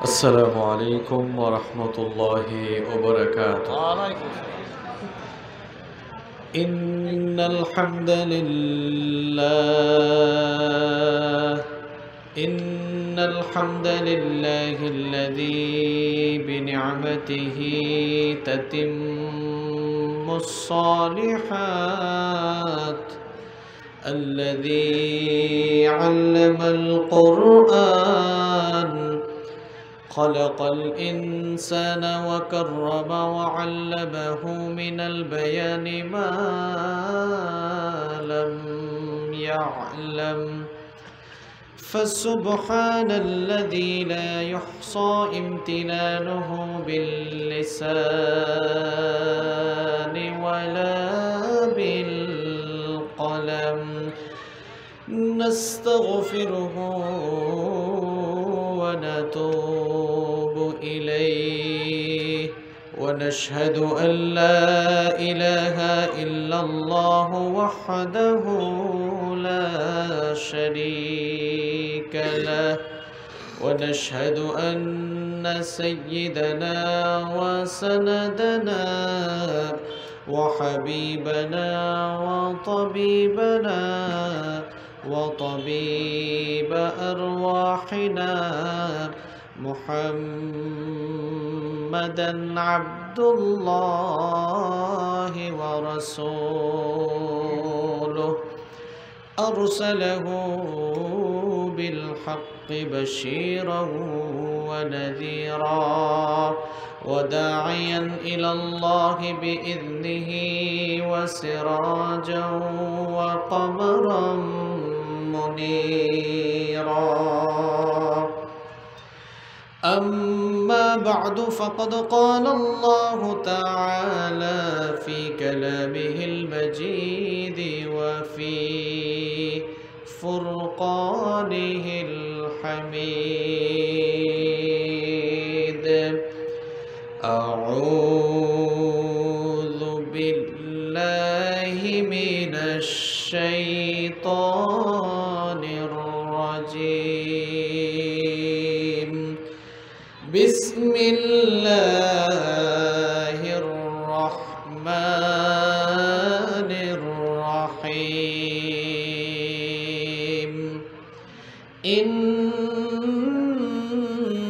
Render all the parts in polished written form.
السلام عليكم ورحمة الله وبركاته. وعليكم إن الحمد لله الذي بنعمته تتم الصالحات، الذي علم القرآن، خلق الإنسان وكرم وعلمه من البيان ما لم يعلم، فسبحان الذي لا يحصى امتنانه باللسان ولا بالقلم. نستغفره ونتوب إليه، ونشهد أن لا إله إلا الله وحده لا شريك له، ونشهد أن سيدنا وسندنا وحبيبنا وطبيبنا وطبيب أرواحنا محمدًا عبد الله ورسوله، أرسله بالحق بشيرا ونذيرا وداعيا إلى الله بإذنه وسراجا وقمرا منيرا. أما بعد، فقد قال الله تعالى في كلامه المجيد وفي فرقانه الحميد: أعوذ بالله من الشيطان الرجيم. بسم الله الرحمن الرحيم. إن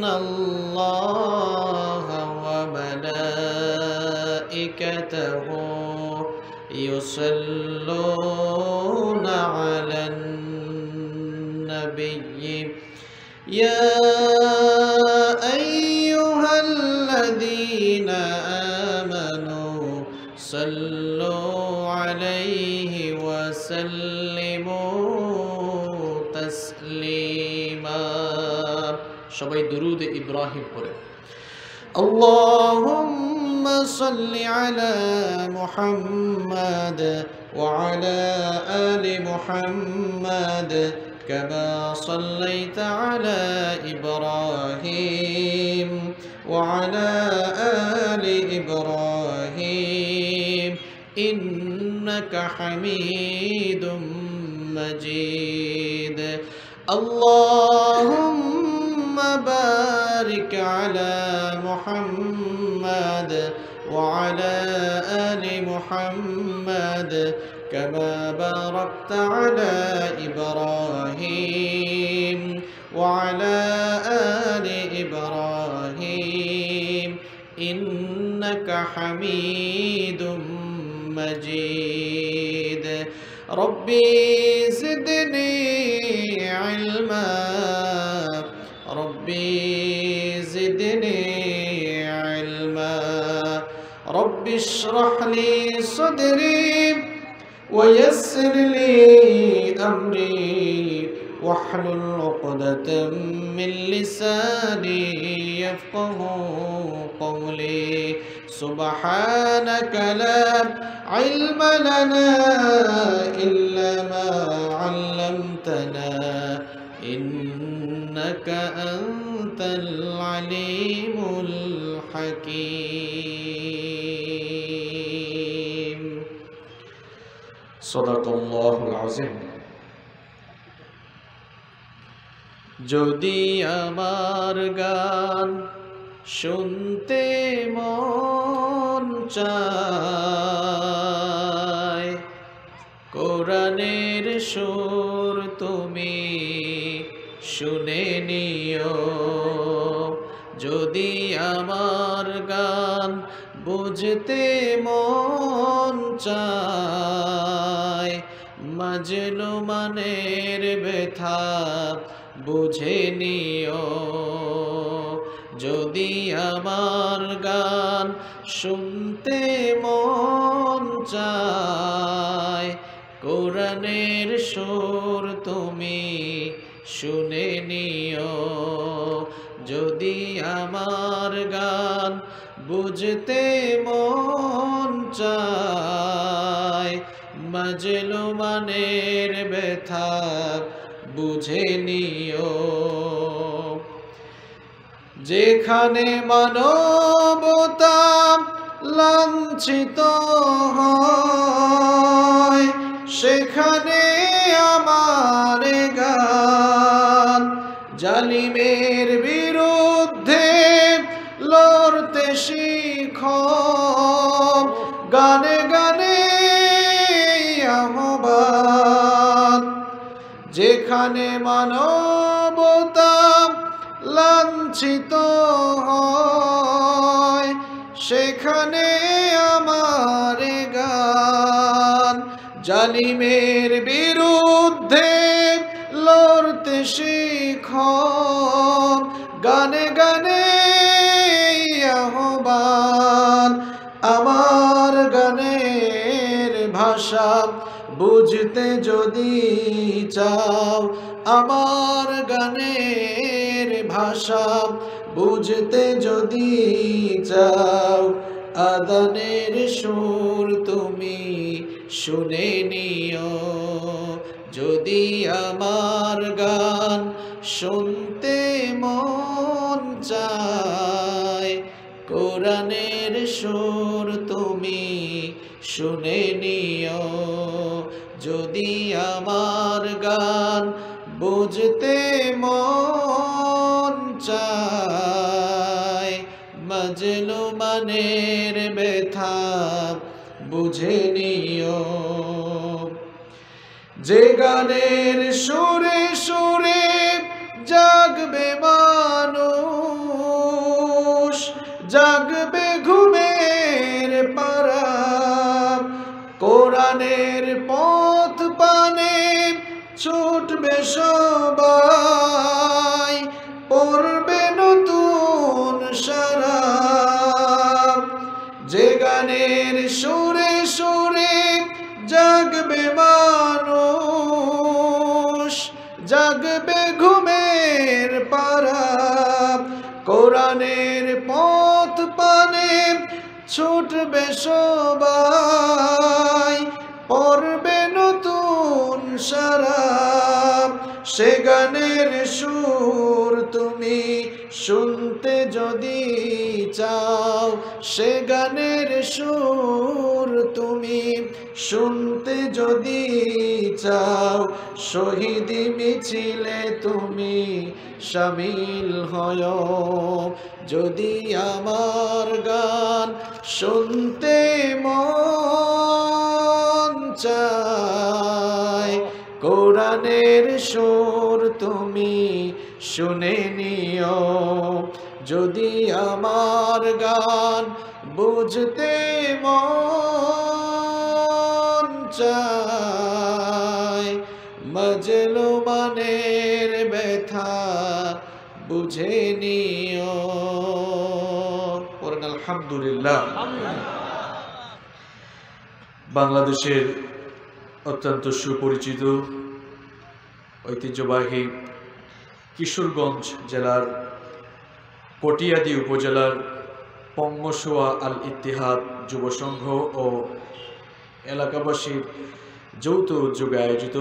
الله وملائكته يصلون على النبي يا أيها الذين آمنوا صلوا عليه وسلموا تسليما। সবাই দুরূদ ইব্রাহিম পড়ে। اللهم صل على محمد وعلى آل محمد كما صليت على إبراهيم وعلى آل إبراهيم إنك حميد مجيد. اللهم بارك على محمد وعلى آل محمد كما باركت على إبراهيم وعلى آل إبراهيم إنك حميد مجيد. ربي زدني علما، ربي زدني علما، ربي اشرح لي صدري ويسر لي أمري واحلل عقدة من لساني يفقه قولي. سبحانك لا علم لنا إلا ما علمتنا إنك أنت العليم الحكيم. صدق الله العظيم. যদি আমার গান শুনতে মন চায়, কোরআনের সুর তুমি শুনে নিও। যদি আমার গান বুঝতে মন চায়, মাজলুমানের ব্যথা বুঝে নিও। যদি আমার গান শুনতে মন চায়, কোরআনের সুর তুমি শুনে নিও। যদি আমার গান বুঝতে মন চায়, মাজলুমানের ব্যথা বুঝে নিও। যেখানে মানবতা লাঞ্ছিত হয়, সেখানে আমার গান জালিমের বিরুদ্ধে লড়তে শিখো। গানে গানে আহ্বান, যেখানে মানবতা লাঞ্ছিত হয়, সেখানে আমার গান জালিমের বিরুদ্ধে লড়তে শিখো। গানে গানে আহ্বান, আমার গানের ভাষা বুঝতে যদি চাও, আমার গানের ভাষা বুঝতে যদি চাও, আদানের সুর তুমি শুনে নিও। যদি আমার গান শুনতে মন চায়, কোরআনের সুর তুমি শুনে নিও। যদি আমার গান বুঝতে মন চায়, মাজলুমানের ব্যথা বুঝে নিও। যে গানের সুরে সুরে জাগবে মানুষ, জাগবে ঘুমের পারা, কোরআনের পথ পানে ছুটবে সবাই, পড়বে নতুন সারা। যে গানের সুরে সুরে জাগবে মানুষ, জাগবে ঘুমের পারা, কোরআনের পথ পানে ছুটবে সবাই, পড়বে নতুন সারা। সে গানের সুর তুমি শুনতে যদি চাও, সে গানের সুর তুমি শুনতে যদি চাও, শহীদি মিছিলে তুমি শামিল হয়। যদি আমার গান শুনতে মন চায়, কোরআনের সুর তুমি শুনে নিও। যদি আমার গান বুঝতে মন চায়, মাজলুমানের ব্যথা বুঝে নিও। পড়েন আলহামদুলিল্লাহ। বাংলাদেশের অত্যন্ত সুপরিচিত ঐতিহ্যবাহী কিশোরগঞ্জ জেলার কটিয়াদি উপজেলার পঙ্গসোয়া আল ইত্তিহাদ যুব সংঘ ও এলাকাবাসীর যৌথ উদ্যোগে আয়োজিত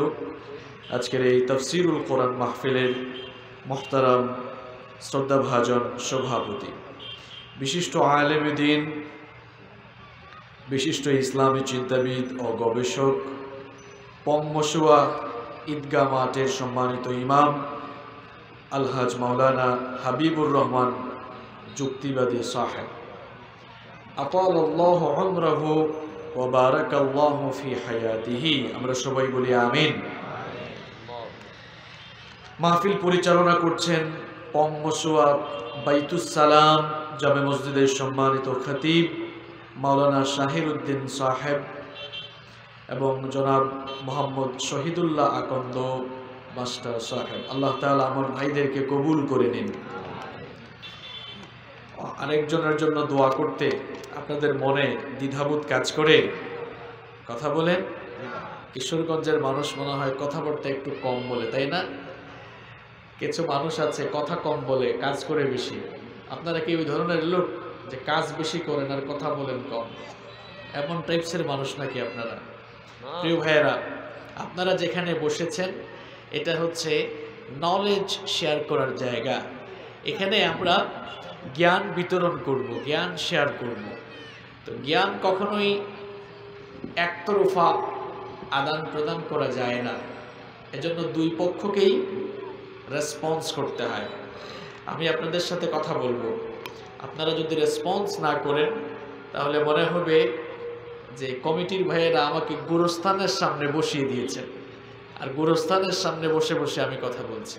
আজকের এই তাফসিরুল কোরআন মাহফিলের মোহতারাম শ্রদ্ধাভাজন সভাপতি, বিশিষ্ট আলেমে দ্বীন, বিশিষ্ট ইসলামী চিন্তাবিদ ও গবেষক, পঙ্গসোয়া ঈদগাহ মাঠের সম্মানিত ইমাম আলহাজ মাওলানা হাবিবুর রহমান যুক্তিবাদী সাহেব, আতালাল্লাহু উমরাহু ওয়া বারাকাল্লাহু ফি হায়াতিহি। আমরা সবাই বলি আমিন। মাহফিল পরিচালনা করছেন পঙ্গসোয়া বাইতুস সালাম জামে মসজিদের সম্মানিত খতিব মাওলানা শাহিরউদ্দিন সাহেব এবং জনাব মোহাম্মদ শহীদুল্লাহ আকন্দ মাস্টার সাহেব। আল্লাহ তাআলা আমার ভাইদেরকে কবুল করে নিন। আরেকজনের জন্য দোয়া করতে আপনাদের মনে দ্বিধাবোধ কাজ করে? কথা বলেন। কিশোরগঞ্জের মানুষ মনে হয় কথাবার্তা একটু কম বলে, তাই না? কিছু মানুষ আছে কথা কম বলে, কাজ করে বেশি। আপনারা কি ওই ধরনের লোক যে কাজ বেশি করেন আর কথা বলেন কম? এমন টাইপসের মানুষ নাকি আপনারা? প্রিয় ভাইয়েরা, আপনারা যেখানে বসেছেন এটা হচ্ছে নলেজ শেয়ার করার জায়গা। এখানে আমরা জ্ঞান বিতরণ করব, জ্ঞান শেয়ার করব। তো জ্ঞান কখনোই একতরফা আদান প্রদান করা যায় না, এজন্য দুই পক্ষকেই রেসপন্স করতে হয়। আমি আপনাদের সাথে কথা বলবো, আপনারা যদি রেসপন্স না করেন তাহলে মনে হবে যে কমিটির ভাইয়েরা আমাকে গুরুস্থানের সামনে বসিয়ে দিয়েছেন, আর গুরুস্থানের সামনে বসে বসে আমি কথা বলছি।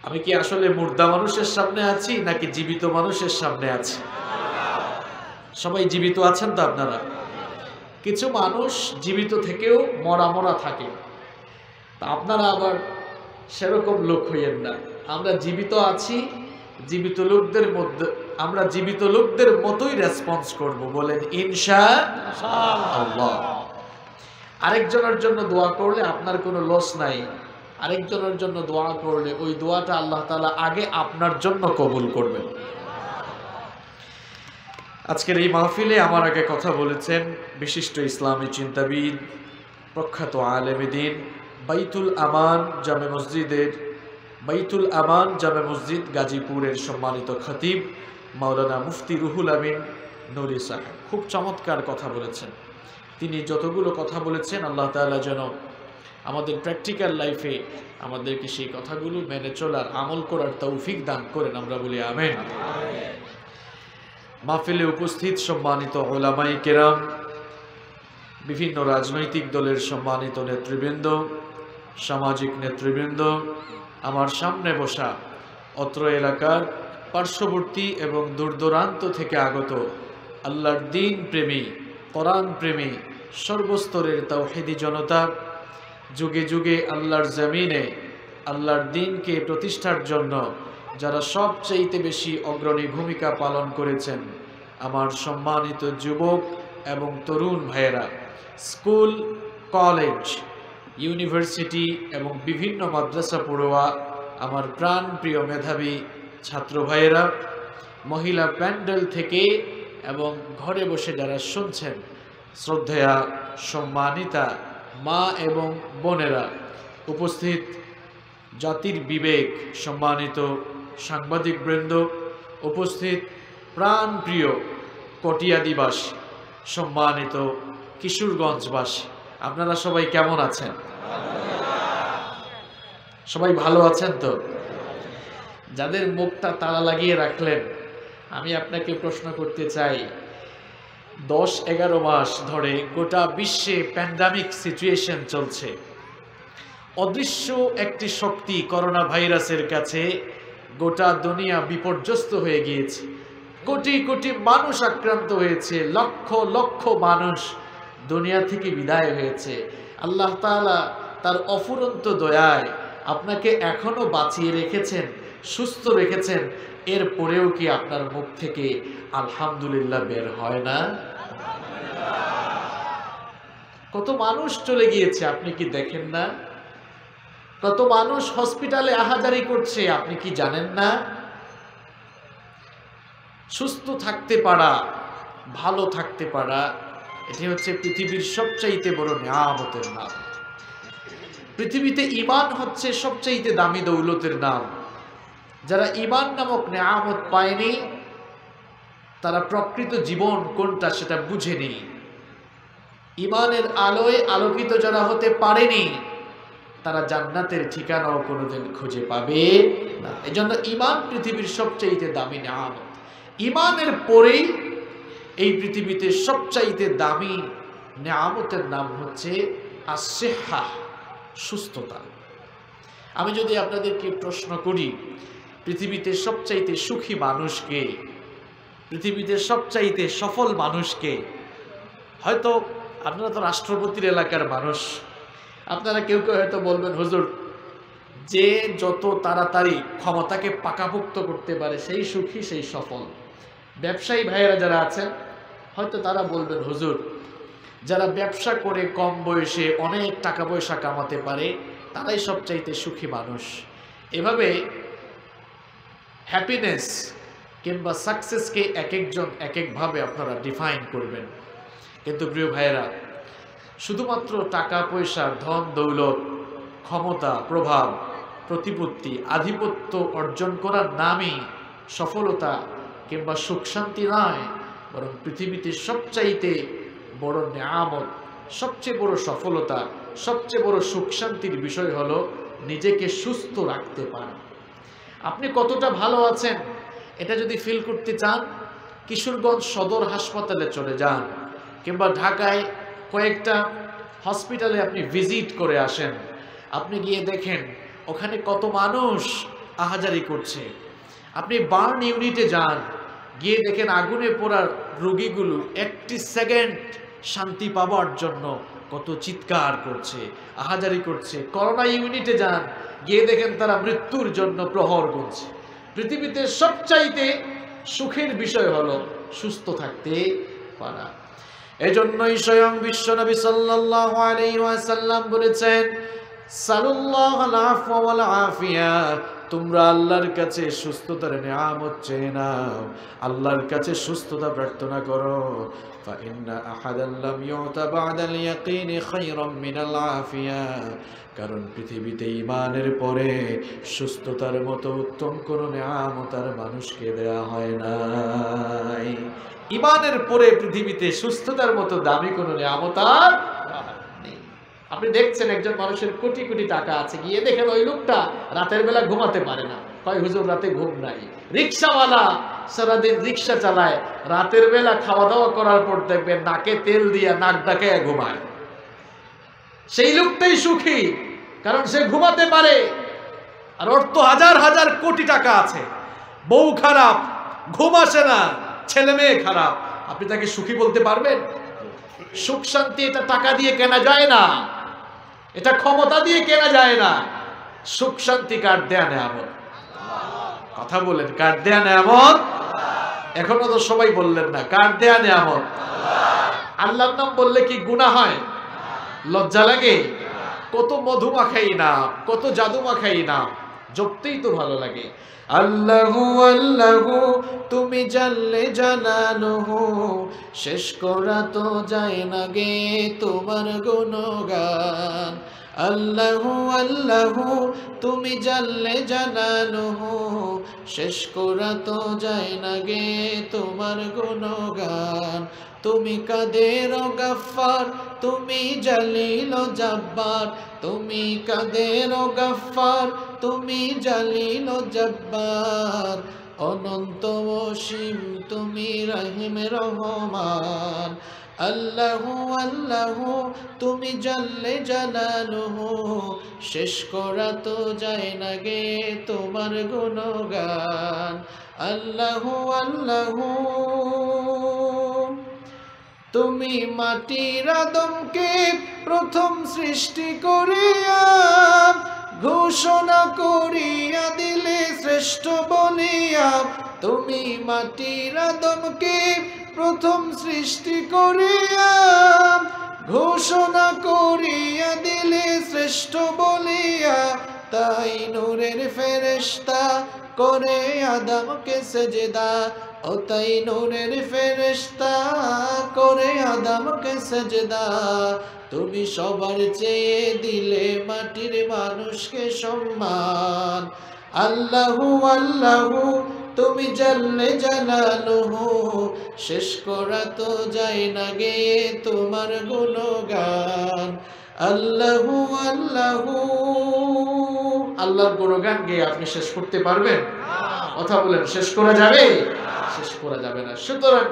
আমি কি আসলে মুর্দা মানুষের সামনে আছি নাকি জীবিত মানুষের সামনে আছি? সবাই জীবিত আছেন তো আপনারা? কিছু মানুষ জীবিত থেকেও মরা মরা থাকে, তা আপনারা আবার সেরকম লোক হইয়েন না। আমরা জীবিত আছি, জীবিত লোকদের মধ্যে আমরা জীবিত লোকদের মতোই রেসপন্স করব। বলেন ইনশাআল্লাহ। আরেকজনের জন্য দোয়া করলে আপনার কোনো লস নাই। আরেকজনের জন্য দোয়া করলে ওই দোয়াটা আল্লাহ তাআলা আগে আপনার জন্য কবুল করবেন। আজকের এই মাহফিলে আমার আগে কথা বলেছেন বিশিষ্ট ইসলামী চিন্তাবিদ, প্রখ্যাত আলেম দ্বীন, বাইতুল আমান জামে মসজিদ গাজীপুরের সম্মানিত খতিব মাওলানা মুফতি রুহুল আমিন নুরি সাহেব। খুব চমৎকার কথা বলেছেন। তিনি যতগুলো কথা বলেছেন আল্লাহ তাআলা যেন আমাদের প্র্যাকটিক্যাল লাইফে আমাদেরকে সেই কথাগুলো মেনে চলার, আমল করার তৌফিক দান করেন। আমরা বলি আমিন। মাহফিলে উপস্থিত সম্মানিত উলামায়ে কেরাম, বিভিন্ন রাজনৈতিক দলের সম্মানিত নেতৃবৃন্দ, সামাজিক নেতৃবৃন্দ, আমার সামনে বসা অত্র এলাকার পার্শ্ববর্তী এবং দূরদূরান্ত থেকে আগত আল্লাহর দ্বীন প্রেমী, কোরআন প্রেমী, সর্বস্তরের তাওহীদি জনতা, যুগে যুগে আল্লাহর জমিনে আল্লাহর দ্বীনকে প্রতিষ্ঠার জন্য যারা সবচাইতে বেশি অগ্রণী ভূমিকা পালন করেছেন, আমার সম্মানিত যুবক এবং তরুণ ভাইয়েরা, স্কুল, কলেজ, ইউনিভার্সিটি এবং বিভিন্ন মাদ্রাসা পড়ুয়া আমার প্রাণ প্রিয় মেধাবী ছাত্র ভাইয়েরা, মহিলা প্যান্ডেল থেকে এবং ঘরে বসে যারা শুনছেন, শ্রদ্ধেয়া সম্মানিতা মা এবং বোনেরা, উপস্থিত জাতির বিবেক সম্মানিত সাংবাদিকবৃন্দ, উপস্থিত প্রাণ প্রিয় কটিয়াদিবাসী, সম্মানিত কিশোরগঞ্জবাসী, আপনারা সবাই কেমন আছেন? সবাই ভালো আছেন তো? যাদের মুখটা তালা লাগিয়ে রাখলেন, আমি আপনাকে প্রশ্ন করতে চাই, 10-11 মাস ধরে গোটা বিশ্বে প্যান্ডামিক সিচুয়েশন চলছে। অদৃশ্য একটি শক্তি করোনা ভাইরাসের কাছে গোটা দুনিয়া বিপর্যস্ত হয়ে গিয়েছে। কোটি কোটি মানুষ আক্রান্ত হয়েছে, লক্ষ লক্ষ মানুষ দুনিয়া থেকে বিদায় হয়েছে। আল্লাহ তাআলা তার অফুরন্ত দয়ায় আপনাকে এখনো বাঁচিয়ে রেখেছেন, সুস্থ রেখেছেন। এরপরেও কি আপনার মুখ থেকে আলহামদুলিল্লাহ বের হয় না? কত মানুষ চলে গিয়েছে আপনি কি দেখেন না? কত মানুষ হসপিটালে আহাজারি করছে আপনি কি জানেন না? সুস্থ থাকতে পারা, ভালো থাকতে পারা, এটি হচ্ছে পৃথিবীর সবচাইতে বড় নিয়ামতের নাম। পৃথিবীতে ঈমান হচ্ছে সবচাইতে দামি দৌলতের নাম। যারা ঈমান নামক নিয়ামত পায়নি তারা প্রকৃত জীবন কোনটা সেটা বুঝেনি। ঈমানের আলোয় আলোকিত যারা হতে পারেনি তারা জান্নাতের ঠিকানাও কোনোদিন খুঁজে পাবে না। এজন্য ঈমান পৃথিবীর সবচাইতে দামি নিয়ামত। ঈমানের পরেই এই পৃথিবীতে সবচাইতে দামি নিয়ামতের নাম হচ্ছে as-sihha, সুস্থতা। আমি যদি আপনাদেরকে প্রশ্ন করি পৃথিবীতে সবচাইতে সুখী মানুষকে, পৃথিবীতে সবচাইতে সফল মানুষকে, হয়তো আপনারা তো রাষ্ট্রপতির এলাকার মানুষ, আপনারা কেউ কেউ হয়তো বলবেন হুজুর যে যত তাড়াতাড়ি ক্ষমতাকে পাকাপোক্ত করতে পারে সেই সুখী, সেই সফল। ব্যবসায়ী ভাইয়েরা যারা আছেন হয়তো তারা বলবেন হুজুর যারা ব্যবসা করে কম বয়সে অনেক টাকা পয়সা কামাতে পারে তারাই সবচাইতে সুখী মানুষ। এভাবে হ্যাপিনেস কিংবা সাকসেসকে এক একজন এক একভাবে আপনারা ডিফাইন করবেন। কিন্তু প্রিয় ভাইয়েরা, শুধুমাত্র টাকা পয়সা, ধন দৌলত, ক্ষমতা, প্রভাব, প্রতিপত্তি, আধিপত্য অর্জন করার নামই সফলতা কিংবা সুখ শান্তি নয়, বরং পৃথিবীতে সবচাইতে বড় নিয়ামত, সবচেয়ে বড় সফলতা, সবচেয়ে বড় সুখ শান্তির বিষয় হলো নিজেকে সুস্থ রাখতে পারা। আপনি কতটা ভালো আছেন এটা যদি ফিল করতে চান, কিশোরগঞ্জ সদর হাসপাতালে চলে যান কিংবা ঢাকায় কয়েকটা হসপিটালে আপনি ভিজিট করে আসেন। আপনি গিয়ে দেখেন ওখানে কত মানুষ আহাজারি করছে। আপনি বার্ন ইউনিটে যান, গিয়ে দেখেন আগুনে পোড়া রোগীগুলো একটি সেকেন্ড শান্তি পাওয়ার জন্য কত চিৎকার করছে, আহাজারি করছে। করোনা ইউনিটে যান, গিয়ে দেখেন তারা মৃত্যুর জন্য প্রহর করছে। পৃথিবীতে সবচাইতে সুখের বিষয় হলো সুস্থ থাকতে পারা। এজন্যই স্বয়ং বিশ্বনবী সাল্লাল্লাহু আলাইহি ওয়াসাল্লাম বলেছেন, সাল্লাল্লাহুল আফওয়া ওয়াল আফিয়া, তোমরা আল্লাহর কাছে সুস্থতার নিয়ামত চেয়ে নাও, আল্লাহর কাছে সুস্থতা প্রার্থনা করো। ফাইন্না আহাদান লাম ইউতা বা'দাল ইয়াকিনি খায়রাম মিনাল আফিয়া, কারণ পৃথিবীতে ঈমানের পরে সুস্থতার মতো উত্তম কোনো নিয়ামত আর মানুষকে দেয়া হয় নাই। ঈমানের পরে পৃথিবীতে সুস্থতার মতো দামি কোনো নিয়ামত আর নেই। আপনি দেখছেন একজন মানুষের কোটি কোটি টাকা আছে, গিয়ে দেখেন ওই লোকটা রাতের বেলা ঘুমাতে পারে না, কয় হুজুর রাতে ঘুম নাই। রিক্সাওয়ালা সারাদিন রিক্সা চালায়, রাতের বেলা খাওয়া দাওয়া করার পর দেখবেন নাকে তেল দিয়া নাক ডাকায় ঘুমায়। সেই লোকটাই সুখী, কারণ সে ঘুমাতে পারে। আর ওর তো হাজার হাজার কোটি টাকা আছে, বউ খারাপ, ঘুম আসে না, ছেলে মেয়ে খারাপ, আপনি তাকে সুখী বলতে পারবেন? সুখ শান্তি এটা টাকা দিয়ে কেনা যায় না, এটা ক্ষমতা দিয়ে কেনা যায় না। সুখ শান্তি কার দেয়া নেয়ামত? কথা বলেন, কার দেয়া নেয়ামত? এখনো তো সবাই বললেন না, কার দেয়া নেয়ামত? আল্লাহর নাম বললে কি গুনাহ হয়? লজ্জা লাগে? কত মধু মাখাই নাম, কত জাদু মাখাই নাম, জপতেই তো ভালো লাগে। আল্লাহু আল্লাহু তুমি জানলে জানানো, শেষ করা তো যায় না গে তোমার গুণগান। আল্লাহু আল্লাহু তুমি জানলে জানানো, শেষ করা তো যায় না গে তোমার গুণগান। তুমি কাদের গফফার, তুমি জলিল জব্বার, তুমি কাদের গফফার, তুমি জলিল জব্বার। অনন্ত অসীম তুমি রহিম রহমান। আল্লাহু আল্লাহু তুমি জানলে জানানো, শেষ করা তো যায় না গে তোমার গুণগান। আল্লাহু আল্লাহু তুমি মাটির আদমকে প্রথম সৃষ্টি করিয়া ঘোষণা করিয়া দিলে শ্রেষ্ঠ বলিয়া। তুমি মাটির আদমকে প্রথম সৃষ্টি করিয়া ঘোষণা করিয়া দিলে শ্রেষ্ঠ বলিয়া। তাই নূরের ফেরেশতা করে আদমকে সেজদা, ও তাই নূরের ফেরেশতা করে আদমকে সেজদা। তুমি সবার চেয়ে দিলে মাটির মানুষকে সম্মান। আল্লাহু আল্লাহু তুমি জানলে জানানো, শেষ করা তো যায় না গে তোমার গুণগান। আল্লাহু আল্লাহু। আল্লাহর গুণগান গেয়ে আপনি শেষ করতে পারবেন? কথা বলেন, শেষ করা যাবে? শেষ করা যাবে না। সুতরাং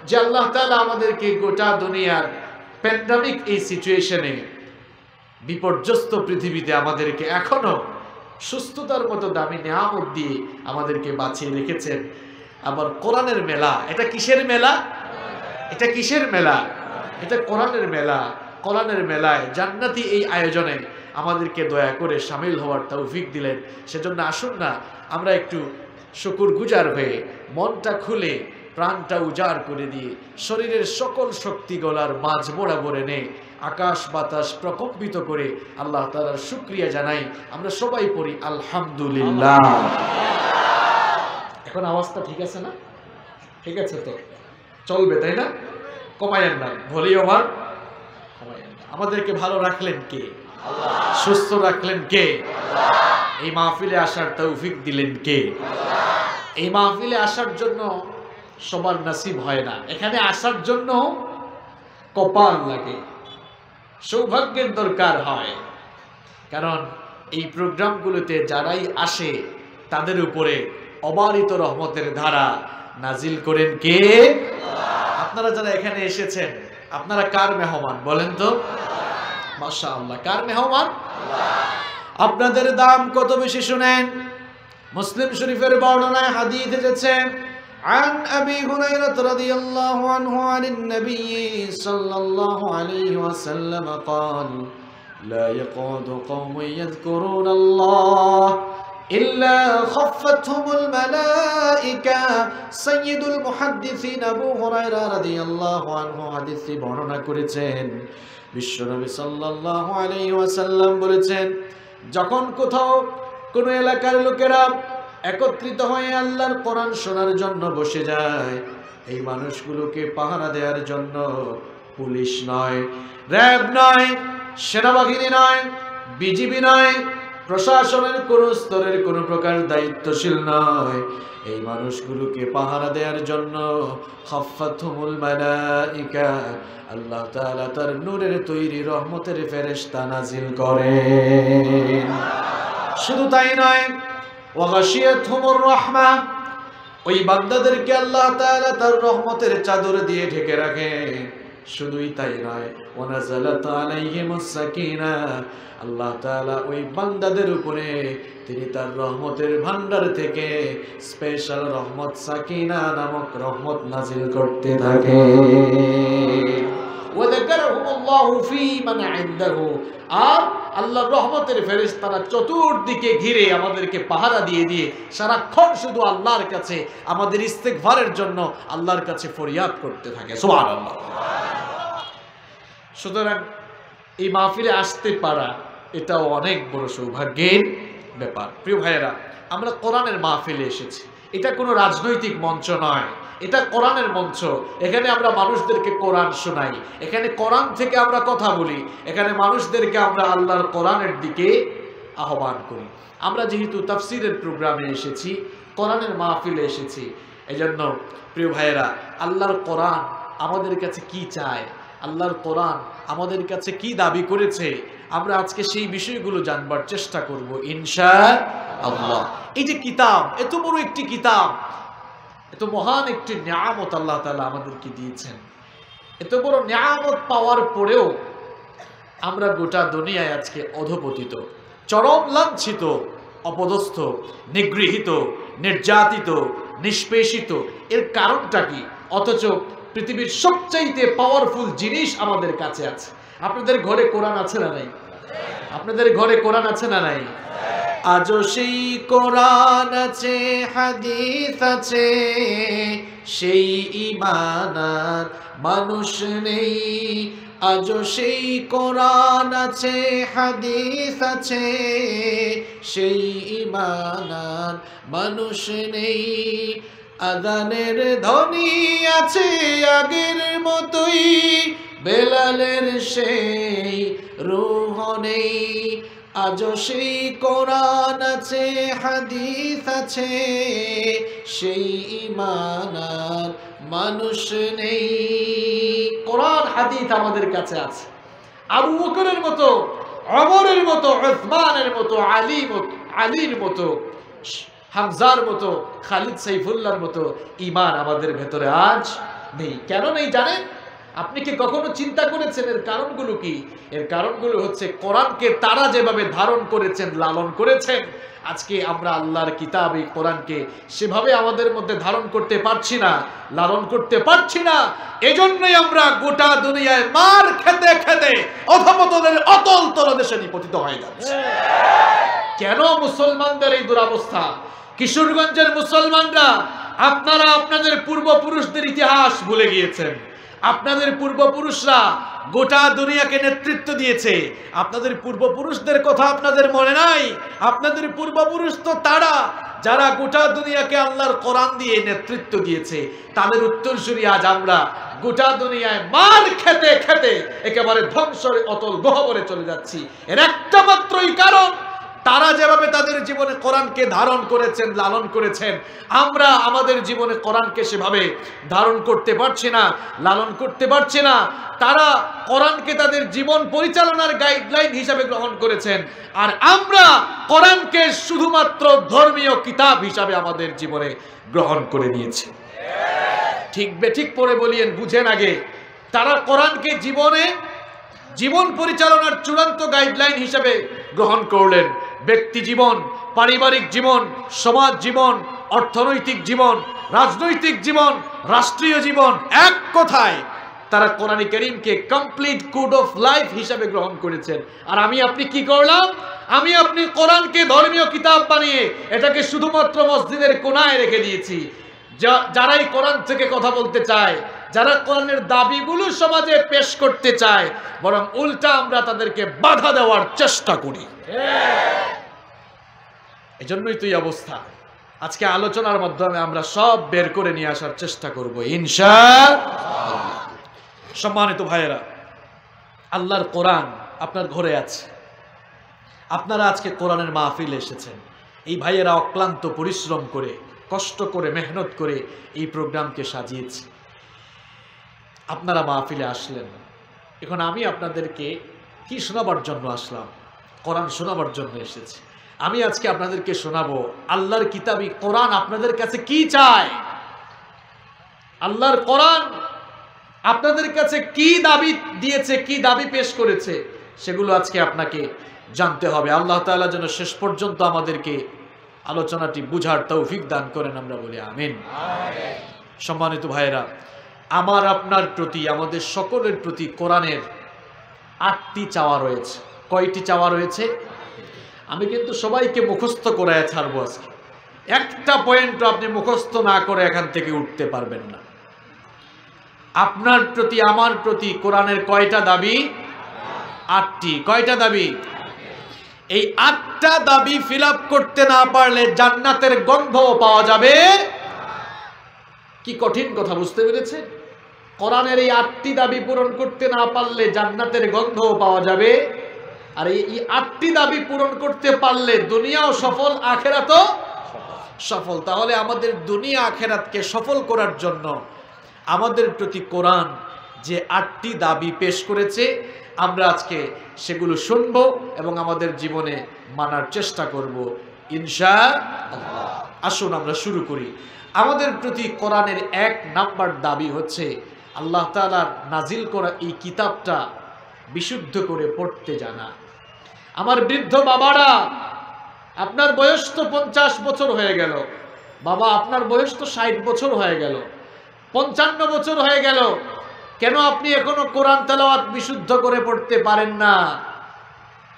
যে আল্লাহ তাআলা আমাদেরকে গোটা দুনিয়ার প্যান্ডামিক এই সিচুয়েশনে, বিপর্যস্ত পৃথিবীতে আমাদেরকে এখনো সুস্থতার মতো দামি নিয়ামত দিয়ে আমাদেরকে বাঁচিয়ে রেখেছেন। আবার কোরআনের মেলা, এটা কিসের মেলা? এটা কিসের মেলা? এটা কোরআনের মেলা। কোরআনের মেলায় জান্নাতি এই আয়োজনে আমাদেরকে দয়া করে শামিল হওয়ার তৌফিক দিলেন। সেজন্য আসুন না আমরা একটু শুকরগুজার হয়ে মনটা খুলে প্রাণটা উজাড় করে দিয়ে শরীরের সকল শক্তি গলার মাঝ বরাবর এনে আকাশ বাতাস প্রকম্পিত করে আল্লাহ তাআলার শুকরিয়া জানাই। আমরা সবাই পড়ি আলহামদুলিল্লাহ। এখন আওয়াজটা ঠিক আছে না? ঠিক আছে তো? চলবে তাই না? কমায়েন না, ভলিউম আর কমায়েন না। আমাদেরকে ভালো রাখলেন কে? আল্লাহ। সুস্থ রাখলেন কে? আল্লাহ। এই মাহফিলে আসার তৌফিক দিলেন কে? আল্লাহ। এই মাহফিলে আসার জন্য সবার নসিব হয় না। এখানে আসার জন্য কপাল লাগে, সৌভাগ্যের দরকার হয়। কারণ এই প্রোগ্রামগুলোতে যারাই আসে তাদের উপরে অবারিত রহমতের ধারা নাজিল করেন কে? আপনারা যারা এখানে এসেছেন আপনারা কার মেহমান বলেন তো? মাশাআল্লাহ, কার মেহমান? আপনাদের দাম কত বেশি শুনেন। মুসলিম শরীফের বর্ণনায় হাদিস এসেছে, عن أبي هريرة رضي الله عنه عن النبي صلى الله عليه وسلم قال لا يقعد قوم يذكرون الله إلا خفتهم الملائكة سيد المحدثين أبو هريرة رضي الله عنه حديث বর্ণনা করেছেন। বিশ্বনবী সাল্লাল্লাহু আলাইহি ওয়াসাল্লাম বলেছেন, যখন কোথাও কোনো এলাকার লোকেরা একত্রিত হয়ে আল্লাহর কোরআন শোনার জন্য বসে যায়, এই মানুষগুলোকে পাহারা দেওয়ার জন্য পুলিশ নয়, র্যাব নয়, সেনাবাহিনী নয়, বিজিবি নয়, প্রশাসনের কোন স্তরের কোন প্রকার দায়িত্বশীল নয়, এই মানুষগুলোকে পাহারা দেওয়ার জন্য খাফাতুহুল মালাইকা, আল্লাহ তাআলা তার নূরের তৈরি রহমতের ফেরেশতা নাজিল করেন। শুধু তাই নয়, ওয়া গাশিয়াতহুমুর রাহমা, ওই বান্দাদেরকে আল্লাহ তাআলা তার রহমতের চাদর দিয়ে ঢেকে রাখেন। শুধুই তাই নয়, ওয়া নাযালাত আলাইহিমুস সাকিনা, আল্লাহ তাআলা ওই বান্দাদের উপরে তিনি তার রহমতের ভান্ডার থেকে স্পেশাল রহমত সাকিনা নামক রহমত নাজিল করতে থাকে। ওয়া যাকারহুমুল্লাহু ফী মান ইনদাহু, আর আল্লাহর রহমতের ফেরেশতারা চতুর্দিকে ঘিরে আমাদেরকে পাহারা দিয়ে দিয়ে সারাক্ষণ শুধু আল্লাহর কাছে আমাদের ইস্তেগফারের জন্য আল্লাহর কাছে ফরিয়াদ করতে থাকে। সুবহানাল্লাহ। সুতরাং এই মাহফিলে আসতে পারা এটাও অনেক বড় সৌভাগ্যের ব্যাপার। প্রিয় ভাইয়েরা, আমরা কোরআনের মাহফিলে এসেছি। এটা কোনো রাজনৈতিক মঞ্চ নয়, এটা কোরআনের মঞ্চ। এখানে আমরা মানুষদেরকে কোরআন শোনাই, এখানে কোরআন থেকে আমরা কথা বলি, এখানে মানুষদেরকে আমরা আল্লাহর কোরআনের দিকে আহ্বান করি। আমরা যেহেতু তাফসীরের প্রোগ্রামে এসেছি, কোরআনের মাহফিলে এসেছি, এজন্য প্রিয় ভাইয়েরা, আল্লাহর কোরআন আমাদের কাছে কি চায়, আল্লাহর কোরআন আমাদের কাছে কি দাবি করেছে, আমরা আজকে সেই বিষয়গুলো জানবার চেষ্টা করব ইনশাআল্লাহ। এই যে কিতাব, এত বড় একটি কিতাব, এত মহান একটি নিয়ামত আল্লাহ তাআলা আমাদেরকে দিয়েছেন। এত বড় নিয়ামত পাওয়ার পরেও আমরা গোটা দুনিয়ায় আজকে অধপতিত, চরম লাঞ্ছিত, অপদস্থ, নিগৃহীত, নির্যাতিত, নিষ্পেষিত। এর কারণটা কি? অথচ পৃথিবীর সবচাইতে পাওয়ারফুল জিনিস আমাদের কাছে আছে। আপনাদের ঘরে কোরআন আছে না নাই? আপনাদের ঘরে কোরআন আছে না নাই? আজও সেই কোরআন আছে, হাদিস আছে, সেই ঈমান আর মানুষ নেই। আজও সেই কোরআন আছে, হাদিস আছে, সেই ঈমান আর মানুষ নেই। আযানের ধ্বনি আছে আগের মতোই, বেলালের সেই রূহ নেই। আজও সেই কোরআন আছে, হাদিস আছে, সেই ঈমান আর মানুষ নেই। কোরআন হাদিস আমাদের কাছে আছে, আবু বকরের মতো, ওমরের মতো, উসমানের মতো, আলীর মতো, হামজার মতো, খালিদ সাইফুল্লাহর মতো ঈমান আমাদের ভেতরে আজ নেই। কেন নেই জানেন? আপনি কি কখনো চিন্তা করেছেন এর কারণগুলো কি? এর কারণগুলো হচ্ছে কোরআনকে তারা যেভাবে ধারণ করেছেন, লালন করেছেন, আজকে আমরা আল্লাহর কিতাব এই কোরআনকে সেভাবে আমাদের মধ্যে ধারণ করতে পারছি না, লালন করতে পারছি না। এজন্যই আমরা গোটা দুনিয়ায় মার খেতে খেতে অধপতনের অতল তলদেশে নিপতিত হয়ে যাচ্ছে। কেন মুসলমানদের এই দুরবস্থা? কিশোরগঞ্জের মুসলমানরা, আপনারা আপনাদের পূর্বপুরুষদের ইতিহাস ভুলে গিয়েছেন। আপনাদের পূর্বপুরুষরা গোটা দুনিয়াকে নেতৃত্ব দিয়েছে। আপনাদের পূর্বপুরুষদের কথা আপনাদের মনে নাই? আপনাদের পূর্বপুরুষ তো তারা যারা গোটা দুনিয়াকে আল্লাহর কোরআন দিয়ে নেতৃত্ব দিয়েছে। তাদের উত্তরসূরি আজ আমরা গোটা দুনিয়ায় মার খেতে খেতে একেবারে ধ্বংসের অতল গহ্বরে চলে যাচ্ছি। এর একটা মাত্রই কারণ, তারা যেভাবে তাদের জীবনে কোরআনকে ধারণ করেছেন, লালন করেছেন, আমরা আমাদের জীবনে কোরআনকে সেভাবে ধারণ করতে পারছি না, লালন করতে পারছি না। তারা কোরআনকে তাদের জীবন পরিচালনার গাইডলাইন হিসাবে গ্রহণ করেছেন, আর আমরা কোরআনকে শুধুমাত্র ধর্মীয় কিতাব হিসাবে আমাদের জীবনে গ্রহণ করে নিয়েছি। ঠিক বেঠিক পড়ে বলিয়েন, বুঝেন আগে। তারা কোরআনকে জীবন পরিচালনার চূড়ান্ত গাইডলাইন হিসেবে গ্রহণ করলেন। ব্যক্তি জীবন, পারিবারিক জীবন, সমাজ জীবন, অর্থনৈতিক জীবন, রাজনৈতিক জীবন, রাষ্ট্রীয় জীবন, এক কথায় তারা কোরআন কারীমকে কমপ্লিট কোড অফ লাইফ হিসেবে গ্রহণ করেছেন। আর আমি আপনি কি করলাম? আমি আপনি কোরআনকে ধর্মীয় কিতাব বানিয়ে এটাকে শুধুমাত্র মসজিদের কোণায় রেখে দিয়েছি। যারাই কোরআন থেকে কথা বলতে চায়, যারা কোরআনের দাবিগুলো সমাজে পেশ করতে চায়, বরং উল্টা আমরা তাদেরকে বাধা দেওয়ার চেষ্টা করি। এজন্যই তো এই অবস্থা। আজকে আলোচনার মাধ্যমে আমরা সব বের করে নিয়ে আসার চেষ্টা করব ইনশাআল্লাহ। সম্মানিত ভাইয়েরা, আল্লাহর কোরআন আপনার ঘরে আছে। আপনারা আজকে কোরআনের মাহফিলে এসেছেন। এই ভাইয়েরা অক্লান্ত পরিশ্রম করে, কষ্ট করে, মেহনত করে এই প্রোগ্রামকে সাজিয়েছে। আপনারা মাহফিলে আসলেন। এখন আমি আপনাদেরকে কি শোনাবার জন্য আসলাম? কোরআন শোনাবার জন্য এসেছি। আমি আজকে আপনাদেরকে শোনাবো আল্লাহর কিতাবী কোরআন আপনাদের কাছে কি চায়। আল্লাহর কোরআন আপনাদের কাছে কি দাবি দিয়েছে, কি দাবি পেশ করেছে, সেগুলো আজকে আপনাকে জানতে হবে। আল্লাহ তাআলা যেন শেষ পর্যন্ত আমাদেরকে আলোচনাটি বুঝার তৌফিক দান করেন, আমরা বলি আমিন। সম্মানিত ভাইয়েরা, আমার আপনার প্রতি, আমাদের সকলের প্রতি কোরআনের 8টি চাওয়া রয়েছে। কয়টি চাওয়া রয়েছে? আমি কিন্তু সবাইকে মুখস্থ করায় ছাড়বো আজকে। একটা পয়েন্ট আপনি মুখস্থ না করে এখান থেকে উঠতে পারবেন না। আপনার প্রতি, আমার প্রতি কোরআনের কয়টা দাবি? 8টি। কয়টা দাবি? এই 8টা দাবি ফিল আপ করতে না পারলে জান্নাতের গন্ধও পাওয়া যাবে। কি কঠিন কথা, বুঝতে পেরেছেন? কোরআনের এই 8টি দাবি পূরণ করতে না পারলে জান্নাতের গন্ধও পাওয়া যাবে। আর এই 8টি দাবি পূরণ করতে পারলে দুনিয়াও সফল, আখেরাতও সফল। তাহলে আমাদের দুনিয়া আখেরাতকে সফল করার জন্য আমাদের প্রতি কোরআন যে 8টি দাবি পেশ করেছে, আমরা আজকে সেগুলো শুনবো এবং আমাদের জীবনে মানার চেষ্টা করব ইনশাআল্লাহ। আসুন আমরা শুরু করি। আমাদের প্রতি কোরআনের 1 নাম্বার দাবি হচ্ছে আল্লাহ তাআলার নাজিল করা এই কিতাবটা বিশুদ্ধ করে পড়তে জানা। আমার বৃদ্ধ বাবারা, আপনার বয়স তো 50 বছর হয়ে গেল। বাবা, আপনার বয়স তো 60 বছর হয়ে গেল, 55 বছর হয়ে গেল। কেন আপনি এখনো কোরআন তেলাওয়াত বিশুদ্ধ করে পড়তে পারেন না?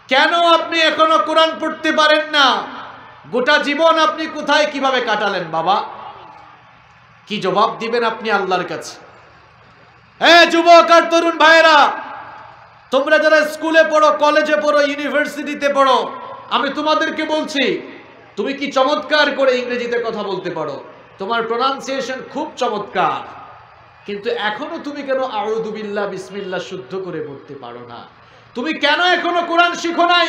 কেন আপনি এখনো কোরআন পড়তে পারেন না? গোটা জীবন আপনি কোথায় কিভাবে কাটালেন বাবা? কি জবাব দিবেন আপনি আল্লাহর কাছে? হ্যাঁ যুবক আর তরুণ ভাইয়েরা, তোমরা যারা স্কুলে পড়ো, কলেজে পড়ো, ইউনিভার্সিটিতে পড়ো, আমি তোমাদেরকে বলছি, তুমি কি চমৎকার করে ইংরেজিতে কথা বলতে পারো, তোমার প্রোনাউন্সিয়েশন খুব চমৎকার, কিন্তু এখনো তুমি কেন আউযু বিল্লাহ বিসমিল্লাহ শুদ্ধ করে পড়তে পারো না? তুমি কেন এখনো কোরআন শিখো নাই?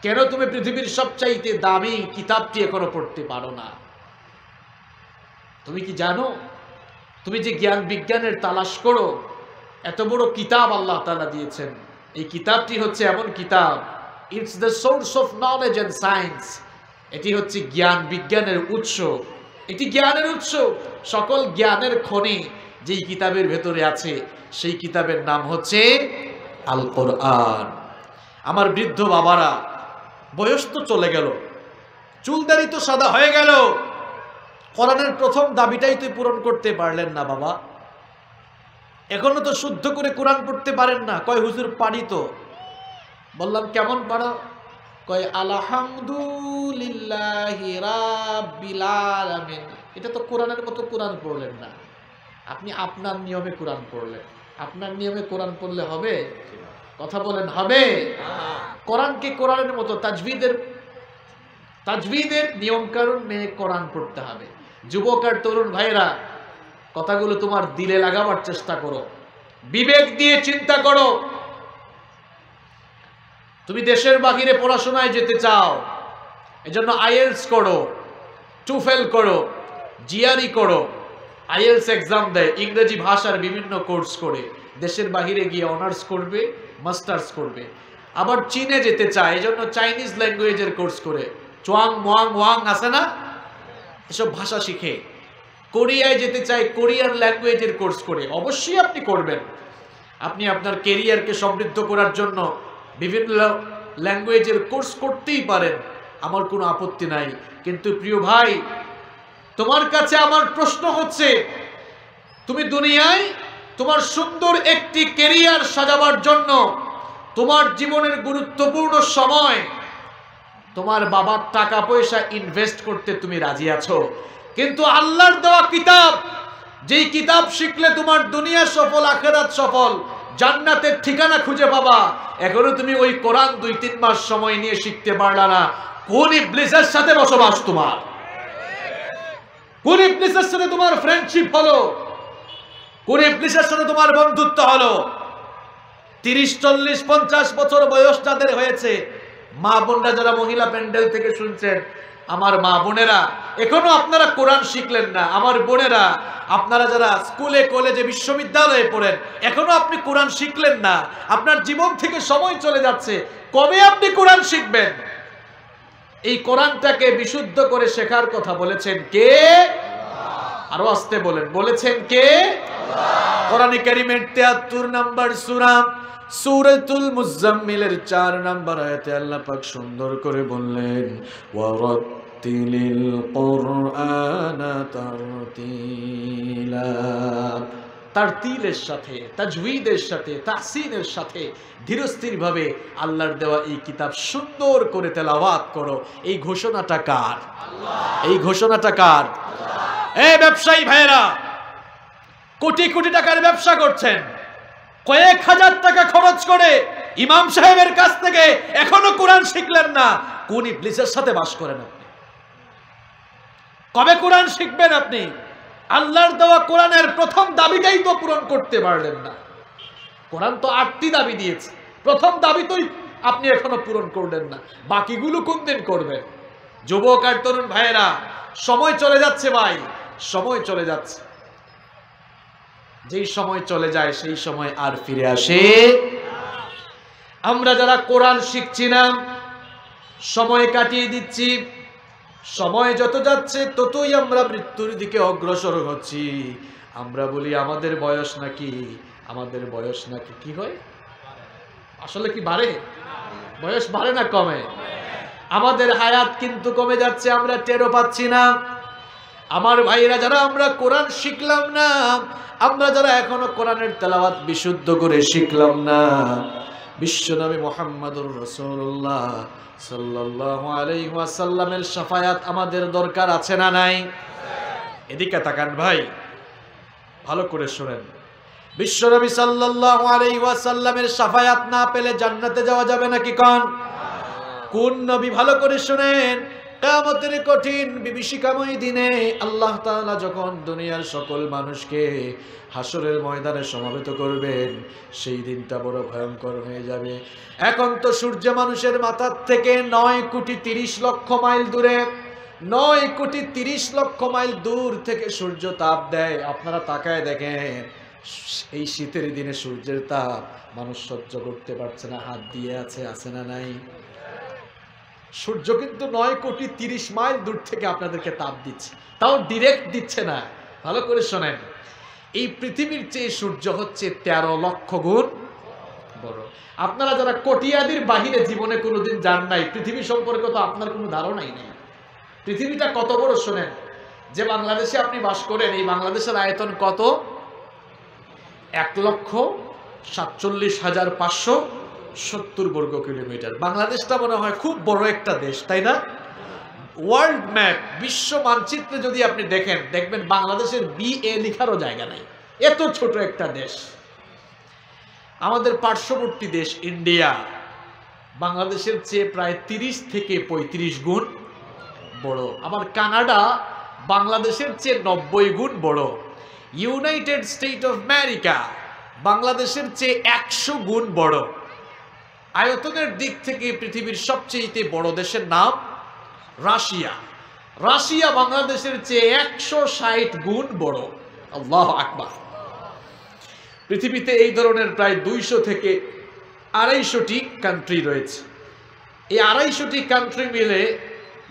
কেন তুমি পৃথিবীর সবচাইতে দামি কিতাবটি এখনো পড়তে পারো না? তুমি কি জানো, তুমি যে জ্ঞান বিজ্ঞানের তালাশ করো, এত বড় কিতাব আল্লাহ তাআলা দিয়েছেন, এই কিতাবটি হচ্ছে এমন কিতাব, it's the source of knowledge and science. এটি হচ্ছে জ্ঞান বিজ্ঞানের উৎস, এটি জ্ঞানের উৎস। সকল জ্ঞানের খনি যেই কিতাবের ভেতরে আছে, সেই কিতাবের নাম হচ্ছে আল কোরআন। আমার বৃদ্ধ বাবারা, বয়স তো চলে গেল, চুলদারি তো সাদা হয়ে গেল, কোরআনের প্রথম দাবিটাই তুই পূরণ করতে পারলেন না বাবা, এখনো তো শুদ্ধ করে কোরআন পড়তে পারেন না। কয় হুজুর পারি তো। বললাম কেমন পারো? কয় আলহামদুলিল্লাহি রাব্বিল আলামিন। এটা তো কোরআনের মতো কোরআন পড়লেন না, আপনি আপনার নিয়মে কোরআন পড়লেন। আপনার নিয়মে কোরআন পড়লে হবে? কথা বলেন, হবে? কোরআনকে কোরআনের মতো তাজবিদের নিয়ম কানুন মেনে কোরআন পড়তে হবে। যুবক আর তরুণ ভাইরা, কথাগুলো তোমার দিলে লাগাবার চেষ্টা করো, বিবেক দিয়ে চিন্তা করো। তুমি দেশের বাহিরে পড়াশোনায় যেতে চাও, এজন্য আইএলস করো, টুফেল করো, জিআরই করো। আইএলস এক্সাম দেয়, ইংরেজি ভাষার বিভিন্ন কোর্স করে দেশের বাহিরে গিয়ে অনার্স করবে, মাস্টার্স করবে। আবার চীনে যেতে চায়, এজন্য চাইনিজ ল্যাঙ্গুয়েজের কোর্স করে, চোয়াং মোয়াং ওয়াং আছে না, এসব ভাষা শিখে। কোরিয়ায় যেতে চায়, কোরিয়ান ল্যাঙ্গুয়েজের কোর্স করে। অবশ্যই আপনি করবেন, আপনি আপনার কেরিয়ারকে সমৃদ্ধ করার জন্য বিভিন্ন ল্যাঙ্গুয়েজের কোর্স করতেই পারেন, আমার কোনো আপত্তি নাই। কিন্তু প্রিয় ভাই, তোমার কাছে আমার প্রশ্ন হচ্ছে, তুমি দুনিয়ায় তোমার সুন্দর একটি কেরিয়ার সাজাবার জন্য তোমার জীবনের গুরুত্বপূর্ণ সময়, তোমার বাবার টাকা পয়সা ইনভেস্ট করতে তুমি রাজি আছো, কিন্তু আল্লাহর দেওয়া কিতাব, যেই কিতাব শিখলে তোমার দুনিয়া সফল, আখিরাত সফল, জান্নাতের ঠিকানা খুঁজে পাবা, এখনো তুমি ওই কোরআন 2-3 মাস সময় নিয়ে শিখতে পারলা না। কোন ইবলিসের সাথে বসবাস তোমার? কোন ইবলিসের সাথে তোমার ফ্রেন্ডশিপ হলো? কোন ইবলিসের সাথে তোমার বন্ধুত্ব হলো? 30, 40, 50 বছর বয়স যাদের হয়েছে, মা বোনরা যারা মহিলা প্যান্ডেল থেকে শুনছেন, আমার মা বোনেরা, এখনো আপনারা কোরআন শিখলেন না। আমার বোনেরা, আপনারা যারা স্কুলে কলেজে বিশ্ববিদ্যালয়ে পড়েন, এখনো আপনি কোরআন শিখলেন না। আপনার জীবন থেকে সময় চলে যাচ্ছে, কবে আপনি কোরআন শিখবেন? এই কোরআনটাকে বিশুদ্ধ করে শেখার কথা বলেছেন কে? আরো আস্তে বলেন, বলেছেন কে? কোরআনে কারীমের 73 নম্বর সূরা সূরাতুল মুজাম্মিলের 4 নম্বর আয়াতে আল্লাহ পাক সুন্দর করে বললেন, ওয়ারাত্তিলিল কুরআনা তারতিলা। তারতিলের সাথে, তাজউইদের সাথে, তাহসিনের সাথে ধীরস্থিরভাবে আল্লাহর দেওয়া এই কিতাব সুন্দর করে তেলাওয়াত করো। এই ঘোষণাটা কার? এই ঘোষণাটা কার? এই ব্যবসায়ী ভাইরা, কোটি কোটি টাকার ব্যবসা করছেন, কয়েক হাজার টাকা খরচ করে ইমাম সাহেবের কাছ থেকে এখনো কোরআন শিখলেন না। কোন ইবলিসের সাথে বাস করেন আপনি? কবে কোরআন শিখবেন আপনি? আল্লাহর দেওয়া কোরআনের প্রথম দাবিটাই তো পূরণ করতে পারলেন না। কোরআন তো 8টি দাবি দিয়েছে, প্রথম দাবি তো আপনি এখনো পূরণ করলেন না, বাকিগুলো কোন দিন করবেন? যুবক আর তরুণ ভাইয়েরা, সময় চলে যাচ্ছে ভাই, সময় চলে যাচ্ছে। যেই সময় চলে যায় সেই সময় আর ফিরে আসে। আমরা যারা কোরআন শিখছি না, সময় কাটিয়ে দিচ্ছি, সময় যত যাচ্ছে ততই আমরা মৃত্যুর দিকে অগ্রসর হচ্ছি। আমরা বলি আমাদের বয়স নাকি, আমাদের বয়স নাকি কি হয়? আসলে কি বাড়ে? বয়স বাড়ে না কমে? আমাদের হায়াত কিন্তু কমে যাচ্ছে, আমরা টেরও পাচ্ছি না। আমার ভাইরা যারা আমরা কোরআন শিখলাম না, আমরা যারা এখনো কোরআনের তেলাওয়াত বিশুদ্ধ করে শিখলাম না, বিশ্বনবী মুহাম্মদুর রাসূলুল্লাহ সাল্লাল্লাহু আলাইহি ওয়াসাল্লামের শাফায়াত আমাদের দরকার আছে না নাই? এদিকে তাকান ভাই, ভালো করে শুনেন। বিশ্বনবী সাল্লাল্লাহু আলাইহি ওয়াসাল্লামের শাফায়াত না পেলে জান্নাতে যাওয়া যাবে নাকি? কোন নবী? ভালো করে শুনেন। কিয়ামতের কঠিন বিভীষিকাময় দিনে আল্লাহ তাআলা যখন দুনিয়ার সকল মানুষকে হাসরের ময়দানে সমবেত করবেন, সেই দিনটা বড় ভয়ঙ্কর হয়ে যাবে। এখন তো সূর্য মানুষের মাথার থেকে 9,30,00,000 মাইল দূরে, 9,30,00,000 মাইল দূর থেকে সূর্য তাপ দেয়। আপনারা তাকায় দেখেন, এই শীতের দিনে সূর্যের তাপ মানুষ সহ্য করতে পারছে না, হাত দিয়ে আছে না নাই? সূর্য কিন্তু 9,30,00,000 মাইল দূর থেকে আপনাদেরকে তাপ দিচ্ছে, তাও ডিরেক্ট দিচ্ছে না। ভালো করে শোনেন, এই পৃথিবীর চেয়ে সূর্য হচ্ছে 13 লক্ষ গুণ বড়। আপনারা যারা কটিয়াদির বাহিরে জীবনে কোনোদিন যান নাই, পৃথিবী সম্পর্কে তো আপনার কোনো ধারণাই নেই। পৃথিবীটা কত বড় শোনেন, যে বাংলাদেশে আপনি বাস করেন, এই বাংলাদেশের আয়তন কত? 1,47,570 বর্গ কিলোমিটার। বাংলাদেশটা মনে হয় খুব বড় একটা দেশ, তাই না? ওয়ার্ল্ড ম্যাপ, বিশ্ব মানচিত্রে যদি আপনি দেখবেন বাংলাদেশের BA লেখারও জায়গা নাই, এত ছোট একটা দেশ। আমাদের পার্শ্ববর্তী দেশ ইন্ডিয়া বাংলাদেশের চেয়ে প্রায় 30 থেকে 35 গুণ বড়। আবার কানাডা বাংলাদেশের চেয়ে 90 গুণ বড়। ইউনাইটেড স্টেট অফ আমেরিকা বাংলাদেশের চেয়ে 100 গুণ বড়। আয়তনের দিক থেকে পৃথিবীর সবচেয়ে বড় দেশের নাম রাশিয়া। রাশিয়া বাংলাদেশের চেয়ে 160 গুণ বড়। আল্লাহু আকবার। পৃথিবীতে এই ধরনের প্রায় 200 থেকে 250টি কান্ট্রি রয়েছে। এই 250টি কান্ট্রি মিলে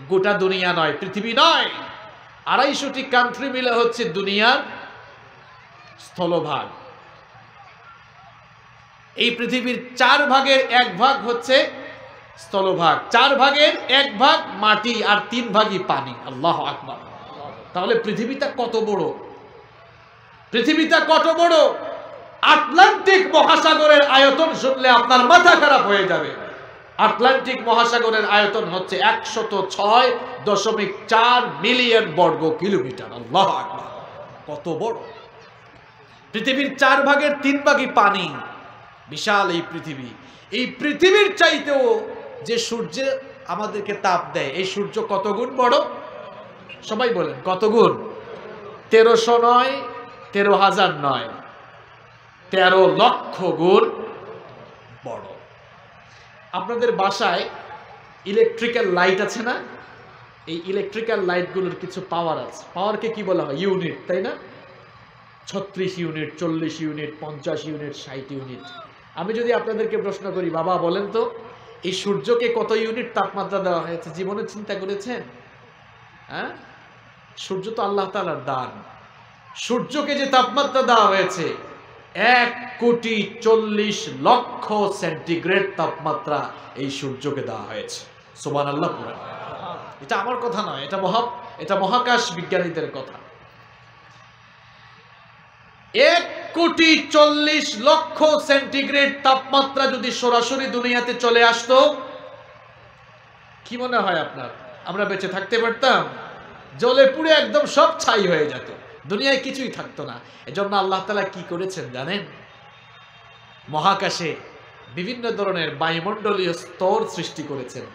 গোটা দুনিয়া নয়, পৃথিবী নয়। 250টি কান্ট্রি মিলে হচ্ছে দুনিয়ার স্থলভাগ। এই পৃথিবীর 4 ভাগের 1 ভাগ হচ্ছে স্থলভাগ, 4 ভাগের 1 ভাগ মাটি, আর 3 ভাগই পানি। আল্লাহু আকবার। তাহলে পৃথিবীটা কত বড়? পৃথিবীটা কত বড়? আটলান্টিক মহাসাগরের আয়তন শুনলে আপনার মাথা খারাপ হয়ে যাবে। আটলান্টিক মহাসাগরের আয়তন হচ্ছে 106.4 মিলিয়ন বর্গ কিলোমিটার। আল্লাহু আকবার, কত বড়! পৃথিবীর 4 ভাগের 3 ভাগই পানি। বিশাল এই পৃথিবী। এই পৃথিবীর চাইতেও যে সূর্য আমাদেরকে তাপ দেয়, এই সূর্য কত গুণ বড়? সবাই বলেন কত গুণ? 1300 নয়, 13,000 নয়, 13 লক্ষ গুণ বড়। আপনাদের বাসায় ইলেকট্রিক্যাল লাইট আছে না? এই ইলেকট্রিক্যাল লাইটগুলোর কিছু পাওয়ার আছে। পাওয়ারকে কি বলা হয়? ইউনিট, তাই না? 36 ইউনিট, 40 ইউনিট, 50 ইউনিট, 60 ইউনিট। আমি যদি আপনাদেরকে প্রশ্ন করি, বাবা বলেন তো এই সূর্যকে কত ইউনিট তাপমাত্রা দেওয়া হয়েছে? জীবনে চিন্তা করেছেন? হ্যাঁ, সূর্য তো আল্লাহ তাআলার দান। সূর্যকে যে তাপমাত্রা দেওয়া হয়েছে 1,40,00,000 সেন্টিগ্রেড তাপমাত্রা এই সূর্যকে দেওয়া হয়েছে। সুবহানাল্লাহ। এটা আমার কথা নয়, এটা মহাকাশ বিজ্ঞানীদের কথা। 1,40,00,000 সেন্টিগ্রেড তাপমাত্রা যদি সরাসরি দুনিয়াতে চলে আসতো, কি মনে হয় আপনার? আমরা বেঁচে থাকতে পারতাম? জ্বলে পুড়ে একদম সব ছাই হয়ে যেত, দুনিয়ায় কিছুই থাকতো না। এজন্য আল্লাহ তাআলা কি করেছেন জানেন? মহাকাশে বিভিন্ন ধরনের বায়ুমণ্ডলীয় স্তর সৃষ্টি করেছেন।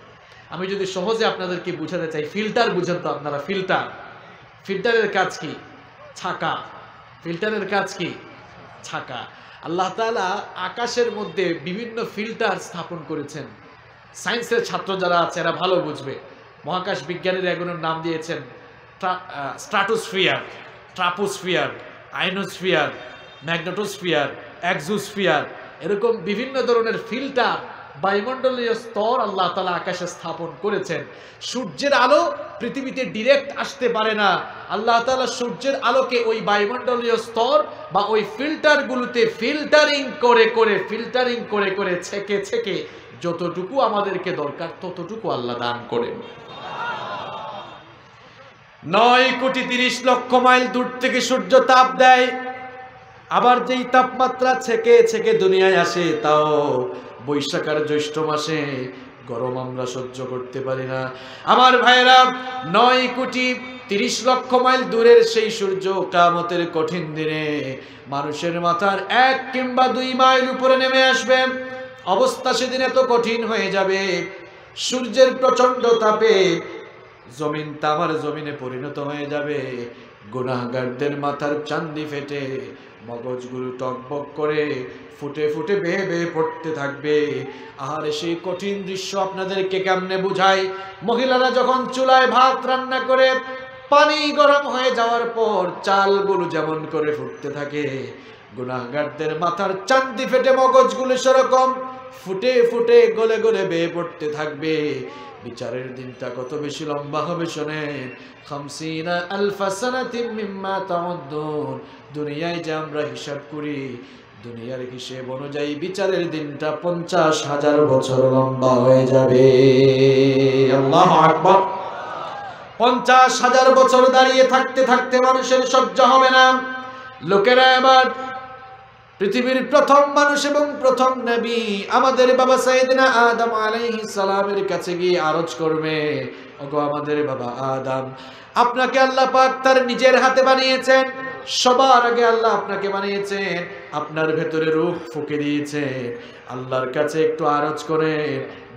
আমি যদি সহজে আপনাদেরকে বুঝাতে চাই, ফিল্টার বুঝেন তো আপনারা? ফিল্টারের কাজ কি? ছাকা। ফিল্টারের কাজ কি? ছাকা। আল্লাহ তাআলা আকাশের মধ্যে বিভিন্ন ফিল্টার স্থাপন করেছেন। সায়েন্সের ছাত্র যারা আছে এরা ভালো বুঝবে। মহাকাশ বিজ্ঞানীরা এগুলোর নাম দিয়েছেন স্ট্রাটোস্ফিয়ার, ট্রাপোস্ফিয়ার, আয়নোস্ফিয়ার, ম্যাগনেটোস্ফিয়ার, এক্সোস্ফিয়ার। এরকম বিভিন্ন ধরনের ফিল্টার, বায়ুমণ্ডলীয় স্তর আল্লাহ তাআলা আকাশে স্থাপন করেছেন। সূর্যের আলো পৃথিবীতে ডিরেক্ট আসতে পারে না। আল্লাহ তাআলা সূর্যের আলোকে ওই বায়ুমণ্ডলীয় স্তর বা ওই ফিল্টারগুলোতে ফিল্টারিং করে ছেকে যতটুকু আমাদেরকে দরকার ততটুকু আল্লাহ দান করেন। 9,30,00,000 মাইল দূর থেকে সূর্য তাপ দেয়। আবার যেই তাপমাত্রা ছেকে দুনিয়ায় আসে, তাও বৈশাখ আর জ্যৈষ্ঠ মাসে গরম আমরা সহ্য করতে পারি না। আমার ভাইরা, 9,30,00,000 মাইল দূরের সেই সূর্য কিয়ামতের কঠিন দিনে মানুষের মাথার 1 কিংবা 2 মাইল উপরে নেমে আসবে। অবস্থা সেদিন এত কঠিন হয়ে যাবে, সূর্যের প্রচন্ড তাপে জমিন তামার জমিনে পরিণত হয়ে যাবে। গুনাহগারদের মাথার চান্দি ফেটে মগজগুলো টকবক করে ফুটে বেয়ে পড়তে থাকবে। আর সেই কঠিন দৃশ্য আপনাদেরকে কেমনে বুঝাই? মহিলারা যখন চুলায় ভাত রান্না করে পানি গরম হয়ে যাওয়ার পর চালগুলো যেমন করে ফুটতে থাকে, গুনাহগারদের মাথার চান্দি ফেটে মগজগুলো সেরকম ফুটে ফুটে গলে গলে বেয়ে পড়তে থাকবে। বিচারের দিনটা কত বেশি লম্বা হবে শোনেন, 50,000 সানাতিন মিম্মা তাউদ্দুন। দুনিয়ায় যে আমরা হিসাব করি, দুনিয়ার হিসেব অনুযায়ী বিচারের দিনটা 50,000 বছর লম্বা হয়ে যাবে। আল্লাহু আকবার। 50,000 বছর দাঁড়িয়ে থাকতে থাকতে মানুষের সহ্য হবে না। লোকেরা এবার পৃথিবীর প্রথম মানুষ এবং প্রথম নবী আমাদের বাবা সাইয়েদনা আদম আলাইহিস সালামের কাছে গিয়ে আরজ করবে, ওগো আমাদের বাবা আদম, আপনাকে আল্লাহ পাক তার নিজের হাতে বানিয়েছেন। সবার আগে আল্লাহ আপনাকে বানিয়েছেন, আপনার ভেতরে রূহ ফুঁকে দিয়েছেন। আল্লাহর কাছে একটু আরজ করে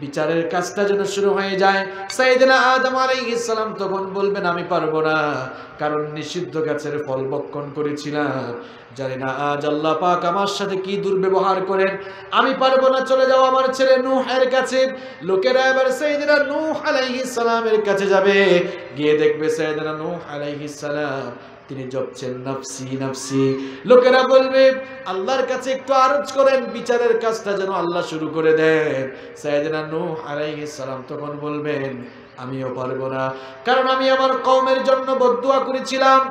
বিচারের কাজটা যেন শুরু হয়ে যায়। সাইয়েদনা আদম আলাইহিস সালাম তখন বলবেন, আমি পারবো না, কারণ নিষিদ্ধ গাছের ফল ভক্ষণ করেছিলাম। জানি না আজ আল্লাহ পাক আমার সাথে কি দুর্ব্যবহার করেন, আমি পারবো না, চলে যাও আমার ছেলে নূহের কাছে। লোকেরা এবার সাইয়েদনা নূহ আলাইহিস সালামের কাছে যাবে, গিয়ে দেখবে সাইয়েদনা নূহ আলাইহিস সালাম তিনি জপছেন নাফসি নাফসি। লোকেরা বলবে, আল্লাহর কাছে একটু আরজ করেন বিচারের কাজটা যেন আল্লাহ শুরু করে দেন। সাইয়েদনা নূহ আলাইহিস সালাম তখন বলবেন, আমিও পারবো না, কারণ আমি আমার কওমের জন্য বদদুয়া করেছিলাম।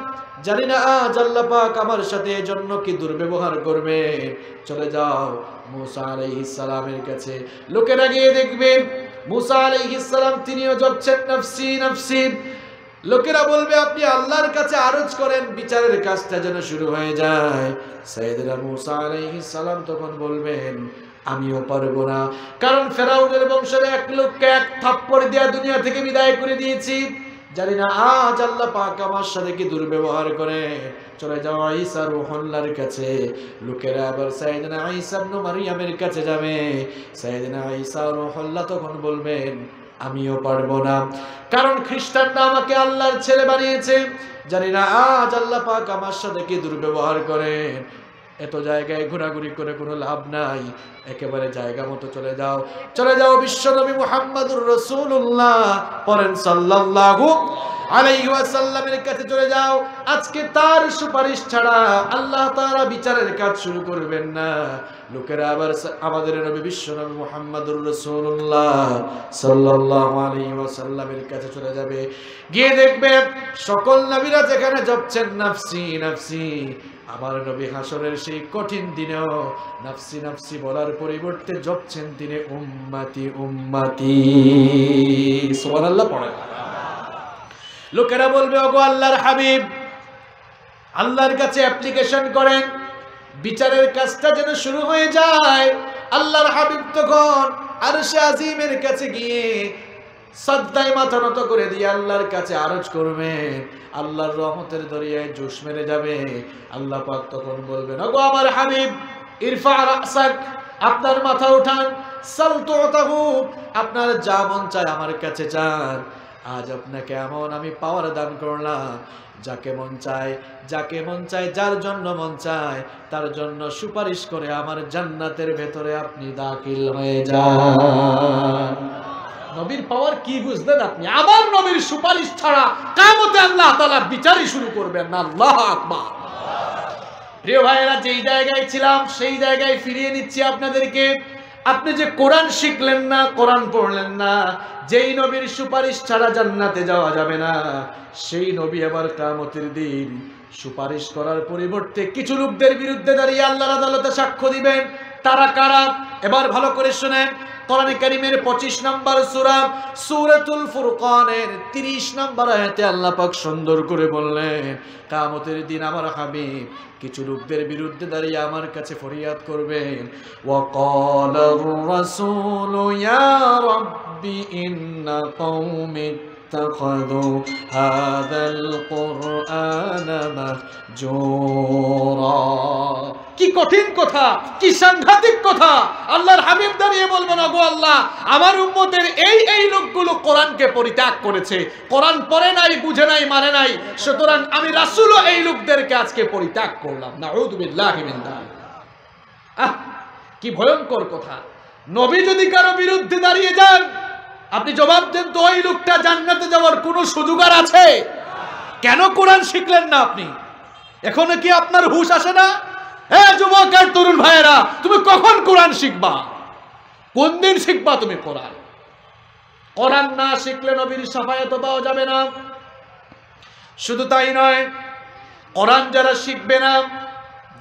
জানি না আজ আল্লাহ পাক আমার সাথে এজন্য কি দুর্ব্যবহার করবে। চলে যাও মূসা আলাইহিস সালামের কাছে। লোকেরা গিয়ে দেখবে মূসা আলাইহিস সালাম তিনিও জপছেন নাফসি নাফসি। লোকেরা বলবে, আপনি আল্লাহর কাছে আরজ করেন বিচারের কাজটা যেন শুরু হয়ে যায়। সাইয়েদনা মূসা আলাইহিস সালাম তখন বলবেন, আমিও পারবো না, কারণ ফেরাউনের বংশের এক লোককে এক থাপ্পড় দিয়া দুনিয়া থেকে বিদায় করে দিয়েছি। জানি না আজ আল্লাহ পাক আমার সাথে কি দুর্ব্যবহার করে। চলে যাও ঈসা রূহুল্লাহর কাছে। লোকেরা আবার সাইয়েদনা ঈসা ইবনে মারইয়ামের কাছে যাবে। সাইয়েদনা ঈসা রূহুল্লাহ তখন বলবেন, আমিও পারবো না, কারণ খ্রিস্টানরা আমাকে আল্লাহর ছেলে বানিয়েছে। জানি না আজ আল্লাহ পাক আমার সাথে কি দুর্ব্যবহার করেন। এত জায়গায় ঘোরাঘুরি করে কোনো লাভ নাই, একেবারে জায়গা মতো চলে যাও। চলে যাও বিশ্বনবী মুহাম্মদুর রাসূলুল্লাহ পড়েন সাল্লাল্লাহু আলাইহি ওয়াসাল্লামের কাছে চলে যাও। আজকে তার সুপারিশ ছাড়া আল্লাহ তাআলা বিচারের কাজ শুরু করবেন না। লোকেরা আবার আমাদের নবী বিশ্বনবী মুহাম্মদুর রাসূলুল্লাহ সাল্লাল্লাহু আলাইহি ওয়াসাল্লামের কাছে চলে যাবে। গিয়ে দেখবে সকল নবীরা যেখানে জপছেন নাফসি নাফসি, আমার নবী হাসরের সেই কঠিন দিনেও নাফসি নাফসি বলার পরিবর্তে জপছেন তিনি উম্মতি উম্মতি। সুবহানাল্লাহ পড়ে। লোকেরা বলবে, ওগো আল্লাহর হাবিব, আল্লাহর কাছে অ্যাপ্লিকেশন করেন বিচারের কাজটা যেন শুরু হয়ে যায়। আল্লাহর হাবিব তখন আরশে আজিমের কাছে গিয়ে সাজদায় মাথা নত করে দিয়ে আল্লাহর কাছে আরজ করবেন। আল্লাহর রহমতের দরিয়ায় জোশ মেরে যাবে। আল্লাহ পাক তখন বলবেন, ওগো আমার হাবিব, ইরফা রাসাক, আপনার মাথা উঠান, সাল তুতাহু, আপনার যা মন চায় আমার কাছে চান। আজ আপনাকে এমন আমি পাওয়ার দান করলাম, যাকে মন চায় যাকে মন চায়, যার জন্য মন চায় তার জন্য সুপারিশ করে আমার জান্নাতের ভেতরে আপনি দাখিল হয়ে যান। নবীর পাওয়ার কি বুঝলেন আপনি? আমার নবীর সুপারিশ ছাড়া কিয়ামতে আল্লাহ তাআলা বিচারই শুরু করবেন না। আল্লাহু আকবার। প্রিয় ভাইয়েরা, যেই জায়গায় ছিলাম সেই জায়গায় ফিরিয়ে নিচ্ছি আপনাদেরকে। আপনি যে কোরআন শিখলেন না, কোরআন পড়লেন না, যেই নবীর সুপারিশ ছাড়া জান্নাতে যাওয়া যাবে না, সেই নবী এবার কিয়ামতের দিন সুপারিশ করার পরিবর্তে কিছু লোকদের বিরুদ্ধে দাঁড়িয়ে আল্লাহর আদালতে সাক্ষ্য দিবেন। তারা কারা? এবার ভালো করে শুনেন। কোরআন কারীমের 25 নম্বর সূরা সূরাতুল ফুরকানের 30 নম্বর আয়াতে আল্লাহ পাক সুন্দর করে বললেন, কিয়ামতের দিন আমার হাবিব কিছু লোকদের বিরুদ্ধে দাঁড়িয়ে আমার কাছে ফরিয়াদ করবেন। ওয়াকালার রাসূলু ইয়া রাব্বি ইন্না কওমি اتخذوا هذا القرآن مهجورا। কি কঠিন কথা, কি সাংঘাতিক কথা। আল্লাহর হাবিব দাঁড়িয়ে বলবেন, ওগো আল্লাহ, আমার উম্মতের এই এই লোকগুলো কোরআনকে পরিত্যাগ করেছে, কোরআন পড়ে নাই, বুঝে নাই, মানে নাই, সুতরাং আমি রাসূলও এই লোকদেরকে আজকে পরিত্যাগ করলাম। নাউযু বিল্লাহি মিন যালিক। কি ভয়ঙ্কর কথা। নবী যদি কারো বিরুদ্ধে দাঁড়িয়ে যান, আপনি জবাব দেন তো, ওই লোকটা জান্নাতে যাওয়ার কোনো সুযোগ আর আছে? কেন কোরআন শিখলেন না আপনি? এখনো কি আপনার হুঁশ আসে না? এ যুবক আর তরুণ ভাইয়েরা, তুমি কখন কোরআন শিখবা? কোন দিন শিখবা তুমি কোরআন? কোরআন না শিখলে নবীর শাফায়াত পাওয়া যাবে না। শুধু তাই নয়, কোরআন যারা শিখবে না,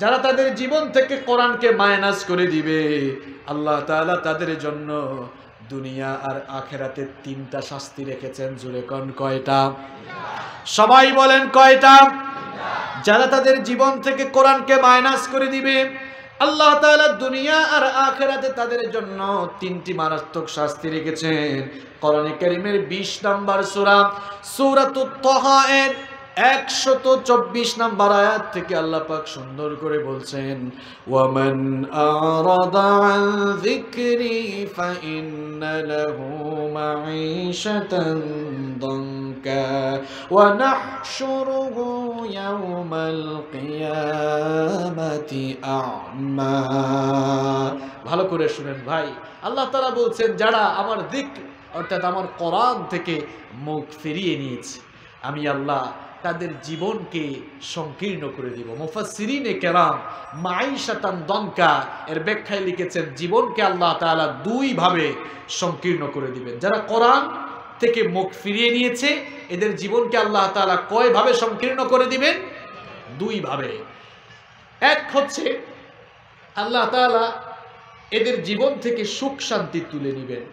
যারা তাদের জীবন থেকে কোরআনকে মাইনাস করে দিবে, আল্লাহ তাআলা তাদের জন্য দুনিয়া আর আখেরাতে 3টা শাস্তি রেখেছেন। জোরে কোন কয়টা? সবাই বলেন কয়টা? যারা তাদের জীবন থেকে কোরআনকে মাইনাস করে দিবে, আল্লাহ তাআলা দুনিয়া আর আখেরাতে তাদের জন্য 3টি মারাত্মক শাস্তি রেখেছেন। কোরআনে কারীমের 20 নম্বর সূরা সূরাতুত তাহা এর 124 নম্বর আয়াত থেকে আল্লাহ পাক সুন্দর করে বলছেন, ওয়ামান আরাদা আন যিকরি ফাইন্না লাহু মাঈশাতান দানকা ওয়া নাহশুরুহু ইয়াওমাল কিয়ামাতি আ'মা। ভালো করে শুনেন ভাই, আল্লাহ তাআলা বলছেন যারা আমার যিকর অর্থাৎ আমার কোরআন থেকে মুখ ফিরিয়ে নিয়েছে, আমি আল্লাহ তাদের জীবনকে সংকীর্ণ করে দিব। মুফাসসিরিনে কেরাম মাঈশাতান দানকা এর ব্যাখ্যায় লিখেছেন, জীবনকে আল্লাহ তাআলা 2 ভাবে সংকীর্ণ করে দিবেন। যারা কোরআন থেকে মুখ ফিরিয়ে নিয়েছে, এদের জীবনকে আল্লাহ তাআলা কয় ভাবে সংকীর্ণ করে দিবেন? 2 ভাবে। এক হচ্ছে আল্লাহ তাআলা এদের জীবন থেকে সুখ শান্তি তুলে নেবেন।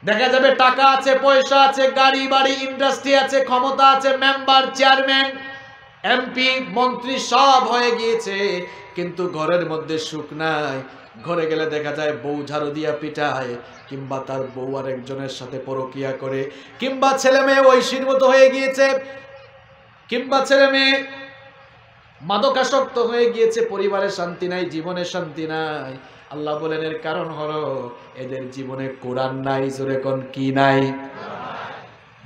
দেখা যাবে টাকা আছে, পয়সা আছে, গাড়ি বাড়ি, ইন্ডাস্ট্রি আছে, ক্ষমতা আছে, মেম্বার, চেয়ারম্যান, এমপি, মন্ত্রী সব হয়ে গিয়েছে, কিন্তু ঘরের মধ্যে সুখ নাই। ঘরে গেলে দেখা যায় বউ ঝাড়ু দিয়া পিটায়, কিংবা তার বউ আর একজনের সাথে পরকিয়া করে, কিংবা ছেলে মেয়ে ঐশীর মতো হয়ে গিয়েছে, কিংবা ছেলে মেয়ে মাদকাসক্ত হয়ে গিয়েছে। পরিবারে শান্তি নাই, জীবনে শান্তি নাই। আল্লাহ বলেন এর কারণ হলো এদের জীবনে কোরআন নাই। জোরে কোন কি নাই?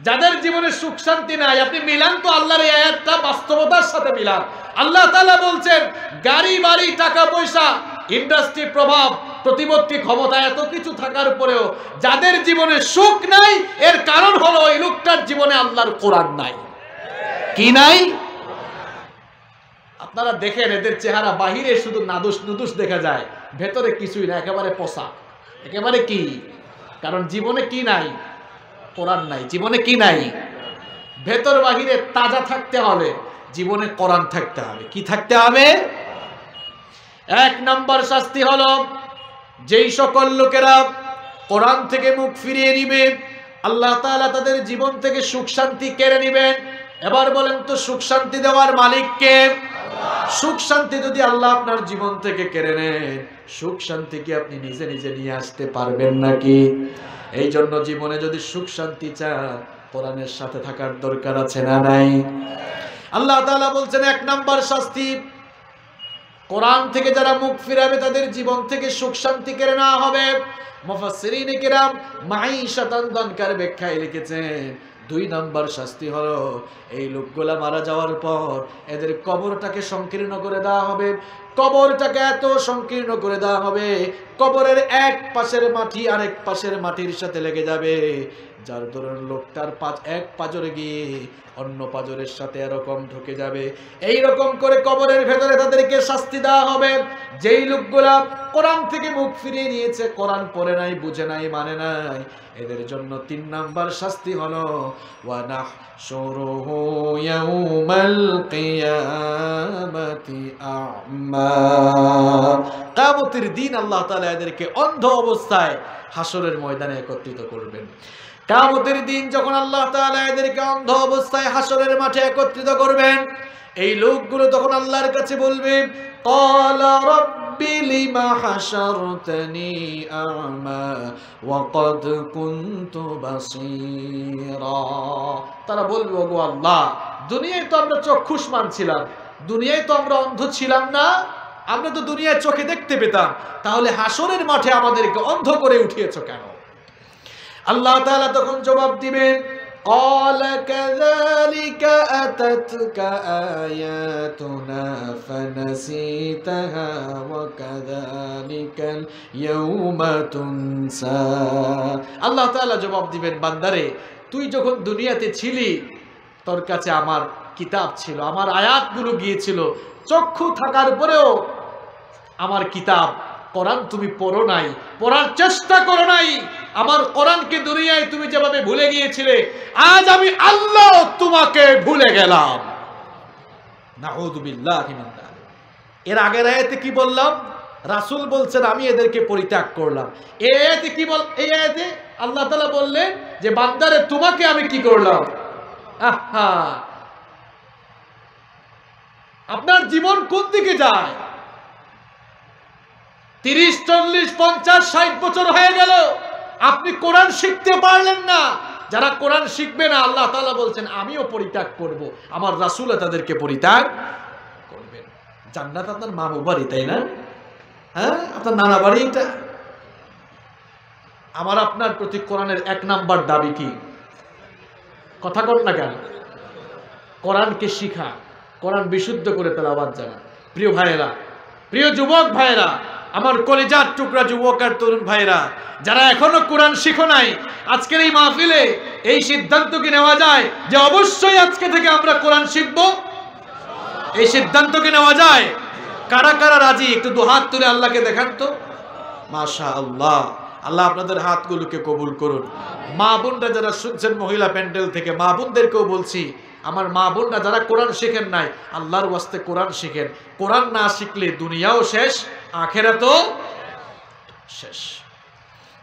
যাদের জীবনে সুখ শান্তি নাই, আপনি মিলান তো আল্লাহর এই আয়াতটা বাস্তবতার সাথে মিলান। আল্লাহ তাআলা বলছেন গাড়ি বাড়ি, টাকা পয়সা, ইন্ডাস্ট্রি, প্রভাব, প্রতিপত্তি, ক্ষমতা, এত কিছু থাকার পরেও যাদের জীবনে সুখ নাই, এর কারণ হলো এই লোকটার জীবনে আল্লাহর কোরআন নাই। কি নাই? আপনারা দেখেন এদের চেহারা বাহিরে শুধু নাদুস নুদুস দেখা যায়, ভেতরে কিছুই না, একেবারে পোষা, একেবারে কি? কারণ জীবনে কি নাই? কোরআন নাই। জীবনে কি নাই? ভেতর বাহিরে তাজা থাকতে হবে, জীবনে কোরআন থাকতে হবে। কি থাকতে হবে? 1 নম্বর শাস্তি হলো যেই সকল লোকেরা কোরআন থেকে মুখ ফিরিয়ে নিবে, আল্লাহ তাআলা তাদের জীবন থেকে সুখ শান্তি কেড়ে নেবেন। এবার বলেন তো সুখ শান্তি দেওয়ার মালিক কে? সুখ শান্তি যদি আল্লাহ আপনার জীবন থেকে কেড়ে নেন, সুখ শান্তি কি আপনি নিজে নিজে নিয়ে আসতে পারবেন নাকি? এই জন্য জীবনে যদি সুখ শান্তি চান, কোরআনের সাথে থাকার দরকার আছে না নাই? আল্লাহ তাআলা বলছেন 1 নম্বর শাস্তি, কোরআন থেকে যারা মুখ ফিরাবে তাদের জীবন থেকে সুখ শান্তি কেড়ে নেওয়া হবে। মুফাসসিরিনে কিরাম মাঈশাতান দানকার ব্যাখ্যায় লিখেছেন 2 নম্বর শাস্তি হলো এই লোকগুলা মারা যাওয়ার পর এদের কবরটাকে সংকীর্ণ করে দেওয়া হবে। কবরটাকে এত সংকীর্ণ করে দেওয়া হবে, কবরের এক পাশের মাটি আরেক পাশের মাটির সাথে লেগে যাবে, যার ধরুন লোকটার এক পাজরে গিয়ে অন্য পাজরের সাথে এরকম ঢুকে যাবে। এই রকম করে কবরের ভেতরে তাদেরকে শাস্তি দেওয়া হবে। যেই লোকগুলা কোরআন থেকে মুখ ফিরিয়ে নিয়েছে, কোরআন পড়ে নাই, বুঝে নাই, মানে নাই, এদের জন্য 3 নম্বর শাস্তি হলো ওয়া নাহশুরুহু ইয়াউমাল কিয়ামাতি আ'মা। কিয়ামতের দিন আল্লাহ তাআলা এদেরকে অন্ধ অবস্থায় হাসরের ময়দানে একত্রিত করবেন। কিয়ামতের দিন যখন আল্লাহ তাআলা এদেরকে অন্ধ অবস্থায় হাসরের মাঠে একত্রিত করবেন, এই লোকগুলো তখন আল্লাহর কাছে বলবে, ক্বালা রাব্বি লিমা হাশারতানি আ'মা ওয়া ক্বাদ কুনতু বাসীরা। তারা বলবে, ওগো আল্লাহ, দুনিয়ায় তো আমরা চক্ষুষ্মান ছিলাম, দুনিয়ায় তো আমরা অন্ধ ছিলাম না, আমরা তো দুনিয়ায় চোখে দেখতে পেতাম, তাহলে হাসরের মাঠে আমাদেরকে অন্ধ করে উঠিয়েছো কেন? আল্লাহ তাআলা তখন জবাব দিবেন, ক্বালা কাযালিকা আতাতকা আয়াতুনা ফানাসিতাহা ওয়া কাযালিকাল ইয়াউমা তুনসা। আল্লাহ তাআলা জবাব দিবেন, বান্দারে, তুই যখন দুনিয়াতে ছিলি, তোর কাছে আমার কিতাব ছিল, আমার আয়াতগুলো গিয়েছিল, চক্ষু থাকার পরেও আমার কিতাব কোরআন তুমি পড়ো নাই, পড়ার চেষ্টা করো নাই। আমার কোরআনকে দুনিয়ায় তুমি যেভাবে ভুলে গিয়েছিলে, আজ আমি আল্লাহ তোমাকে ভুলে গেলাম। নাউযু বিল্লাহি মিন যালিক। এর আগের আয়াতে কি বললাম? রাসূল বলছেন আমি এদেরকে পরিত্যাগ করলাম। এই আয়াতে কি বল? এই আয়াতে আল্লাহ তাআলা বললেন যে বান্দারে তোমাকে আমি কি করলাম? আহা, আপনার জীবন কোন দিকে যায়? 30, 40, 50, 60 বছর হয়ে গেল, আপনি কোরআন শিখতে পারলেন না। যারা কোরআন শিখবে না, আল্লাহ তাআলা বলছেন আমিও পরিত্যাগ করব, আমার রাসূল তাদেরকে পরিত্যাগ করবেন। জান্নাত আপনার মামু বাড়ি, তাই না? হ্যাঁ, আপনার নানা বাড়ি এটা। আমার আপনার প্রতি কোরআনের 1 নাম্বার দাবি কি? কথা কর না কেন? কোরআনকে শিখা, কোরআন বিশুদ্ধ করে তেলাওয়াত জানা। প্রিয় ভাইয়েরা, প্রিয় যুবক ভাইয়েরা, আমার কলিজার টুকরা যুবক আর তরুণ ভাইরা, যারা এখনো কোরআন শিখো নাই, আজকের এই মাহফিলে এই সিদ্ধান্ত কি নেওয়া যায় যে অবশ্যই আজকে থেকে আমরা কোরআন শিখব? এই সিদ্ধান্ত কি নেওয়া যায়? কারা কারা রাজি? একটু দুহাত তুলে আল্লাহকে দেখান তো। মাশাআল্লাহ, আল্লাহ আপনাদের হাতগুলোকে কবুল করুন। মা বোনরা যারা শুনছেন মহিলা প্যান্ডেল থেকে, মা বোনদেরকেও বলছি, আমার মা বোনরা যারা কোরআন শিখেন নাই, আল্লাহর ওয়াস্তে কোরআন শিখেন। কোরআন না শিখলে দুনিয়াও শেষ, আখিরাতও শেষ।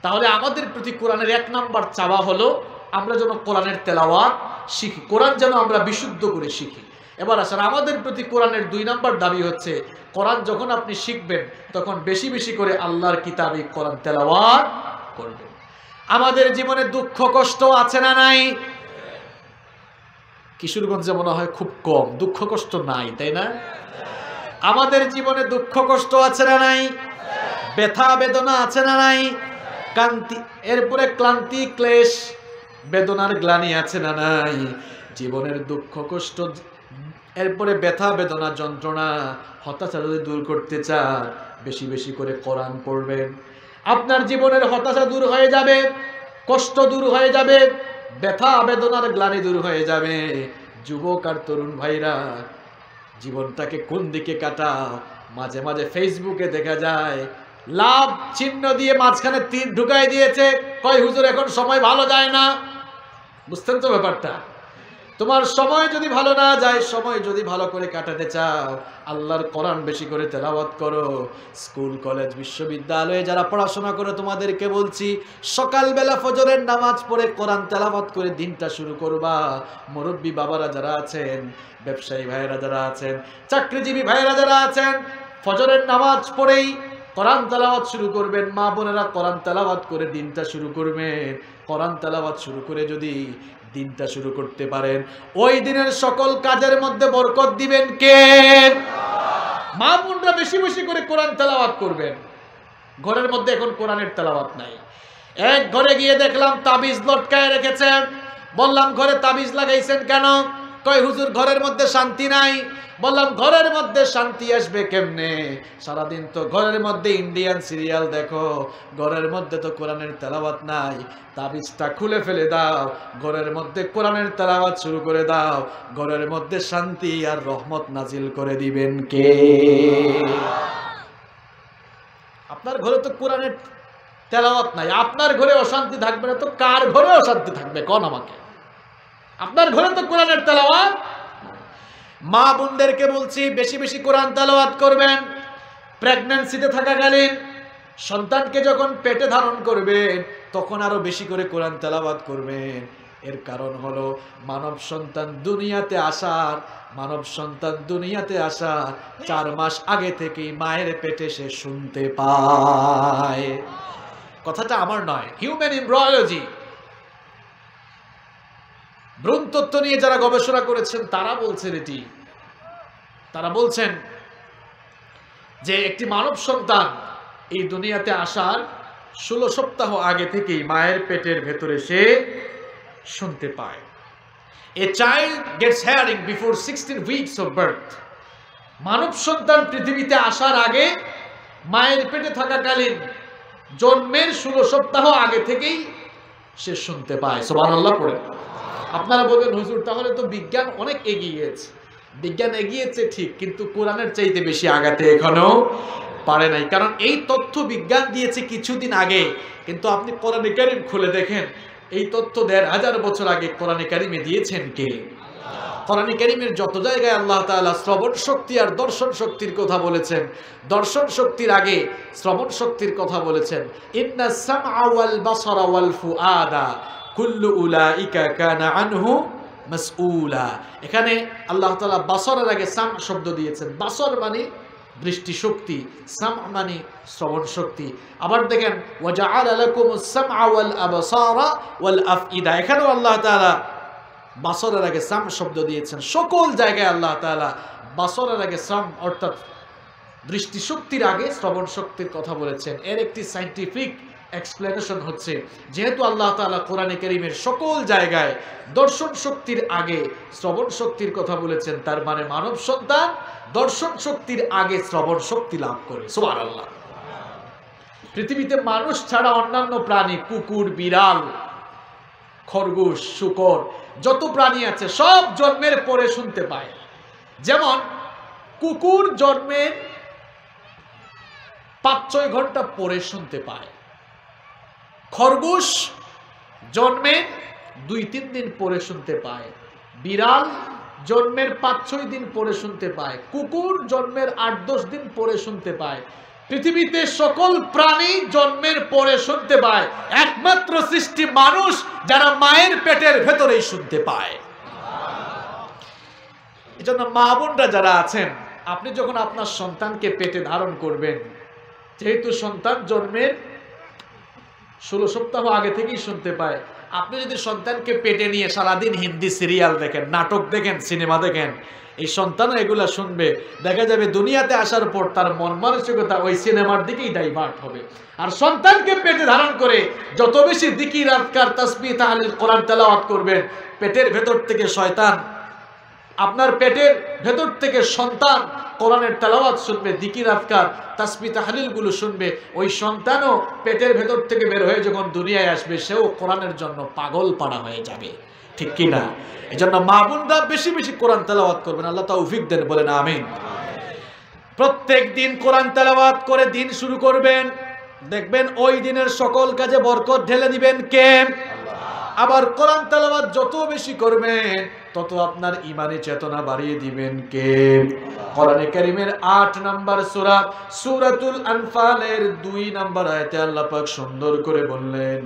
তাহলে আমাদের প্রতি কোরআনের 1 নাম্বার চাওয়া হলো আমরা যেন কোরআনের তেলাওয়াত শিখি, কোরআন যেন আমরা বিশুদ্ধ করে শিখি। এবার আসেন, আমাদের প্রতি কোরআনের 2 নাম্বার দাবি হচ্ছে কোরআন যখন আপনি শিখবেন তখন বেশি বেশি করে আল্লাহর কিতাবে কোরআন তেলাওয়াত করবেন। আমাদের জীবনে দুঃখ কষ্ট আছে না নাই? কিশোরগঞ্জে মনে হয় খুব কম, দুঃখ কষ্ট নাই, তাই না? আমাদের জীবনে দুঃখ কষ্ট আছে না নাই? ব্যথা বেদনা আছে না নাই? কান্তি, এরপরে ক্লান্তি ক্লেশ বেদনার গ্লানি আছে না নাই? জীবনের দুঃখ কষ্ট, এরপরে ব্যথা বেদনা যন্ত্রণা হতাশা যদি দূর করতে চান, বেশি বেশি করে কোরআন পড়বেন। আপনার জীবনের হতাশা দূর হয়ে যাবে, কষ্ট দূর হয়ে যাবে, ব্যথা বেদনার গ্লানি দূর হয়ে যাবে। যুবক আর তরুণ ভাইরা, জীবনটাকে কোন দিকে কাটাও? মাঝে মাঝে ফেসবুকে দেখা যায় লাভ চিহ্ন দিয়ে মাঝখানে তীর ঢুকাই দিয়েছে, কয় হুজুর এখন সময় ভালো যায় না। বুঝতেন তো ব্যাপারটা? তোমার সময় যদি ভালো না যায়, সময় যদি ভালো করে কাটাতে চাও, আল্লাহর কোরআন বেশি করে তেলাওয়াত করো। স্কুল কলেজ বিশ্ববিদ্যালয়ে যারা পড়াশোনা করে তোমাদেরকে বলছি, সকালবেলা ফজরের নামাজ পড়ে কোরআন তেলাওয়াত করে দিনটা শুরু করবা। মুরব্বী বাবারা যারা আছেন, ব্যবসায়ী ভাইয়েরা যারা আছেন, চাকরিজীবী ভাইয়েরা যারা আছেন, ফজরের নামাজ পড়েই কোরআন তেলাওয়াত শুরু করবেন। মা বোনেরা কোরআন তেলাওয়াত করে দিনটা শুরু করবেন। কোরআন তেলাওয়াত শুরু করে যদি দিনটা শুরু করতে পারেন, ওই দিনের সকল কাজের মধ্যে বরকত দিবেন কে? মা বোনরা বেশি বেশি করে কোরআন তেলাওয়াত করবেন। ঘরের মধ্যে এখন কোরআনের তেলাওয়াত নাই। এক ঘরে গিয়ে দেখলাম তাবিজ লটকায় রেখেছে। বললাম ঘরে তাবিজ লাগাইছেন কেন? কয় হুজুর ঘরের মধ্যে শান্তি নাই। বললাম ঘরের মধ্যে শান্তি আসবে কেমনে? সারাদিন তো ঘরের মধ্যে ইন্ডিয়ান সিরিয়াল দেখো, ঘরের মধ্যে তো কোরআনের তেলাওয়াত নাই। তাবিজটা খুলে ফেলে দাও, ঘরের মধ্যে কোরআনের তেলাওয়াত শুরু করে দাও, ঘরের মধ্যে শান্তি আর রহমত নাজিল করে দিবেন কে? আপনার ঘরে তো কোরআনের তেলাওয়াত নাই, আপনার ঘরে অশান্তি থাকবে না তো কার ঘরে অশান্তি থাকবে কোন আমাকে? আপনার ঘরে তো কোরআনের তেলাওয়াত। মা বোনদেরকে বলছি বেশি বেশি কোরআন তেলাওয়াত করবেন। প্রেগন্যান্সিতে থাকাকালীন সন্তানকে যখন পেটে ধারণ করবেন তখন আরো বেশি করে কোরআন তেলাওয়াত করবেন। এর কারণ হলো মানব সন্তান দুনিয়াতে আসার 4 মাস আগে থেকেই মায়ের পেটে সে শুনতে পায়। কথাটা আমার নয়, হিউম্যান এমব্রায়োলজি, ভ্রূণতত্ত্ব নিয়ে যারা গবেষণা করেছেন তারা বলছেন এটি। তারা বলছেন যে একটি মানব সন্তান এই দুনিয়াতে আসার 16 সপ্তাহ আগে থেকেই মায়ের পেটের ভেতরে সে শুনতে পায়। A child gets hearing before 16 weeks of birth. মানব সন্তান পৃথিবীতে আসার আগে মায়ের পেটে থাকাকালীন জন্মের 16 সপ্তাহ আগে থেকেই সে শুনতে পায়। সুবহানাল্লাহ পড়ে। আপনারা বলবেন হুজুর তাহলে তো বিজ্ঞান অনেক এগিয়ে গেছে। বিজ্ঞান এগিয়েছে ঠিক, কিন্তু কোরআনের চাইতে বেশি আগাতে এখনো পারে নাই। কারণ এই তথ্য বিজ্ঞান দিয়েছে কিছুদিন আগে, কিন্তু আপনি কোরআনে কারীম খুলে দেখেন এই তথ্য ১৫০০ বছর আগে কোরআনে কারীমে দিয়েছেন কে? কোরআনে কারীমের যত জায়গায় আল্লাহ তাআলা শ্রবণ শক্তি আর দর্শন শক্তির কথা বলেছেন, দর্শন শক্তির আগে শ্রবণ শক্তির কথা বলেছেন। ইন্নাস সামআ ওয়াল বাসারা ওয়াল ফুআদা কুল্লু উলাইকা কানা আনহু মাসউলা। এখানে আল্লাহ তাআলা বাসরের আগে সাম শব্দ দিয়েছেন। বাসর মানে দৃষ্টি শক্তি, সাম মানে শ্রবণ শক্তি। আবার দেখেন ওয়াজআলা লাকুমুস সামআ ওয়াল আবসারা ওয়াল আফইদা, এখানেও আল্লাহ তাআলা বাসরের আগে সাম শব্দ দিয়েছেন। সকল জায়গায় আল্লাহ তাআলা বাসরের আগে সাম অর্থাৎ দৃষ্টিশক্তির আগে শ্রবণ শক্তির কথা বলেছেন। এর একটি সায়েন্টিফিক এক্সপ্লেনেশন হচ্ছে, যেহেতু আল্লাহ তাআলা কোরআনে কারীমের সকল জায়গায় দর্শন শক্তির আগে শ্রবণ শক্তির কথা বলেছেন, তার মানে মানব সন্তান দর্শন শক্তির আগে শ্রবণ শক্তি লাভ করে। সুবহানাল্লাহ। পৃথিবীতে মানুষ ছাড়া অন্যান্য প্রাণী, কুকুর, বিড়াল, খরগোশ, শূকর, যত প্রাণী আছে সব জন্মের পরে শুনতে পায়। যেমন কুকুর জন্মের ৫-৬ ঘন্টা পরে শুনতে পায়, খরগোশ জন্মের ২-৩ দিন পরে শুনতে পায়, বিড়াল জন্মের ৫-৬ দিন পরে শুনতে পায়, কুকুর জন্মের ৮-১০ দিন পরে শুনতে পায়। পৃথিবীতে সকল প্রাণী জন্মের পরে শুনতে পায়, একমাত্র সৃষ্টি মানুষ যারা মায়ের পেটের ভেতরেই শুনতে পায়। এজন্য মা বোনরা যারা আছেন, আপনি যখন আপনার সন্তানকে পেটে ধারণ করবেন, যেহেতু সন্তান জন্মের ১৬ সপ্তাহ আগে থেকেই শুনতে পায়, আপনি যদি সন্তানকে পেটে নিয়ে সারাদিন হিন্দি সিরিয়াল দেখেন, নাটক দেখেন, সিনেমা দেখেন, এই সন্তানও এগুলা শুনবে। দেখা যাবে দুনিয়াতে আসার পর তার মন মানসিকতা ওই সিনেমার দিকেই ডাইভার্ট হবে। আর সন্তানকে পেটে ধারণ করে যত বেশি যিকির, আযকার, তাসবিহ, তাহলিল, কোরআন তেলাওয়াত করবেন, পেটের ভেতর থেকে শয়তান, আপনার পেটের ভেতর থেকে সন্তান কোরআনের তেলাওয়াত শুনবে, যিকির, আযকার, তাসবিহ, তাহলিল গুলো শুনবে। ওই সন্তানও পেটের ভেতর থেকে বের হয়ে যখন দুনিয়ায় আসবে, সেও কোরআনের জন্য পাগল পাড়া হয়ে যাবে, ঠিক কি না? এজন্য মা বোনরা বেশি বেশি কোরআন তেলাওয়াত করবেন। আল্লাহ তৌফিক দেন, বলেন আমিন। প্রত্যেক দিন কোরআন তেলাওয়াত করে দিন শুরু করবেন, দেখবেন ওই দিনের সকল কাজে বরকত ঢেলে দিবেন কে? আবার কোরআন তেলাওয়াত যত বেশি করবেন তত আপনার ঈমানি চেতনা বাড়িয়ে দিবেন কে? কোরআনে কারীমের ৮ নম্বর সূরা সূরাতুল আনফালের ২ নম্বর আয়াতে আল্লাহ পাক সুন্দর করে বললেন,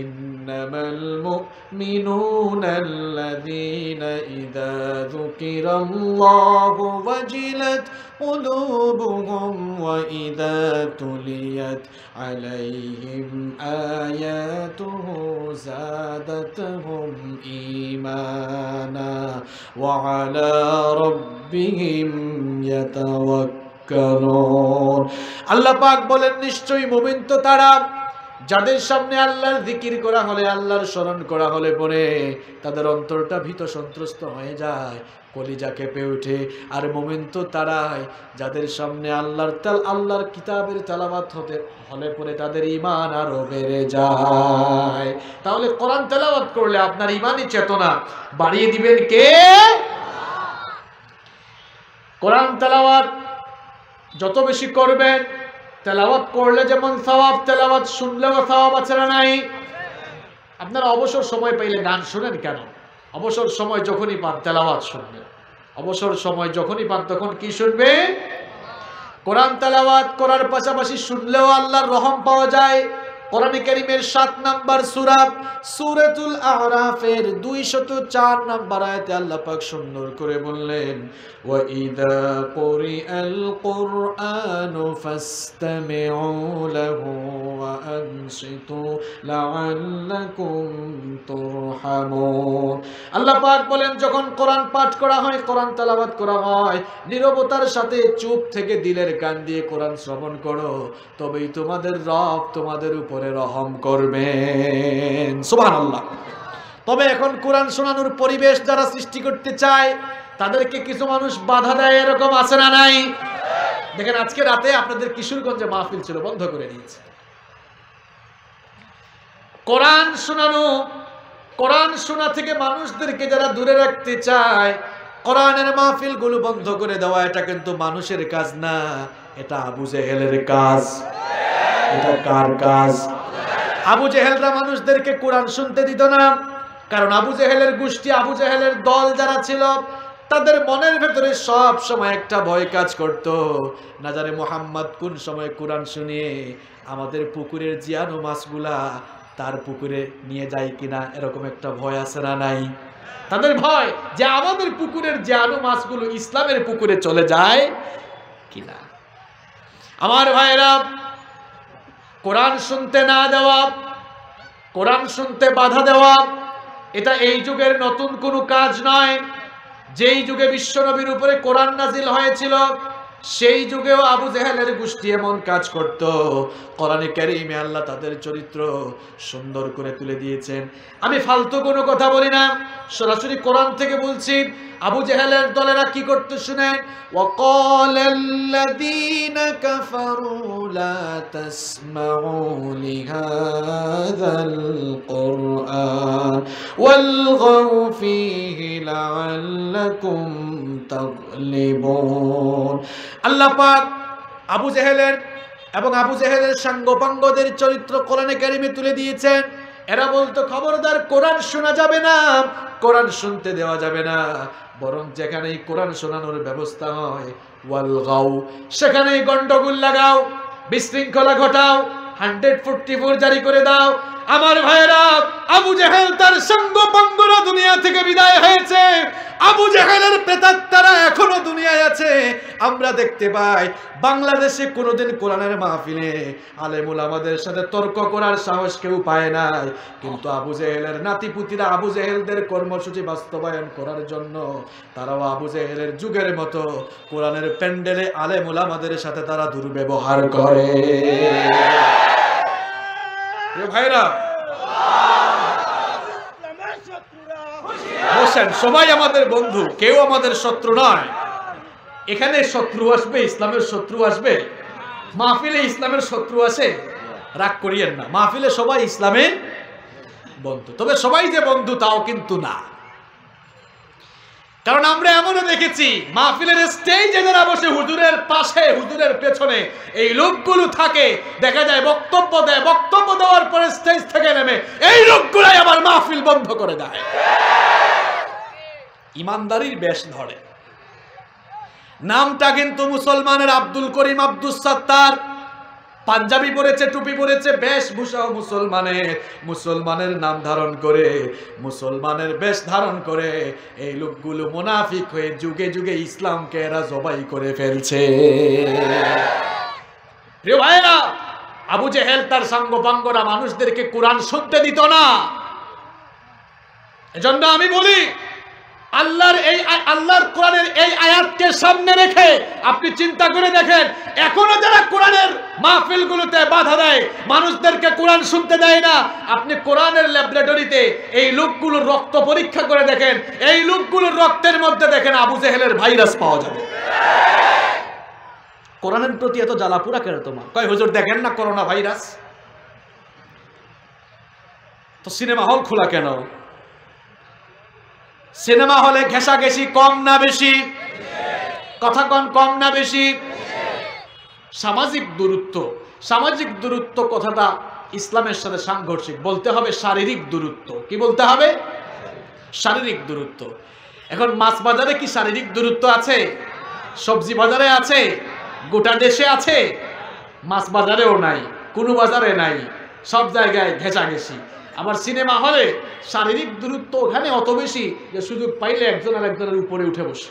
ইন্নামাল মুমিনুনাল্লাযীনা ইযা যুকিরাল্লাহু ওয়াজিলাত কুলুবুহুম ওয়া ইযা তুলিয়াত আলাইহিম আয়াতুহু যাদাতুহুম ঈমানা ওয়া আলা রাব্বিহিম ইয়াতাওয়াক্কালুন। আল্লাহ পাক বলেন, নিশ্চয়ই মুমিন তো তারা যাদের সামনে আল্লাহর জিকির করা হলে, আল্লাহর স্মরণ করা হলে পরে তাদের অন্তরটা ভীত সন্ত্রস্ত হয়ে যায়, কলিজা কেঁপে ওঠে। আর মুমিন তো তারাই যাদের সামনে আল্লাহর কিতাবের তেলাওয়াত হলে পরে তাদের ঈমান আরো বেড়ে যায়। তাহলে কোরআন তেলাওয়াত করলে আপনার ঈমানি চেতনা বাড়িয়ে দিবেন কে? কোরআন তেলাওয়াত যত বেশি করবেন, তেলাওয়াত করলে যেমন সওয়াব, তেলাওয়াত শুনলেও সওয়াব আছে না নাই? আপনারা অবসর সময় পাইলে গান শুনেন কেন? অবসর সময় যখনই পান তেলাওয়াত শুনবেন। অবসর সময় যখনই পান তখন কি শুনবে? কোরআন তেলাওয়াত করার পাশাপাশি শুনলেও আল্লাহর রহম পাওয়া যায়। কোরআনে কারীমের ৭ নম্বর সূরা সূরাতুল আরাফের ২০৪ নম্বর আয়াতে আল্লাহ পাক সুন্দর করে বললেন, ওয়া ইযা কুরিআল কুরআনু ফাসতামিউ লাহু ওয়া আনসিতু লাআল্লাকুম তুরহামুন। আল্লাহ পাক বলেন, যখন কোরআন পাঠ করা হয়, কোরআন তেলাওয়াত করা হয়, নীরবতার সাথে চুপ থেকে দিলের কান দিয়ে কোরআন শ্রবণ করো, তবেই তোমাদের রব তোমাদের উপরে রহম করবেন। সুবহানাল্লাহ। তবে এখন কোরআন শোনানোর পরিবেশ যারা সৃষ্টি করতে চায় তাদেরকে কিছু মানুষ বাধা দেয়, এরকম আছে না নাই? দেখেন, আজকে রাতে আপনাদের কিশোরগঞ্জে মাহফিল ছিল, বন্ধ করে দিয়েছে। কোরআন শোনা থেকে মানুষদেরকে যারা দূরে রাখতে চায় কোরআনের মাহফিল গুলো বন্ধ করে দেওয়া এটা কিন্তু মানুষের কাজ না, এটা আবু জেহেলের কাজ। এটা কার কাজ? আবু জেহেলরা মানুষদেরকে কোরআন শুনতে দিত না, কারণ আবু জেহেলের গোষ্ঠী, আবু জেহেলের দল যারা ছিল, তাদের মনের ভেতরে সব সময় একটা ভয় কাজ করত, না জানে মুহাম্মদ কোন সময় কোরআন শুনিয়ে আমাদের পুকুরের জিয়ানো মাছগুলা তার পুকুরে নিয়ে যায় কিনা, এরকম একটা ভয় আছে না নাই? তাদের ভয় যে আমাদের পুকুরের জিয়ানো মাছগুলো ইসলামের পুকুরে চলে যায় কিনা। আমার ভাইরা, কোরআন শুনতে না দেওয়া, কোরআন শুনতে বাধা দেওয়া, এটা এই যুগের নতুন কোনো কাজ নয়। যেই যুগে বিশ্বনবীর উপরে কোরআন নাজিল হয়েছিল, সেই যুগেও আবু জেহেলের গোষ্ঠী এমন কাজ করত। কোরআনে কারীমে আল্লাহ তাদের চরিত্র সুন্দর করে তুলে দিয়েছেন। আমি ফালতু কোনো কথা বলি না, সরাসরি কোরআন থেকে বলছি। আবু জেহেলের দলেরা কি করতে শুনেন, ওয়াকালাল্লাযীনা কাফারু লা তাসমাউ লিহাযাল কুরআন ওয়ালগাউ ফীহি লাআল্লাকুম তাগলিবুন। আল্লাহ পাক আবু জেহেলের এবং আবু জেহেলের সাঙ্গপাঙ্গদের চরিত্র কোরআনে কারীমে তুলে দিয়েছেন। এরা বলতো, খবরদার কোরআন শোনা যাবে না, কোরআন শুনতে দেওয়া যাবে না, বরং যেখানেই কোরআন শোনানোর ব্যবস্থা হয় ওয়ালগাউ, সেখানেই গন্ডগোল লাগাও, বিশৃঙ্খলা ঘটাও, 144 জারি করে দাও। আমার ভাইরা, আবু জেহেল তার সাঙ্গপাঙ্গরা দুনিয়া থেকে বিদায় হয়েছে, আবু জেহেলের প্রেতাত্মারা এখনো দুনিয়ায় আছে। আমরা দেখতে পাই বাংলাদেশে কোনোদিন কোরআনের মাহফিলে আলেমুল আমাদের সাথে তর্ক করার সাহস কেউ পায় নাই, কিন্তু আবু জেহেলের নাতিপুতিরা আবু জেহেলদের কর্মসূচি বাস্তবায়ন করার জন্য তারাও আবু জেহেলের যুগের মতো কোরআনের প্যান্ডেলে আলেমুল আমাদের সাথে তারা দুর্ব্যবহার করে। ভাইরা বসেন, সবাই আমাদের বন্ধু, কেউ আমাদের শত্রু নয়। এখানে শত্রু আসবে, ইসলামের শত্রু আসবে, মাহফিলে ইসলামের শত্রু আসে, রাগ করিয়েন না। মাহফিলে সবাই ইসলামের বন্ধু, তবে সবাই যে বন্ধু তাও কিন্তু না। কারণ আমরা এমনও দেখেছি মাহফিলের স্টেজে যারা বসে হুজুরের পাশে, হুজুরের পেছনে এই লোকগুলো থাকে, দেখা যায় বক্তব্য দেয়, বক্তব্য দেওয়ার পরে স্টেজ থেকে নেমে এই লোকগুলাই আবার মাহফিল বন্ধ করে দেয়, ইমানদারির বেশ ধরে। নামটা কিন্তু মুসলমানের আব্দুল করিম, আব্দুস সাত্তার, পাঞ্জাবি পরেছে, টুপি পরেছে, বেশভূষাও মুসলমানের, মুসলমানের নাম ধারণ করে, মুসলমানের বেশ ধারণ করে এই লোকগুলো মুনাফিক হয়ে যুগে যুগে ইসলামকে এরা জবাই করে ফেলছে। প্রিয় ভাইরা, আবু জেহেল তার সাঙ্গপাঙ্গরা মানুষদেরকে কোরআন শুনতে দিত না। এজন্য আমি বলি, আল্লাহর কোরআনের এই আয়াতকে সামনে রেখে আপনি চিন্তা করে দেখেন, এখনো যারা কোরআনের মাহফিলগুলোতে বাধা দেয়, মানুষদেরকে কোরআন শুনতে দেয় না, আপনি কোরআনের ল্যাবরেটরিতে এই লোকগুলোর রক্ত পরীক্ষা করে দেখেন, এই লোকগুলোর রক্তের মধ্যে দেখেন আবু জেহেলের ভাইরাস পাওয়া যাবে। কোরআনের প্রতি এত জ্বালাপুরা কেন তোমার? কয় হুজুর দেখেন না করোনা ভাইরাস, তো সিনেমা হল খোলা কেন? সিনেমা হলে ঘেঁষাঘেঁষি কম না বেশি? কথা কন, কম না বেশি? সামাজিক দূরত্ব, সামাজিক দূরত্ব কথাটা ইসলামের সাথে সাংঘর্ষিক, বলতে হবে শারীরিক দূরত্ব। কি বলতে হবে? শারীরিক দূরত্ব। এখন মাছ বাজারে কি শারীরিক দূরত্ব আছে? সবজি বাজারে আছে? গোটা দেশে আছে? মাছ বাজারেও নাই, কোনো বাজারে নাই, সব জায়গায় ঘেঁষাঘেঁষি। আবার সিনেমা হলে শারীরিক দূরত্ব ওখানে অত বেশি যে সুযোগ পাইলে একজন আর একজনের উপরে উঠে বসে।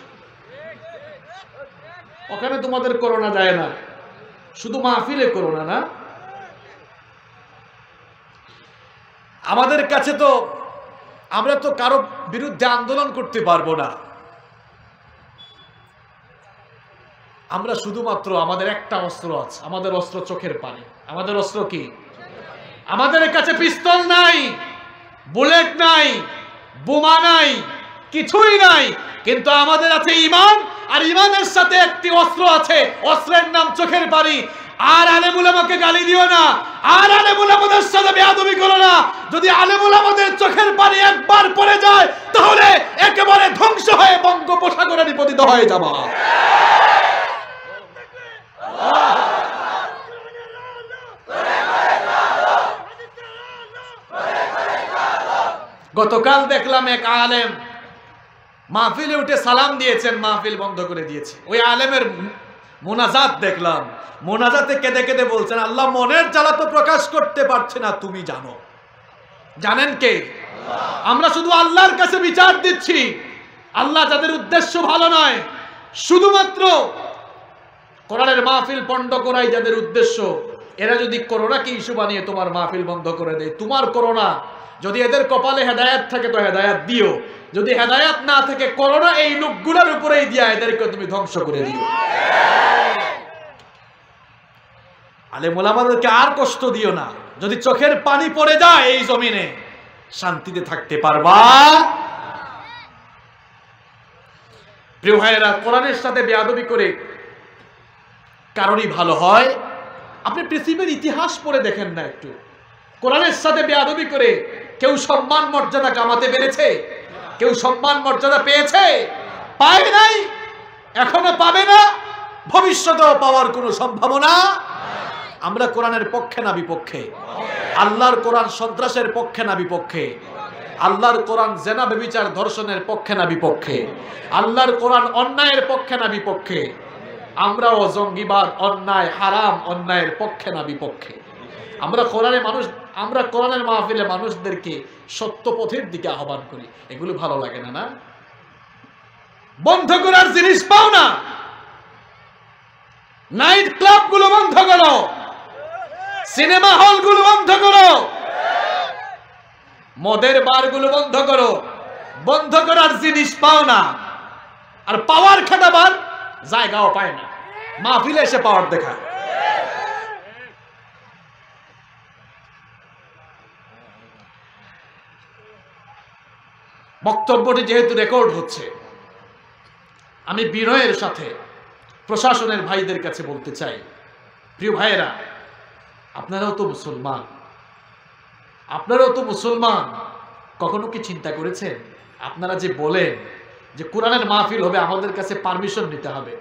ওখানে তোমাদের করোনা যায় না, শুধু মাহফিলে করোনা না। আমাদের কাছে তো, আমরা তো কারো বিরুদ্ধে আন্দোলন করতে পারবো না। আমরা শুধুমাত্র, আমাদের একটা অস্ত্র আছে, আমাদের অস্ত্র চোখের পানি। আমাদের অস্ত্র কি? আমাদের কাছে পিস্তল নাই, বুলেট নাই, বোমা নাই, কিছুই নাই, কিন্তু আমাদের আছে ঈমান। আর ঈমানের সাথে একটি অস্ত্র আছে, অস্ত্রের নাম চোখের পানি। আর আলেম উলামাকে গালি দিও না, আর আলেম উলামাদের সাথে বেয়াদবি করো না। যদি আলেম উলামাদের চোখের পানি একবার পড়ে যায় তাহলে একেবারে ধ্বংস হয়ে বঙ্গোপসাগরে নিপতিত হয়ে যাবা। গতকাল দেখলাম এক আলেম মাহফিলে উঠে সালাম দিয়েছেন, মাহফিল বন্ধ করে দিয়েছে। ওই আলেমের মোনাজাত দেখলাম, মোনাজাতে কেঁদে কেঁদে বলছেন, আল্লাহ মনের জ্বালা তো প্রকাশ করতে পারছে না, তুমি জানো। জানেন কে? আমরা শুধু আল্লাহর কাছে বিচার দিচ্ছি। আল্লাহ যাদের উদ্দেশ্য ভালো নয়, শুধুমাত্র কোরআনের মাহফিল বন্ধ করাই যাদের উদ্দেশ্য, এরা যদি করোনাকে ইস্যু বানিয়ে তোমার মাহফিল বন্ধ করে দেয়, তোমার করোনা যদি এদের কপালে হেদায়াত থাকে তো হেদায়াত দিও, যদি হেদায়াত না থাকে করোনা এই লোকগুলোর উপরেই দিয়া এদেরকে তুমি ধ্বংস করে দিও। আলেম ওলামাদেরকে আর কষ্ট দিও না। যদি চোখের পানি পড়ে যায় এই জমিনে শান্তিতে থাকতে পারবা? প্রিয় ভাইয়েরা, কোরআনের সাথে বেয়াদবি করে কারণই ভালো হয়। আপনি পৃথিবীর ইতিহাস পড়ে দেখেন না একটু, কোরআনের সাথে বেয়াদবি করে কেউ সম্মান মর্যাদা কামাতে পেরেছে? কেউ সম্মান মর্যাদা পেয়েছে? পায় নাই, এখনো পাবে না, ভবিষ্যতেও পাওয়ার কোনো সম্ভাবনা। আমরা কোরআনের পক্ষে না বিপক্ষে? আল্লাহর কোরআন সন্ত্রাসের পক্ষে না বিপক্ষে? আল্লাহর কোরআন জেনা ব্যভিচার ধর্ষণের পক্ষে না বিপক্ষে? আল্লাহর কোরআন অন্যায়ের পক্ষে না বিপক্ষে? আমরাও জঙ্গিবাদ, অন্যায়, হারাম অন্যায়ের পক্ষে না বিপক্ষে? আমরা কোরআনের মাহফিলে মানুষদেরকে সত্য পথের দিকে আহ্বান করি। এগুলো ভালো লাগে না? না, বন্ধ করার জিনিস পাও না, নাইট ক্লাব গুলো বন্ধ করো, সিনেমা হল গুলো বন্ধ করো, মদের বার গুলো বন্ধ করো। বন্ধ করার জিনিস পাও না, আর পাওয়ার খাটাবার জায়গাও পায় না, মাহফিলে এসে পাওয়ার দেখা। বক্তব্যটি যেহেতু রেকর্ড হচ্ছে, আমি বিনয়ের সাথে প্রশাসনের ভাইদের কাছে বলতে চাই, প্রিয় ভাইয়েরা, আপনারাও তো মুসলমান, কখনো কি চিন্তা করেছেন আপনারা যে বলেন যে কোরআনের মাহফিল হবে আমাদের কাছে পারমিশন নিতে হবে?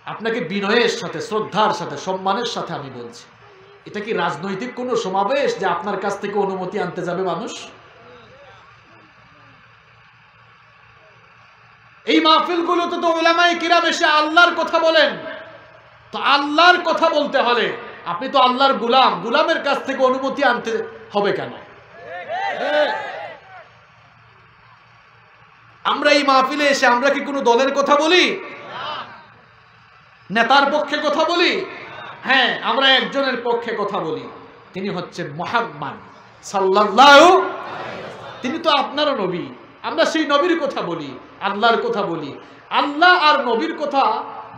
আপনাকে বিনয়ের সাথে, শ্রদ্ধার সাথে, সম্মানের সাথে আমি বলছি, এটা কি রাজনৈতিক কোনো সমাবেশ যে আপনার কাছ থেকে অনুমতি আনতে যাবে মানুষ? এই মাহফিলগুলোতে তো উলামায়ে কিরাম এসে আল্লাহর কথা বলেন। তো আল্লাহর কথা বলতে হলে আপনি তো আল্লাহর গোলাম, গোলামের কাছ থেকে অনুমতি আনতে হবে কেন? আমরা এই মাহফিলে এসে আমরা কি কোনো দলের কথা বলি, নেতার পক্ষে কথা বলি? হ্যাঁ, আমরা একজনের পক্ষে কথা বলি, তিনি হচ্ছেন মুহাম্মদ সাল্লাল্লাহু। তিনি তো আপনারও নবী, আমরা সেই নবীর কথা বলি, আল্লাহর কথা বলি। আল্লাহ আর নবীর কথা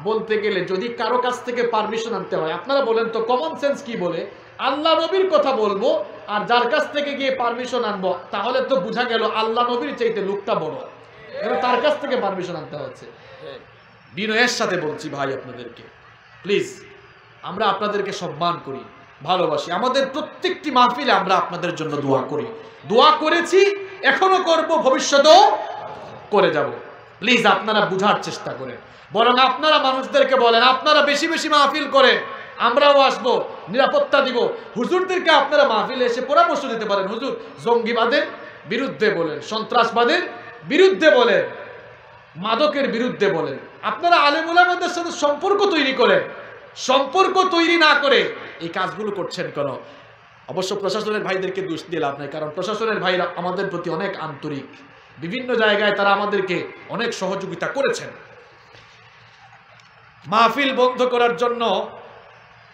বলতে গেলে যদি কারো কাছ থেকে পারমিশন আনতে হয়, আপনারা বলেন তো কমন সেন্স কি বলে? আল্লাহ নবীর কথা বলবো আর যার কাছ থেকে গিয়ে পারমিশন আনবো, তাহলে তো বোঝা গেল আল্লাহ নবীর চাইতে লোকটা বড়, তার কাছ থেকে পারমিশন আনতে হচ্ছে। বিনয়ের সাথে বলছি ভাই আপনাদেরকে, প্লিজ, আমরা আপনাদেরকে সম্মান করি, ভালোবাসি। আমাদের প্রত্যেকটি মাহফিলে আমরা আপনাদের জন্য দোয়া করি, দোয়া করেছি, এখনো করব, ভবিষ্যতেও করে যাব। প্লিজ আপনারা বুঝার চেষ্টা করেন, বরং আপনারা মানুষদেরকে বলেন আপনারা বেশি বেশি মাহফিল করেন, আমরাও আসবো, নিরাপত্তা দিব। হুজুরদেরকে আপনারা মাহফিলে এসে পরামর্শ দিতে পারেন, হুজুর জঙ্গিবাদের বিরুদ্ধে বলেন, সন্ত্রাসবাদের বিরুদ্ধে বলেন, মাদকের বিরুদ্ধে বলেন। আপনারা আলেম উলামাদের সাথে সম্পর্ক তৈরি করেন। সম্পর্ক তৈরি না করে এই কাজগুলো করছেন কেন? অবশ্য প্রশাসনের ভাইদেরকে দোষ দিয়ে লাভ নাই, কারণ প্রশাসনের ভাইরা আমাদের প্রতি অনেক আন্তরিক, বিভিন্ন জায়গায় তারা আমাদেরকে অনেক সহযোগিতা করেছেন। মাহফিল বন্ধ করার জন্য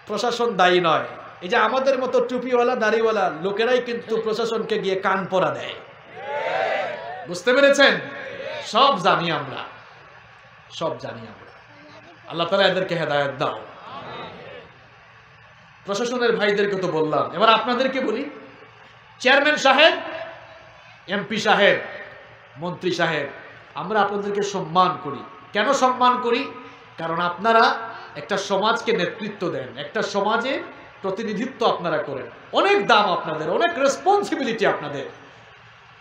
প্রশাসন দায়ী নয়। এই যে আমাদের মতো টুপিওয়ালা, দাড়িওয়ালা লোকেরাই কিন্তু প্রশাসনকে গিয়ে কান পরা দেয়। বুঝতে পেরেছেন? সব জানি আমরা, সব জানি আমরা। আল্লাহ তাআলা এদেরকে হেদায়েত দাও। প্রশাসনের ভাইদেরকে তো বললাম, এবার আপনাদেরকে বলি, চেয়ারম্যান সাহেব, এমপি সাহেব, মন্ত্রী সাহেব, আমরা আপনাদেরকে সম্মান করি। কেন সম্মান করি? কারণ আপনারা একটা সমাজকে নেতৃত্ব দেন, একটা সমাজে প্রতিনিধিত্ব আপনারা করেন, অনেক দাম আপনাদের, অনেক রেসপন্সিবিলিটি আপনাদের।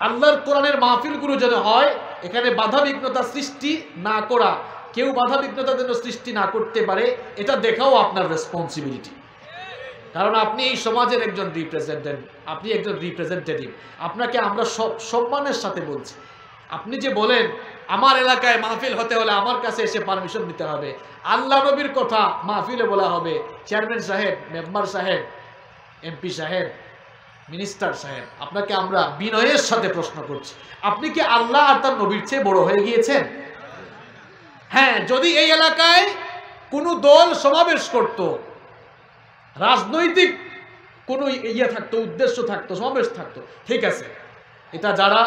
আল্লাহর কোরআনের মাহফিলগুলো যেন হয় এখানে বাধা বিঘ্নতা সৃষ্টি না করা, কেউ বাধা বিঘ্নতা যেন সৃষ্টি না করতে পারে, এটা দেখাও আপনার রেসপন্সিবিলিটি। কারণ আপনি এই সমাজের একজন রিপ্রেজেন্টেটিভ, আপনি একজন রিপ্রেজেন্টেটিভ, আপনাকে আমরা সব সম্মানের সাথে বলছি। আপনি যে বলেন আমার এলাকায় মাহফিল হতে হলে আমার কাছে এসে পারমিশন নিতে হবে, আল্লাহ নবীর কথা মাহফিলে বলা হবে, চেয়ারম্যান সাহেব, মেম্বার সাহেব, এমপি সাহেব, মিনিস্টার সাহেব, আপনাকে আমরা বিনয়ের সাথে প্রশ্ন করছি, আপনি কি আল্লাহ আর তার নবীর চেয়ে বড় হয়ে গিয়েছেন? হ্যাঁ, যদি এই এলাকায় কোনো দল সমাবেশ করত, রাজনৈতিক কোনো ইয়ে থাকতো, উদ্দেশ্য থাকতো, সমাবেশ থাকতো, ঠিক আছে, এটা যারা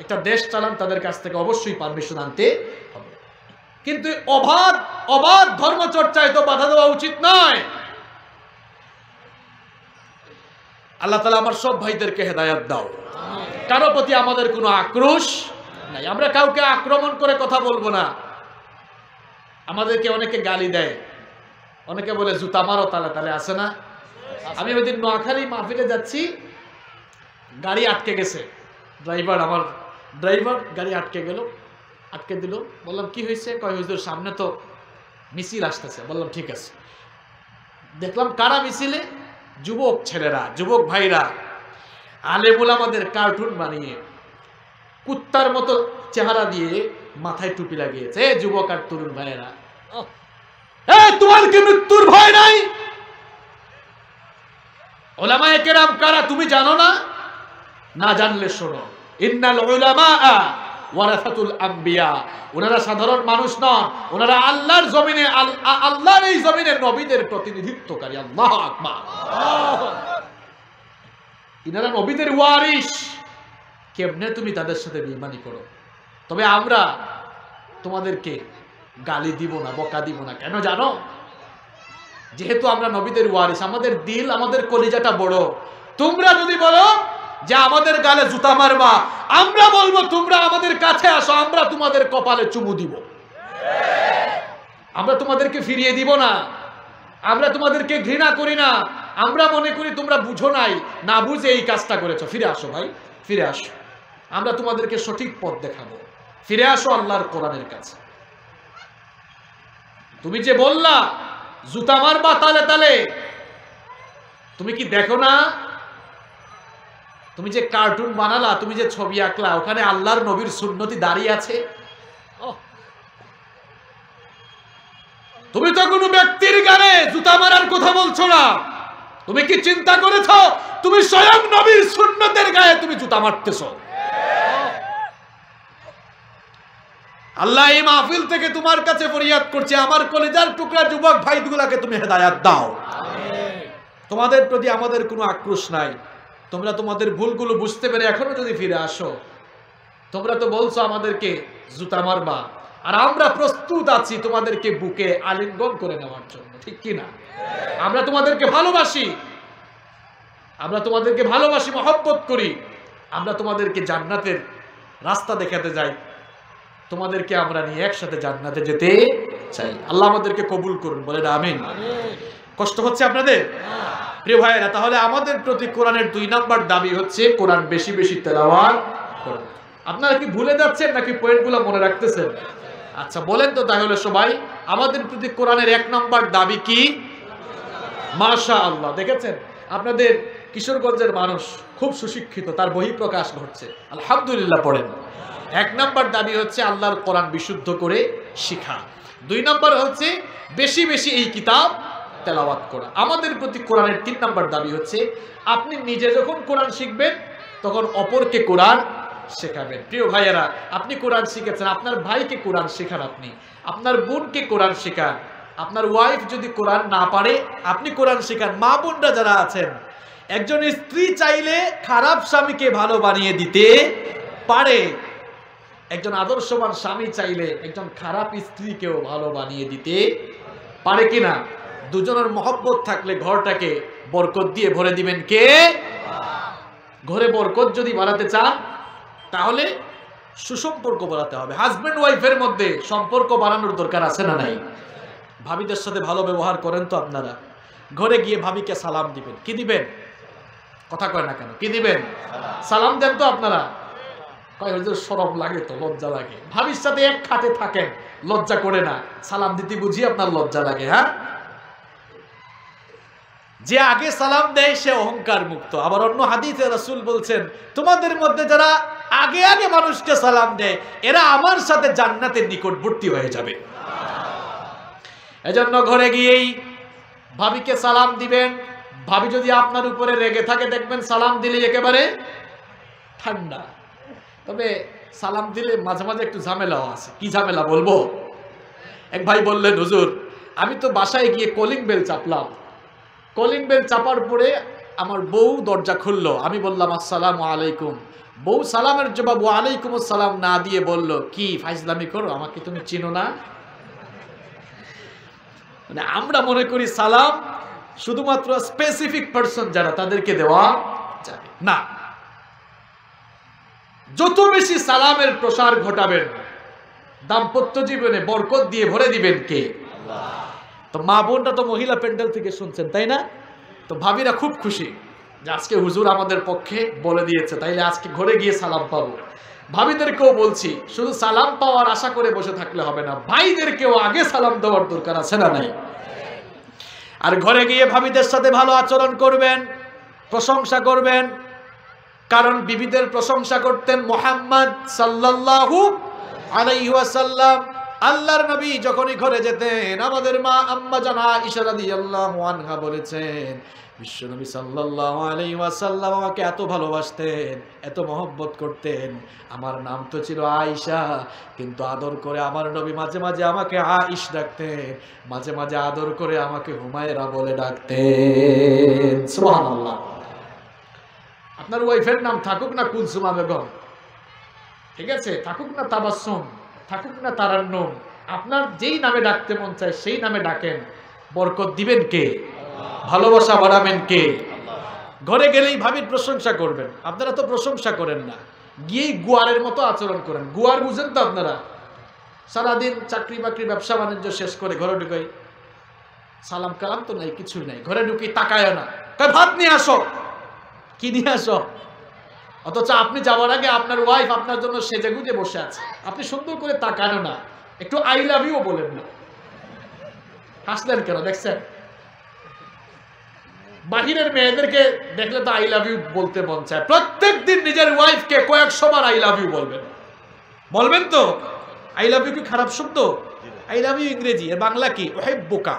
একটা দেশ চালান তাদের কাছ থেকে অবশ্যই পারমিশন আনতে হবে, কিন্তু অবাধ ধর্মচর্চায় তো বাধা দেওয়া উচিত নয়। আল্লাহ তাআলা আমার সব ভাইদেরকে হেদায়েত দাও। কারো প্রতি আমাদের কোনো আক্রোশ নাই, আমরা কাউকে আক্রমণ করে কথা বলবো না। আমাদেরকে অনেকে গালি দেয়, অনেকে বলে জুতা মারো তালে তালে, আছে না? আমি ওই দিন নোয়াখালী মাহফিলে যাচ্ছি, গাড়ি আটকে গেছে, আমার ড্রাইভার গাড়ি আটকে দিল। বললাম কি হয়েছে? কয় হুজুর সামনে তো মিছিল আসতেছে। বললাম ঠিক আছে। দেখলাম কারা মিছিলে? যুবক ছেলেরা, যুবক ভাইরা, আলেমুল আমাদের কার্টুন বানিয়ে কুত্তার মতো চেহারা দিয়ে মাথায় টুপি লাগিয়েছে। যুবক আর তরুণ ভাইয়েরা, তোমার কি মৃত্যুর ভয় নাই? উলামায়ে কেরাম কারা তুমি জানো না? না জানলে শোনো, ইন্নাল উলামা ওয়ারাসাতুল আম্বিয়া, ওনারা সাধারণ মানুষ নন, ওনারা আল্লাহর জমিনে, আল্লাহর এই জমিনে নবীদের প্রতিনিধিত্বকারী। আল্লাহু আকবার। ইনারা নবীদের ওয়ারিস। কেমনে তুমি তাদের সাথে বেঈমানি করো? তবে আমরা তোমাদেরকে গালি দিব না, বকা দিব না। কেন জানো? যেহেতু আমরা নবীদের ওয়ারিস, আমাদের দিল, আমাদের কলিজাটা বড়। তোমরা যদি বলো যে আমাদের গালে জুতা মারবা, আমরা বলবো তোমরা আমাদের কাছে আসো, আমরা তোমাদের কপালে চুমু দিব। আমরা তোমাদেরকে ফিরিয়ে দিব না, আমরা তোমাদেরকে ঘৃণা করি না। আমরা মনে করি তোমরা বুঝো নাই, না বুঝে এই কাজটা করেছো। ফিরে আসো ভাই, ফিরে আসো, আমরা তোমাদেরকে সঠিক পথ দেখাবো। ফিরে আসো আল্লাহর কোরআনের কাছে। তুমি যে বললা জুতা মারবা তালে তালে, তুমি কি দেখো না? তুমি যে কার্টুন বানালা, তুমি যে ছবি আঁকলা, ওখানে আল্লাহর নবীর সুন্নতি দাঁড়িয়ে আছে। তুমি তো কোনো ব্যক্তির গানে জুতা মারার কথা বলছো না। তুমি কি চিন্তা করেছো তুমি স্বয়ং নবীর সুন্নতের গায়ে তুমি জুতা মারতেছো? আল্লাহ এই মাহফিল থেকে তোমার কাছে ফরিয়াদ করছে, আমার কলিজার টুকরা যুবক ভাইগুলাকে তুমি হেদায়েত দাও। তোমাদের প্রতি আমাদের কোনো আক্রোশ নাই। তোমরা তোমাদের ভুলগুলো বুঝতে পেরে এখনো যদি ফিরে আসো, তোমরা তো বলছো আমাদেরকে জুতা মারবা, আর আমরা প্রস্তুত আছি তোমাদেরকে বুকে আলিঙ্গন করে নেওয়ার জন্য, ঠিক কি না? আমরা তোমাদেরকে ভালোবাসি, আমরা তোমাদেরকে ভালোবাসি, মহব্বত করি। আমরা তোমাদেরকে জান্নাতের রাস্তা দেখাতে যাই, তোমাদেরকে আমরা নিয়ে একসাথে জান্নাতে যেতে চাই। আল্লাহ আমাদেরকে কবুল করুন, বলেন আমিন। কষ্ট হচ্ছে আপনাদের? প্রিয় ভাইয়েরা, তাহলে আমাদের প্রতি কোরআনের 2 নাম্বার দাবি হচ্ছে কোরআন বেশি বেশি তেলাওয়াত করুন। আপনারা কি ভুলে যাচ্ছেন নাকি পয়েন্টগুলো মনে রাখতেছেন? আচ্ছা বলেন তো তাহলে সবাই, আমাদের প্রতি কোরআনের 1 নাম্বার দাবি কি? মাশাআল্লাহ। দেখেছেন আপনাদের কিশোরগঞ্জের মানুষ খুব সুশিক্ষিত, তার বহিঃপ্রকাশ ঘটছে, আলহামদুলিল্লাহ পড়েন। 1 নাম্বার দাবি হচ্ছে আল্লাহর কোরআন বিশুদ্ধ করে শিখা। 2 নাম্বার হচ্ছে বেশি বেশি এই কিতাব তেলাওয়াত করা। আমাদের প্রতি কোরআনের 3 নাম্বার দাবি হচ্ছে আপনি নিজে যখন কোরআন শিখবেন তখন অপরকে কোরআন শেখাবেন। প্রিয় ভাইয়েরা, আপনি কোরআন শিখেছেন, আপনার ভাইকে কোরআন শেখান, আপনি আপনার বোনকে কোরআন শেখান। আপনার ওয়াইফ যদি কোরআন না পারে আপনি কোরআন শেখান। মা বোনরা যারা আছেন, একজন স্ত্রী চাইলে খারাপ স্বামীকে ভালো বানিয়ে দিতে পারে, একজন আদর্শবান স্বামী চাইলে একজন খারাপ স্ত্রীকেও ভালো বানিয়ে দিতে পারে কিনা? দুজনের মহব্বত থাকলে ঘরটাকে বরকত দিয়ে ভরে দিবেন কে? ঘরে বরকত যদি বাড়াতে চান তাহলে সুসম্পর্ক বাড়াতে হবে। হাজব্যান্ড ওয়াইফের মধ্যে সম্পর্ক বাড়ানোর দরকার আছে না নাই? ভাবিদের সাথে ভালো ব্যবহার করেন তো আপনারা? ঘরে গিয়ে ভাবিকে সালাম দিবেন। কি দিবেন? কথা কয় না কেন? কি দিবেন? সালাম দেন তো আপনারা? কয় হুজুর শরম লাগে তো, লজ্জা লাগে। ভাবির সাথে এক খাটে থাকেন, লজ্জা করে না, সালাম দিতে বুঝি আপনার লজ্জা লাগে? হ্যাঁ, যে আগে সালাম দেয় সে অহংকার মুক্ত। আবার অন্য হাদিসে রাসূল বলছেন, তোমাদের মধ্যে যারা আগে আগে মানুষকে সালাম দেয় এরা আমার সাথে জান্নাতের নিকটবর্তী হয়ে যাবে। এজন্য ঘরে গিয়েই ভাবিকে সালাম দিবেন। ভাবি যদি আপনার উপরে রেগে থাকে দেখবেন সালাম দিলে একেবারে ঠান্ডা। তবে সালাম দিলে মাঝে মাঝে একটু ঝামেলাও আছে। কি ঝামেলা বলবো? এক ভাই বললেন, হুজুর আমি তো বাসায় গিয়ে কলিং বেল চাপলাম, কলিং বেল চাপার পরে আমার বউ দরজা খুললো, আমি বললাম আসসালামু আলাইকুম। বউ সালামের জবাব ওয়ালাইকুম আসসালাম না দিয়ে বলল, কি ফাইজলামি করো, আমাকে তুমি চিনো না? মানে আমরা মনে করি সালাম শুধুমাত্র স্পেসিফিক পারসন যারা তাদেরকে দেওয়া যাবে না। যত বেশি সালামের প্রসার ঘটাবেন দাম্পত্য জীবনে বরকত দিয়ে ভরে দিবেন কে? আল্লাহ। তো মা বোনটা তো মহিলা প্যান্ডেল থেকে শুনছেন তাই না? তো ভাবিরা খুব খুশি যে আজকে হুজুর আমাদের পক্ষে বলে দিয়েছে, তাইলে আজকে ঘরে গিয়ে সালাম পাবো। ভাবিদেরকেও বলছি, শুধু সালাম পাওয়ার আশা করে বসে থাকলে হবে না, ভাইদেরকেও আগে সালাম দেওয়ার দরকার আছে না নাই? আর ঘরে গিয়ে ভাবিদের সাথে ভালো আচরণ করবেন, প্রশংসা করবেন। কারণ বিবিদের প্রশংসা করতেন মুহাম্মদ সাল্লাল্লাহু আলাইহি ওয়াসাল্লাম। আল্লাহর নবী যখনই ঘরে যেতেন আমাদের মা আম্মা জান আয়েশা রাদিয়াল্লাহু আনহা বলেছেন, বিশ্বনবী সাল্লাল্লাহু আলাইহি ওয়াসাল্লাম আমাকে এত ভালোবাসতেন, এত মহব্বত করতেন। আমার নাম তো ছিল আয়েশা, কিন্তু আদর করে আমার নবী মাঝে মাঝে আমাকে আয়েশ ডাকতেন, মাঝে মাঝে আদর করে আমাকে হুমায়রা বলে ডাকতেন। সুবহানাল্লাহ। আপনার ওয়াইফের নাম থাকুক না কুলসুমা বেগম, ঠিক আছে, থাকুক না তাবাসসুম, থাকুক না তারান্নুম, আপনার যেই নামে ডাকতে মন চায় সেই নামে ডাকেন, বরকত দিবেন কে? ভালোবাসা বাড়াবেন কে? ঘরে গেলেই ভাবির প্রশংসা করবেন। আপনারা তো প্রশংসা করেন না, গিয়েই গুয়ারের মতো আচরণ করেন। গুয়ার বুঝেন তো আপনারা? সারাদিন চাকরি বাকরি ব্যবসা বাণিজ্য শেষ করে ঘরে ঢুকাই, সালাম কালাম তো নাই, কিছুই নাই, ঘরে ঢুকি তাকায় না, ভাত নিয়ে আসো, কি নিয়ে আসো? অথচ আপনি যাওয়ার আগে আপনার ওয়াইফ আপনার জন্য সেজে গুজে বসে আছে, আপনি সুন্দর করে তাকানো না, একটু আই লাভ ইউ বলেন না। হাসলেন কেন? দেখছেন বাহিরের মেয়েদেরকে দেখলে তো আই লাভ ইউ বলতে মন চায়। প্রত্যেক দিন নিজের ওয়াইফকে কয়েকশো বার আই লাভ ইউ বলবেন, বলবেন তো? আই লাভ ইউ কি খারাপ শব্দ? আই লাভ ইউ ইংরেজি, এর বাংলা কি? ওহেব্বুকা,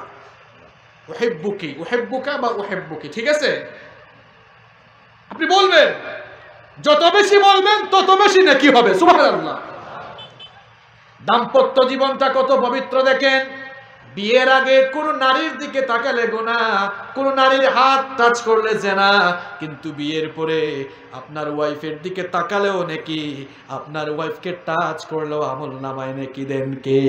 ওহেব্বুকি, ওহেব্বুকা বা ওহেব্বুকি, ঠিক আছে? আপনি বলবেন, যত বেশি বলবেন তত বেশি নাকি হবে। সুবহানাল্লাহ। দাম্পত্য জীবনটা কত পবিত্র দেখেন। বিয়ের আগে কোন নারীর দিকে তাকালে গুনাহ, কোন নারীর হাত টাচ করলে জিনা, কিন্তু বিয়ের পরে আপনার ওয়াইফের দিকে তাকালেও নেকি, আপনার ওয়াইফকে টাচ করলেও আমলনামায় নেকি দেন কে?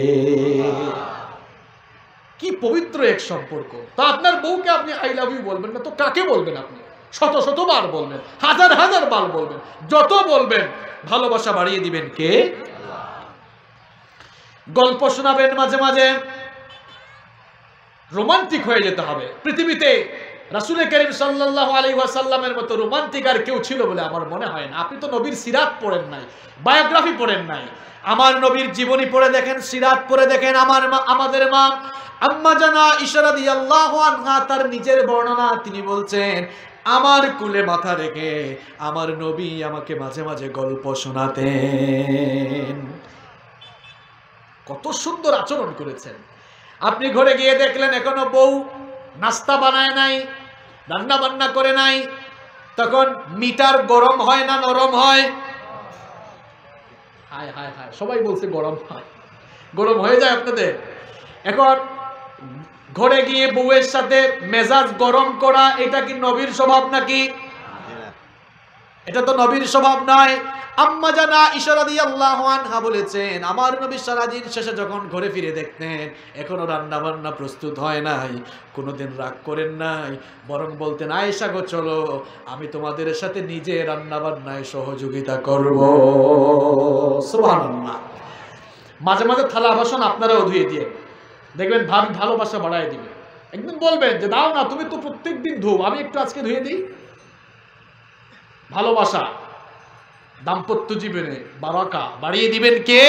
কি পবিত্র এক সম্পর্ক। তো আপনার বউকে আপনি আই লাভ ইউ বলবেন না তো কাকে বলবেন? আপনি শত শতবার বলবেন, হাজার হাজার বার বলবেন, যত বলবেন ভালোবাসা বাড়িয়ে দিবেন কে? গল্প শোনাবেন মাঝে মাঝে, রোমান্টিক হয়ে যেতে হবে। পৃথিবীতে রাসূল করিম সাল্লাল্লাহু আলাইহি ওয়াসাল্লামের মতো রোমান্টিক আর কেউ ছিল বলে আমার মনে হয় না। আপনি তো নবীর সিরাত পড়েন নাই, বায়োগ্রাফি পড়েন নাই। আমার নবীর জীবনী পড়ে দেখেন, সিরাত পড়ে দেখেন। আমাদের মা আম্মা জান আয়েশা রাদিয়াল্লাহু আনহা তার নিজের বর্ণনা, তিনি বলছেন, আমার কুলে মাথা রেখে আমার নবী আমাকে মাঝে মাঝে গল্প শোনাতেন। কত সুন্দর আচরণ করেছেন। আপনি ঘরে গিয়ে দেখলেন এখনো বউ নাস্তা বানায় নাই, রান্না বান্না করে নাই, তখন মিটার গরম হয় না নরম হয়? হায় হায় হায়, সবাই বলছে গরম হয়। গরম হয়ে যায় আপনাদের? এখন ঘরে গিয়ে বউয়ের সাথে মেজাজ গরম করা, এটা কি নবীর স্বভাব নাকি? এটা তো নবীর স্বভাব নয়। আম্মা জান আয়েশা রাদিয়াল্লাহু আনহা বলেছেন, আমার নবী সারাদিন শেষে যখন ঘরে ফিরে দেখতেন এখনো রান্না বান্না প্রস্তুত হয় নাই, কোনোদিন রাগ করেন নাই, বরং বলতেন, আয়েশা গো চলো আমি তোমাদের সাথে নিজে রান্না বান্নায় সহযোগিতা করব। সুবহানাল্লাহ। মাঝে মাঝে থালা বাসন আপনারাও ধুয়ে দিয়ে, দেখবেন ভাবি ভালোবাসা বাড়ায় দিবে। একদিন বলবেন যে দাও না, তুমি তো প্রত্যেকদিন ধুও, আমি একটু আজকে ধুয়ে দিই। ভালোবাসা দাম্পত্য জীবনে বারাকা বাড়িয়ে দিবেন কে?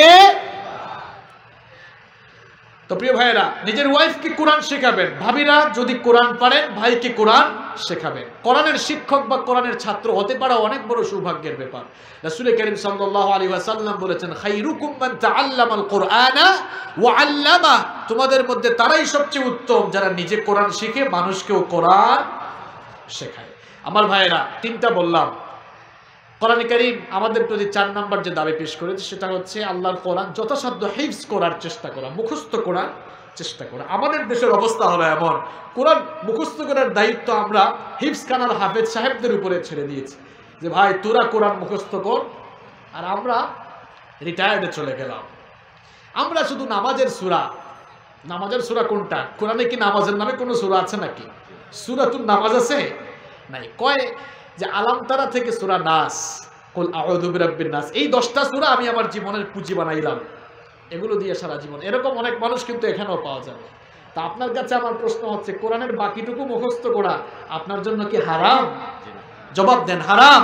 তো প্রিয় ভাইয়েরা, নিজের ওয়াইফকে কোরআন শেখাবেন। ভাবিরা যদি কোরআন পারেন, ভাইকে কোরআন শেখাবেন। কোরআনের শিক্ষক বা কোরআনের ছাত্র হতে পারা অনেক বড় সৌভাগ্যের ব্যাপার। রাসূল করিম সাল্লাল্লাহু আলাইহি ওয়াসাল্লাম বলেছেন, খায়রুকুম মান তাআল্লামাল কুরআনা ওয়া আল্লামা, তোমাদের মধ্যে তারাই সবচেয়ে উত্তম যারা নিজে কোরআন শিখে মানুষকেও কোরআন শেখায়। আমার ভাইয়েরা, তিনটা বললাম। কোরআন কারীম আমাদের প্রতি 4 নাম্বার যে দাবি পেশ করেছে সেটা হচ্ছে আল্লাহর কোরআন যথাসাধ্য হিফজ করার চেষ্টা করা, মুখস্থ করার চেষ্টা করা। আমাদের দেশের অবস্থা হলো এমন, কোরআন মুখস্থ করার দায়িত্ব আমরা হিফজখানার হাফেজ সাহেবদের উপরে ছেড়ে দিয়েছি যে ভাই তোরা কোরআন মুখস্থ কর, আর আমরা রিটায়ার্ডে চলে গেলাম। আমরা শুধু নামাজের সূরা, নামাজের সূরা কোনটা? কোরআনে কি নামাজের নামে কোনো সূরা আছে নাকি? সূরাতুন নামাজ আছে নাই? কয় যে আলামতারা থেকে সূরা নাস, কুল আউযু বিরাব্বিন নাস, এই 10টা সূরা আমি আমার জীবনের পুঁজি বানাইলাম, এগুলো দিয়ে সারা জীবন। এরকম অনেক মানুষ কিন্তু এখানেও পাওয়া যাবে। তা আপনার কাছে আমার প্রশ্ন হচ্ছে, কোরআনের বাকিটুকু মুখস্থ করা আপনার জন্য কি হারাম? জবাব দেন, হারাম।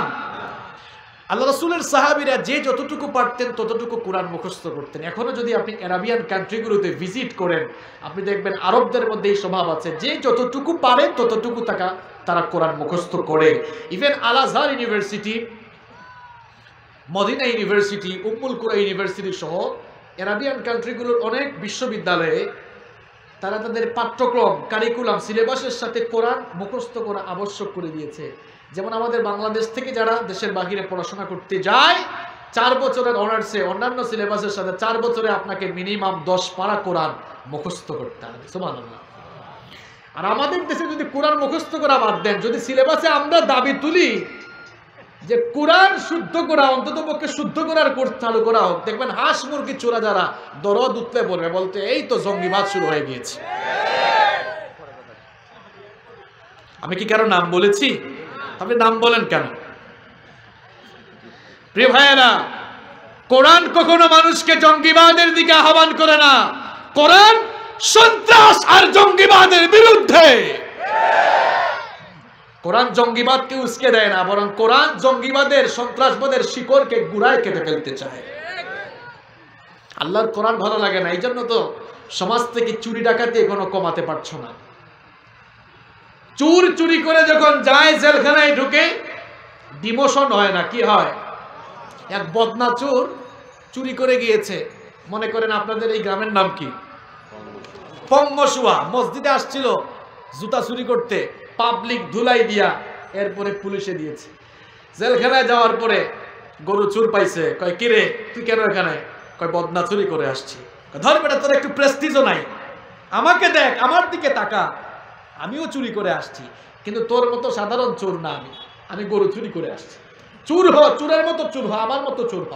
আল্লাহ রাসূলের সাহাবীরা যে যতটুকু পারতেন ততটুকু কোরআন মুখস্থ করতেন। এখনো যদি আপনি আরাবিয়ান কান্ট্রিগুলোতে ভিজিট করেন, আপনি দেখবেন আরবদের মধ্যে এই স্বভাব আছে, যে যতটুকু পারে ততটুকু তারা কোরআন মুখস্থ করে। ইভেন আল আজহার ইউনিভার্সিটি, মদিনা ইউনিভার্সিটি, উম্মুল কুরা ইউনিভার্সিটি সহ আরাবিয়ান কান্ট্রিগুলোর অনেক বিশ্ববিদ্যালয়ে তারা তাদের পাঠ্যক্রম, কারিকুলাম, সিলেবাসের সাথে কোরআন মুখস্থ করা আবশ্যক করে দিয়েছে। যেমন আমাদের বাংলাদেশ থেকে যারা দেশের বাহিরে পড়াশোনা করতে যায়, 4 বছরের অনার্সে অন্যান্য সিলেবাসের সাথে 4 বছরে আপনাকে মিনিমাম 10 পারা কোরআন মুখস্থ করতে হবে। সুবহানাল্লাহ। আর আমাদের দেশে যদি কোরআন মুখস্থ করা বাদ দেন, যদি সিলেবাসে আমরা দাবি তুলি যে কোরআন শুদ্ধ করা, অন্তত পক্ষে শুদ্ধ করার কোর্স চালু করা হোক, দেখবেন হাঁস মুরগি চোরা যারা দরদ উঠতে পড়বে বলতে এই তো জঙ্গিবাদ শুরু হয়ে গিয়েছে। আমি কি কারো নাম বলেছি? আপনি নাম বলেন কেন? প্রিয় ভাইয়েরা, কোরআন কখনো মানুষকে জঙ্গিবাদের দিকে আহ্বান করে না। কোরআন সন্ত্রাস আর জঙ্গিবাদের বিরুদ্ধে। কোরআন জঙ্গিবাদকে উস্কে দেয় না, বরং কোরআন জঙ্গিবাদের, সন্ত্রাসবাদের শিকড়কে গুড়ায় কেটে ফেলতে চায়। আল্লাহর কোরআন ভালো লাগে না, এই জন্য তো সমাজ থেকে চুরি ডাকাতি এখনো কমাতে পারছো না। চুরি করে যখন যায় জেলখানায় ঢুকে, ডিমোশন হয় না, কি হয়? এক বদনা চোর চুরি করে গিয়েছে, মনে করেন আপনাদের এই গ্রামের নাম কি? পঙ্গসুয়া। মসজিদে আসছিল জুতা চুরি করতে, পাবলিক ধুলাই দিয়া এরপরে পুলিশে দিয়েছে। জেলখানায় যাওয়ার পরে গরু চুর পাইছে, কয় কিরে তুই কেন এখানে? কয় বদনা চুরি করে আসছি। ধর বেটা, তোর একটু প্রেস্টিজও নাই, আমাকে দেখ, আমার দিকে তাকা, আমিও চুরি করে আসছি, কিন্তু তোর মতো সাধারণ চোর না, আমি গরু চুরি করে আসছি। চুর হ, চুরের মতো চুর হ, আমার মতো চুর হ।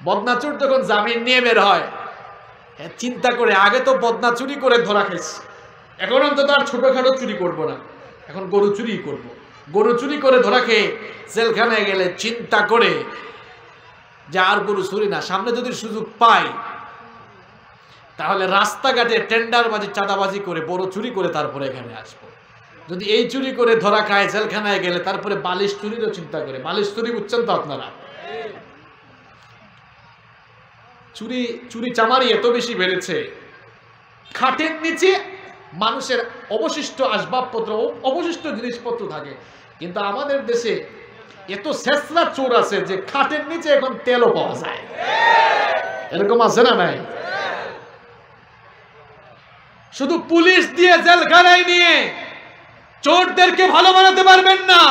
বদনা চোর যখন জামিন নিয়ে বের হয়, চিন্তা করে আগে তো বদনা চুরি করে ধরা খাইছি, এখন অন্তত আর ছোটখাটো চুরি করবো না, এখন গরু চুরি করব। গরু চুরি করে ধরা খেয়ে জেলখানায় গেলে চিন্তা করে যে আর গরু চুরি না, সামনে যদি সুযোগ পাই তাহলে রাস্তাঘাটে টেন্ডারবাজি, চাঁদাবাজি করে বড় চুরি করে তারপরে এখানে আসবো। যদি এই চুরি করে ধরা খায় জেলখানায় গেলে, তারপরে বালিশ চুরিরও চিন্তা করে। বালিশ চুরি বুঝছেন তো আপনারা? চুরি চামারি এত বেশি বেড়েছে, খাটের নিচে মানুষের অবশিষ্ট আসবাবপত্র, অবশিষ্ট জিনিসপত্র থাকে। কিন্তু আমাদের দেশে এত শেষরা চোর আছে যে খাটের নিচে এখন তেলও পাওয়া যায়। এরকম আছে না নাই? শুধু পুলিশ দিয়ে জেলখানায় নিয়ে চোরদেরকে ভালো বানাতে পারবেন না।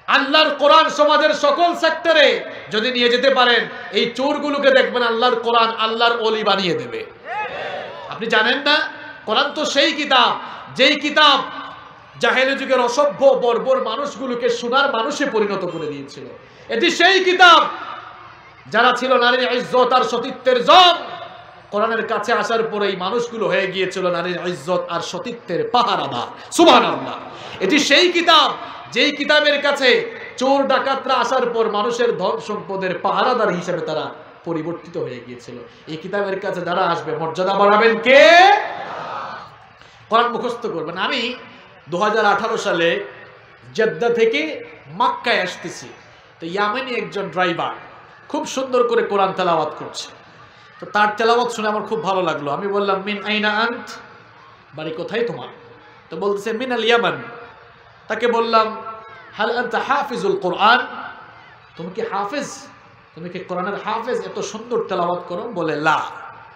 আল্লাহর কোরআন সমাজের সকল সেক্টরে যদি নিয়ে যেতে পারেন, এই চোরগুলোকে দেখবেন আল্লাহর কোরআন আল্লাহর ওলি বানিয়ে দেবে। আপনি জানেন না, কোরআন তো সেই কিতাব, যেই কিতাব জাহেলি যুগের অসভ্য বর্বর মানুষগুলোকে সোনার মানুষে পরিণত করে দিয়েছিল। এটি সেই কিতাব যারা ছিল নারীর ইজ্জত আর সতীত্বের জম, কোরআনের কাছে আসার পরে এই মানুষগুলো হয়ে গিয়েছিল নারীর ইজ্জত আর সতীত্বের পাহারাদার। সুবহানাল্লাহ। এটি সেই কিতাব যেই কিতাবের কাছে চোর ডাকাতরা আসার পর মানুষের ধন সম্পদের পাহারাদার হিসেবে তারা পরিবর্তিত হয়ে গিয়েছিল। এই কিতাবের কাছে যারা আসবে মর্যাদা বাড়াবেন কে? কোরআন মুখস্থ করবেন। আমি 2018 সালে জেদ্দা থেকে মক্কায় আসতেছি, তো ইয়ামেনি একজন ড্রাইভার খুব সুন্দর করে কোরআন তেলাওয়াত করছে। তো তার তেলাওয়াত শুনে আমার খুব ভালো লাগলো। আমি বললাম, মিন আইনা আন্ত, বাড়ি কোথায় তোমার? তো বলতেছে মিন আল ইয়ামান। তাকে বললাম, হাল আনতা হাফিজুল কোরআন, তুমি কি হাফেজ? তুমি কি কোরআনের হাফেজ? এত সুন্দর তেলাওয়াত করো। বলে লা,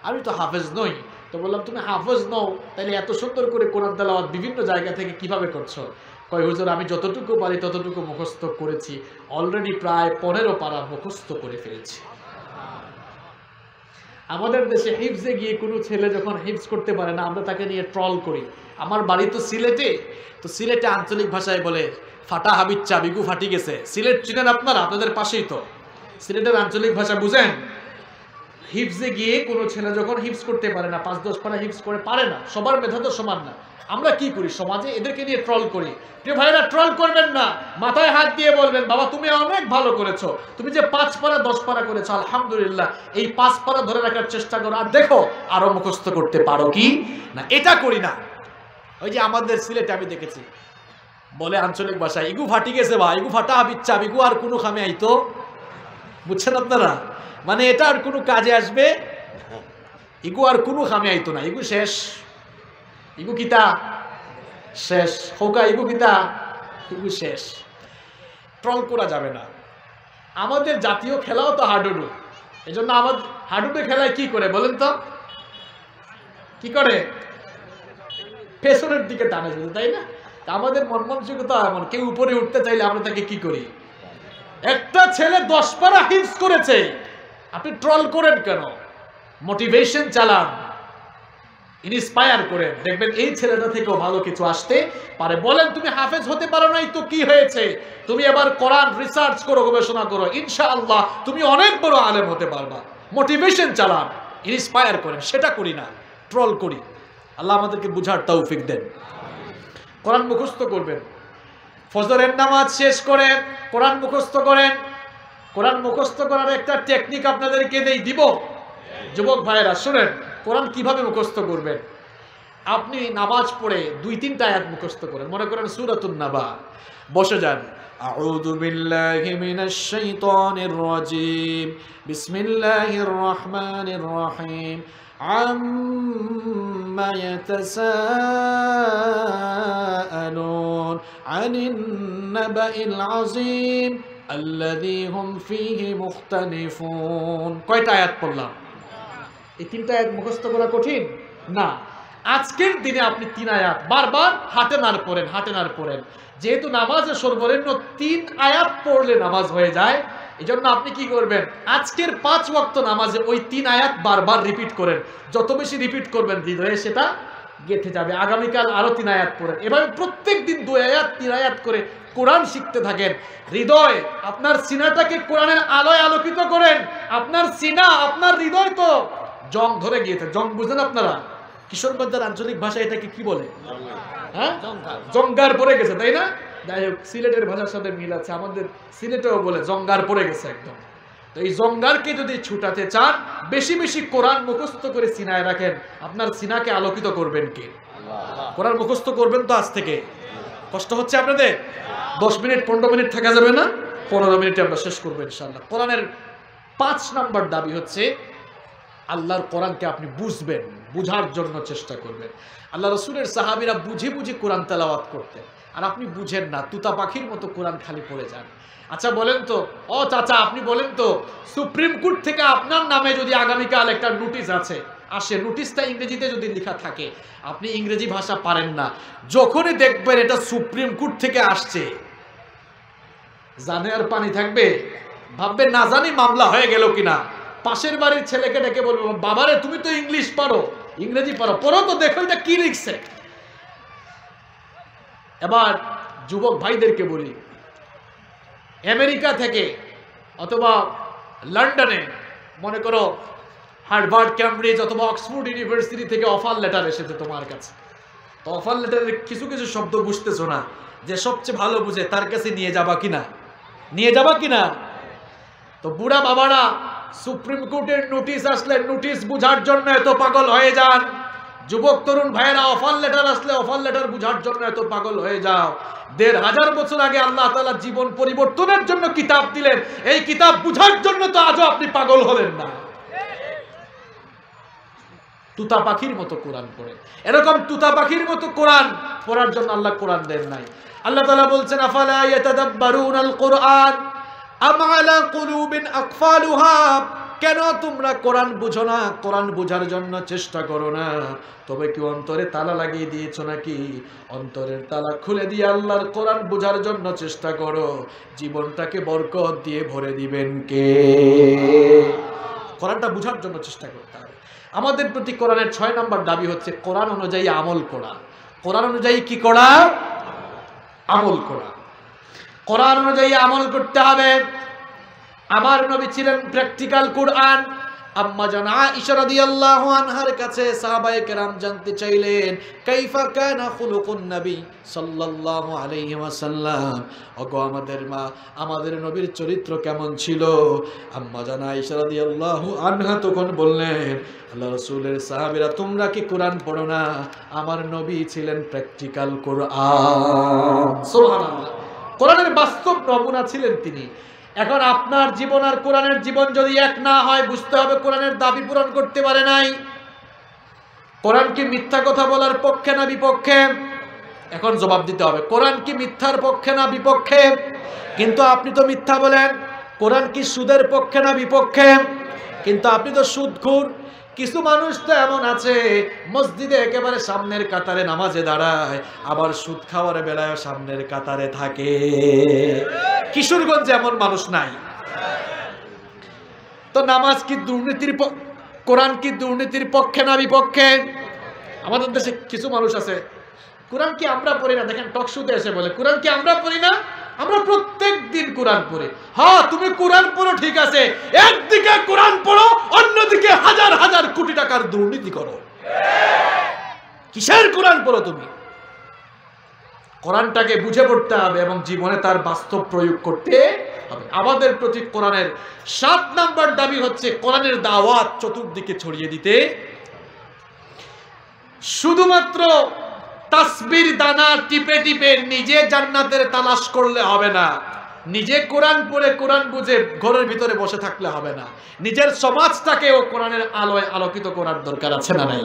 আমি তো হাফেজ নই। তো বললাম, তুমি হাফেজ নও, তাইলে এত সুন্দর করে কোরআন তেলাওয়াত বিভিন্ন জায়গা থেকে কিভাবে করছো? কয় হুজুর, আমি যতটুকু পারি ততটুকু মুখস্থ করেছি, অলরেডি প্রায় 15 পারা মুখস্থ করে ফেলেছি। আমাদের দেশে হিফজে গিয়ে কোনো ছেলে যখন হিফজ করতে পারে না, আমরা তাকে নিয়ে ট্রল করি। আমার বাড়ি তো সিলেটে, তো সিলেটে আঞ্চলিক ভাষায় বলে ফাটা হাবিজ চাবিগু ফাটি গেছে। সিলেট চিনেন আপনারা? আপনাদের পাশেই তো। সিলেটের আঞ্চলিক ভাষা বুঝেন? হিফজে গিয়ে কোনো ছেলে যখন হিফজ করতে পারে না, 5-10 পারা হিফজ করে পারে না, সবার মেধা তো সমান না, আমরা কি করি সমাজে? এদেরকে নিয়ে ট্রল করি। প্রিয় ভাইরা, ট্রল করবেন না, মাথায় হাত দিয়ে বলবেন, বাবা তুমি অনেক ভালো করেছো, তুমি যে 5 পারা 10 পারা করেছো, আলহামদুলিল্লাহ, এই 5 পারা ধরে রাখার চেষ্টা করো, আর দেখো আরো মুখস্থ করতে পারো কি না। এটা করি না। ওই যে আমাদের সিলেটে আমি দেখেছি বলে আঞ্চলিক ভাষায়, ইগু ফাটি গেছে বা ইগু ফাটা হাবিচ্ছা বিগু, আর কোনো খামে আইতো। বুঝছেন আপনারা? মানে এটা আর কোনো কাজে আসবে, ইগু আর কোনো খামে আইতো না, ইগু শেষ। ইগু কিতা শেষ, হোকা ইগু কিতা, ইগু শেষ। ট্রল করা যাবে না। আমাদের জাতীয় খেলাও তো হাডুডু। এই জন্য আমাদের হাডুডু খেলায় কি করে বলেন তো? কি করে? পেছনের দিকে টানে যেত, তাই না? আমাদের মন মানসিকতা এমন, কেউ উপরে উঠতে চাইলে আমরা তাকে কি করি? একটা ছেলে 10 পারা হিফজ করেছে, আপনি ট্রল করেন কেন? মোটিভেশন চালান, ইন্সপায়ার করেন, দেখবেন এই ছেলেটা থেকেও ভালো কিছু আসতে পারে। বলেন, তুমি হাফেজ হতে পারো নাই তো কি হয়েছে? তুমি এবার কোরআন রিসার্চ করো, গবেষণা করো, ইনশাআল্লাহ তুমি অনেক বড় আলেম হতে পারবা। মোটিভেশন চালান, ইন্সপায়ার করেন। সেটা করি না, ট্রল করি। আল্লাহ আমাদেরকে বুঝার তৌফিক দেন। কোরআন মুখস্থ করবেন। ফজরের নামাজ শেষ করে কোরআন মুখস্থ করেন। কোরআন মুখস্থ করার একটা টেকনিক আপনাদেরকে দিব। যুবক ভাইয়েরা শুনেন, কোরআন কিভাবে মুখস্থ করবেন। আপনি নামাজ পড়ে 2-3টা আয়াত মুখস্থ করেন। মনে করেন সূরাতুন নাবা, বসে যান। আউযু বিল্লাহি মিনাশ শাইতানির রাজীম, বিসমিল্লাহির রহমানির রহিম, আম্মা ইয়াতাসাআলুন আনিন নাবাইল আযীম আল্লাযী হুম ফীহি মুখতালিফুন। কয়টা আয়াত পড়লাম? এই 3টা আয়াত মুখস্থ করা কঠিন না। আজকের দিনে আপনি 3 আয়াত বারবার হাঁটেন আর পড়েন, হাঁটেন আর পড়েন। যেহেতু নামাজে সর্বনিম্ন 3 আয়াত পড়লে নামাজ হয়ে যায়, এই জন্য আপনি কি করবেন? আজকের 5 ওয়াক্ত নামাজে ওই 3 আয়াত বারবার রিপিট করেন। যত বেশি রিপিট করবেন, হৃদয়ে সেটা গেঁথে যাবে। আগামীকাল আরো 3 আয়াত পড়েন। এভাবে প্রত্যেক দিন 2 আয়াত 3 আয়াত করে কোরআন শিখতে থাকেন। হৃদয়, আপনার সিনাটাকে কোরআনের আলোয় আলোকিত করেন। আপনার সিনা, আপনার হৃদয় তো জং ধরে গিয়েছে। জং বুঝেন আপনারা? কিশোরগঞ্জের আঞ্চলিক ভাষা এটাকে কি বলে? হ্যাঁ, জঙ্গার পড়ে গেছে, তাই না? যাই হোক, সিলেটের ভাষার সাথে মিল আছে। আমাদের সিলেটেও বলে জঙ্গার পড়ে গেছে একদম। তো এই জঙ্গারকে যদি ছুটাতে চান, বেশি বেশি কোরআন মুখস্থ করে সিনায় রাখেন। আপনার সিনাকে আলোকিত করবেন কে? কোরআন মুখস্থ করবেন তো আজ থেকে। কষ্ট হচ্ছে আপনাদের? 10 মিনিট 15 মিনিট থাকা যাবে না? 15 মিনিটে আমরা শেষ করবো ইনশাআল্লাহ। কোরআনের 5 নম্বর দাবি হচ্ছে আল্লাহর কোরআনকে আপনি বুঝবেন, বুঝার জন্য চেষ্টা করবেন। আল্লাহ রসুলের সাহাবীরা বুঝে বুঝে কোরআন তেলাওয়াত করতেন, আর আপনি বুঝেন না, তুতা পাখির মতো কোরআন খালি পড়ে যান। আচ্ছা বলেন তো, ও চাচা আপনি বলেন তো, সুপ্রিম কোর্ট থেকে আপনার নামে যদি আগামীকাল একটা নোটিশ আসে, নোটিশটা ইংরেজিতে যদি লেখা থাকে, আপনি ইংরেজি ভাষা পারেন না, যখনই দেখবেন এটা সুপ্রিম কোর্ট থেকে আসছে, জানে আর পানি থাকবে? ভাববে না জানি মামলা হয়ে গেল কিনা। পাশের বাড়ির ছেলেকে ডেকে বলবো, বাবারে তুমি তো ইংলিশ পারো, ইংরেজি পারো, পড়ো তো দেখো এটা কি লিখছে। এবার যুবক ভাইদেরকে বলি, আমেরিকা থেকে অথবা লন্ডনে, মনে করো হার্ভার্ড, ক্যামব্রিজ অথবা অক্সফোর্ড ইউনিভার্সিটি থেকে অফার লেটার এসেছে তোমার কাছে। তো অফার লেটারে কিছু কিছু শব্দ বুঝতেছো না, যে সবচেয়ে ভালো বুঝে তার কাছে নিয়ে যাবা কিনা, নিয়ে যাবা কিনা? তো বুড়া বাবারা সুপ্রিম কোর্টের নোটিশ আসলে নোটিশ বুঝার জন্য এত পাগল হয়ে যান, যুবক তরুণ ভাইয়েরা অফার লেটার আসলে অফার লেটার বুঝার জন্য এত পাগল হয়ে যাও। ১৫০০ বছর আগে আল্লাহ তাআলা জীবন পরিবর্তনের জন্য কিতাব দিলেন, এই কিতাব বুঝার জন্য তো আজও আপনি পাগল হলেন না। তুতা পাখির মতো কোরআন পড়ে, এরকম তুতা পাখির মতো কোরআন পড়ার জন্য আল্লাহ কোরআন দেন নাই। আল্লাহ তাআলা বলছেন আফালা ইয়াতাদাব্বারুনাল কুরআন আম আলা কুলুবিন আকফালুহা, কেন তোমরা কোরআন বুঝো না, কোরআন বোঝার জন্য চেষ্টা করো না? তবে কি অন্তরে তালা লাগিয়ে দিয়েছো নাকি? অন্তরের তালা খুলে দিয়ে আল্লাহর কোরআন বোঝার জন্য চেষ্টা করো, জীবনটাকে বরকত দিয়ে ভরে দিবেন কে? কোরআনটা বোঝার জন্য চেষ্টা করতে হবে। আমাদের প্রতি কোরআনের ৬ নম্বর দাবি হচ্ছে কোরআন অনুযায়ী আমল করা। কোরআন অনুযায়ী কি করা? আমল করা। কোরআন অনুযায়ী আমল করতে হবে। আমার নবী ছিলেন প্র্যাকটিক্যাল কোরআন। আম্মা জান আয়েশা রাদিয়াল্লাহু আনহার কাছে সাহাবায়ে কেরাম জানতে চাইলেন কাইফা কানা খুলুকুন নবী সাল্লাল্লাহু আলাইহি ওয়াসাল্লাম, ওগো আমাদের মা, আমাদের নবীর চরিত্র কেমন ছিল? আম্মা জান আয়েশা রাদিয়াল্লাহু আনহা তখন বললেন, আল্লাহ রাসূলের সাহাবীরা তোমরা কি কোরআন পড়ো না? আমার নবী ছিলেন প্র্যাকটিক্যাল কোরআন। সুবহানাল্লাহ, কোরআনের বাস্তব নমুনা ছিলেন তিনি। এখন আপনার জীবন আর কোরআনের জীবন যদি এক না হয়, বুঝতে হবে কোরআনের দাবি পূরণ করতে পারে নাই। কোরআন কি মিথ্যা কথা বলার পক্ষে না বিপক্ষে? এখন জবাব দিতে হবে, কোরআন কি মিথ্যার পক্ষে না বিপক্ষে? কিন্তু আপনি তো মিথ্যা বলেন। কোরআন কি সুদের পক্ষে না বিপক্ষে? কিন্তু আপনি তো সুদখোর। কিছু মানুষ তো এমন আছে মসজিদে একেবারে সামনের কাতারে নামাজে দাঁড়ায়, আবার সুদ খাওয়ার বেলায় সামনের কাতারে থাকে। কিশোরগঞ্জে এমন মানুষ নাই? তো নামাজ কি দুর্নীতির, কোরআন কি দুর্নীতির পক্ষে না বিপক্ষে? আমাদের দেশে কিছু মানুষ আছে, কোরআন কি আমরা পড়ি না, দেখেন টক শোতে এসে বলে কোরআন কি আমরা পড়ি না? আমরা প্রত্যেক দিন কোরআন পড়ি। হ্যাঁ, তুমি কোরআন পড়ো ঠিক আছে, একদিকে কোরআন পড়ো, অন্যদিকে হাজার হাজার কোটি টাকার দুর্নীতি করো। কিসের কোরআন পড়ো তুমি? কোরআনটাকে বুঝে পড়তে হবে এবং জীবনে তার বাস্তব প্রয়োগ করতে হবে। আমাদের প্রতি কোরআনের ৭ নম্বর দাবি হচ্ছে কোরআনের দাওয়াত চতুর্দিকে ছড়িয়ে দিতে। শুধুমাত্র তাসবির দানা টিপে টিপে নিজে জান্নাতের তালাশ করলে হবে না। নিজে কোরআন পড়ে কোরআন বুঝে ঘরের ভিতরে বসে থাকলে হবে না। নিজের সমাজটাকেও কোরআনের আলোয় আলোকিত করার দরকার আছে না নাই?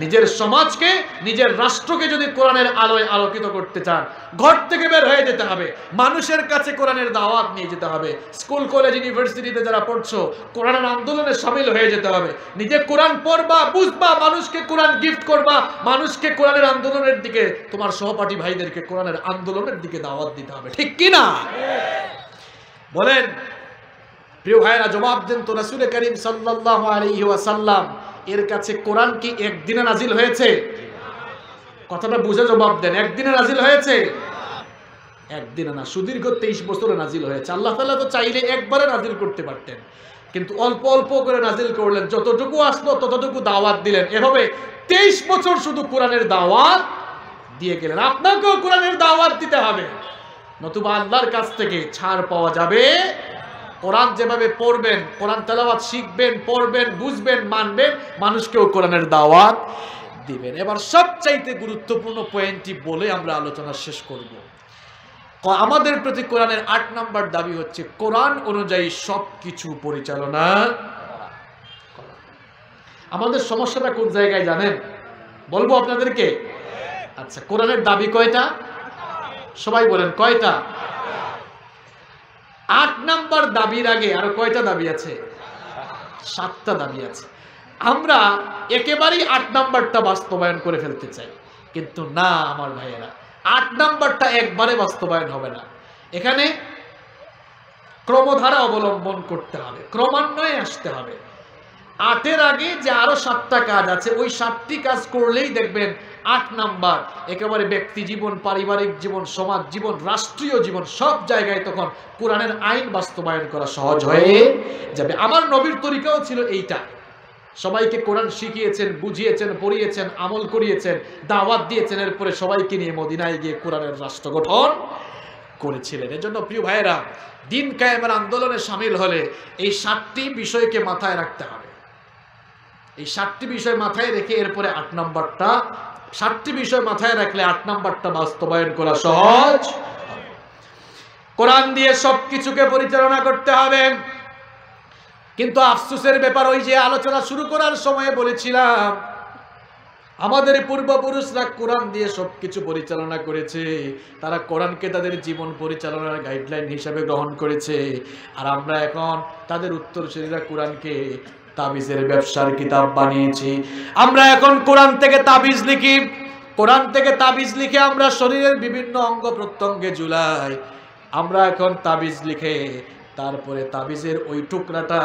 নিজের সমাজকে, নিজের রাষ্ট্রকে যদি কোরআনের আলোয় আলোকিত করতে চান, ঘর থেকে বের হয়ে যেতে হবে, মানুষের কাছে কোরআনের দাওয়াত নিয়ে যেতে হবে। স্কুল কলেজ ইউনিভার্সিটিতে যারা পড়ছো, কোরআনের আন্দোলনে শামিল হয়ে যেতে হবে। নিজে কোরআন পড়বা, বুঝবা, মানুষকে কোরআন গিফট করবা, মানুষকে কোরআনের আন্দোলনের দিকে, তোমার সহপাঠী ভাইদেরকে কোরআনের আন্দোলনের দিকে দাওয়াত দিতে হবে। ঠিক কি না? বলেন প্রিয় ভাইরা, জবাব দেন তো। রাসূল করিম সাল্লাল্লাহু আলাইহি ওয়াসাল্লাম এর কাছে কোরআন কি একদিনে নাজিল হয়েছে? কথাটা বুঝে জবাব দেন। একদিনে নাজিল হয়েছে? একদিনে না, সুদীর্ঘ 23 বছরে নাজিল হয়েছে। আল্লাহ তাআলা তো চাইলে একবারে নাজিল করতে পারতেন, কিন্তু অল্প অল্প করে নাজিল করলেন। যতটুকু আসলো ততটুকু দাওয়াত দিলেন। এভাবে 23 বছর শুধু কোরআনের দাওয়াত দিয়ে গেলেন। আপনাকেও কোরআনের দাওয়াত দিতে হবে, নতুবা আল্লাহর কাছ থেকে ছাড় পাওয়া যাবে। কোরআন যেভাবে পড়বেন, কোরআন তেলাওয়াত শিখবেন, পড়বেন, বুঝবেন, মানবেন, মানুষকেও কোরআনের দাওয়াত দিবেন। এবার সবচাইতে গুরুত্বপূর্ণ পয়েন্টটি বলে আমরা আলোচনা শেষ করব। আমাদের প্রতি কোরআনের ৮ নম্বর দাবি হচ্ছে কোরআন অনুযায়ী সবকিছু পরিচালনা করা। আমাদের সমস্যাটা কোন জায়গায় জানেন? বলবো আপনাদেরকে। আচ্ছা, কোরআনের দাবি কয়টা? সবাই বলেন কয়টা? ৮ নম্বর দাবির আগে আরো কয়টা দাবি আছে? ৭টা দাবি আছে। আমরা একেবারেই ৮ নম্বরটা বাস্তবায়ন করে ফেলতে চাই, কিন্তু না আমার ভাইয়েরা, ৮ নম্বরটা একবারে বাস্তবায়ন হবে না। এখানে ক্রমধারা অবলম্বন করতে হবে, ক্রমান্বয়ে আসতে হবে। ৮-এর আগে যে আরো ৭টা কাজ আছে, ওই ৭টি কাজ করলেই দেখবেন ৮ নাম্বার একেবারে ব্যক্তি জীবন, পারিবারিক জীবন, সমাজ জীবন, রাষ্ট্রীয় জীবন, সব জায়গায় তখন কোরআনের আইন বাস্তবায়ন করা সহজ হয়ে যাবে। আমার নবীর তরিকাও ছিল এইটা। সবাইকে কোরআন শিখিয়েছেন, বুঝিয়েছেন, পড়িয়েছেন, আমল করিয়েছেন, দাওয়াত দিয়েছেন, এরপরে সবাইকে নিয়ে মদিনায় গিয়ে কোরআনের রাষ্ট্র গঠন করেছিলেন। এজন্য প্রিয় ভাইয়েরা, দিন কায়েমের আন্দোলনে শামিল হলে এই 7টি বিষয়কে মাথায় রাখতে হবে। এই 7টি বিষয় মাথায় রেখে এরপরে 8 নম্বরটা, 7টি বিষয় মাথায় রাখলে 8 নম্বরটা বাস্তবায়ন করা সহজ। কোরআন দিয়ে সবকিছুকে পরিচালনা করতে হবে। কিন্তু আফসোসের ব্যাপার, ওই যে আলোচনা শুরু করার সময় বলেছিলাম, আমাদের পূর্বপুরুষরা কোরআন দিয়ে সবকিছু পরিচালনা করেছে, তারা কোরআনকে তাদের জীবন পরিচালনার গাইডলাইন হিসাবে গ্রহণ করেছে। আর আমরা এখন তাদের উত্তরসূরিরা কোরআনকে তাবিজের ব্যবসার কিতাব বানিয়েছি। আমরা এখন কোরআন থেকে তাবিজ লিখি, কোরআন থেকে তাবিজ লিখে আমরা শরীরের বিভিন্ন অঙ্গ প্রত্যঙ্গে ঝুলাই। আমরা এখন তাবিজ লিখে তারপরে তাবিজের ওই টুকরাটা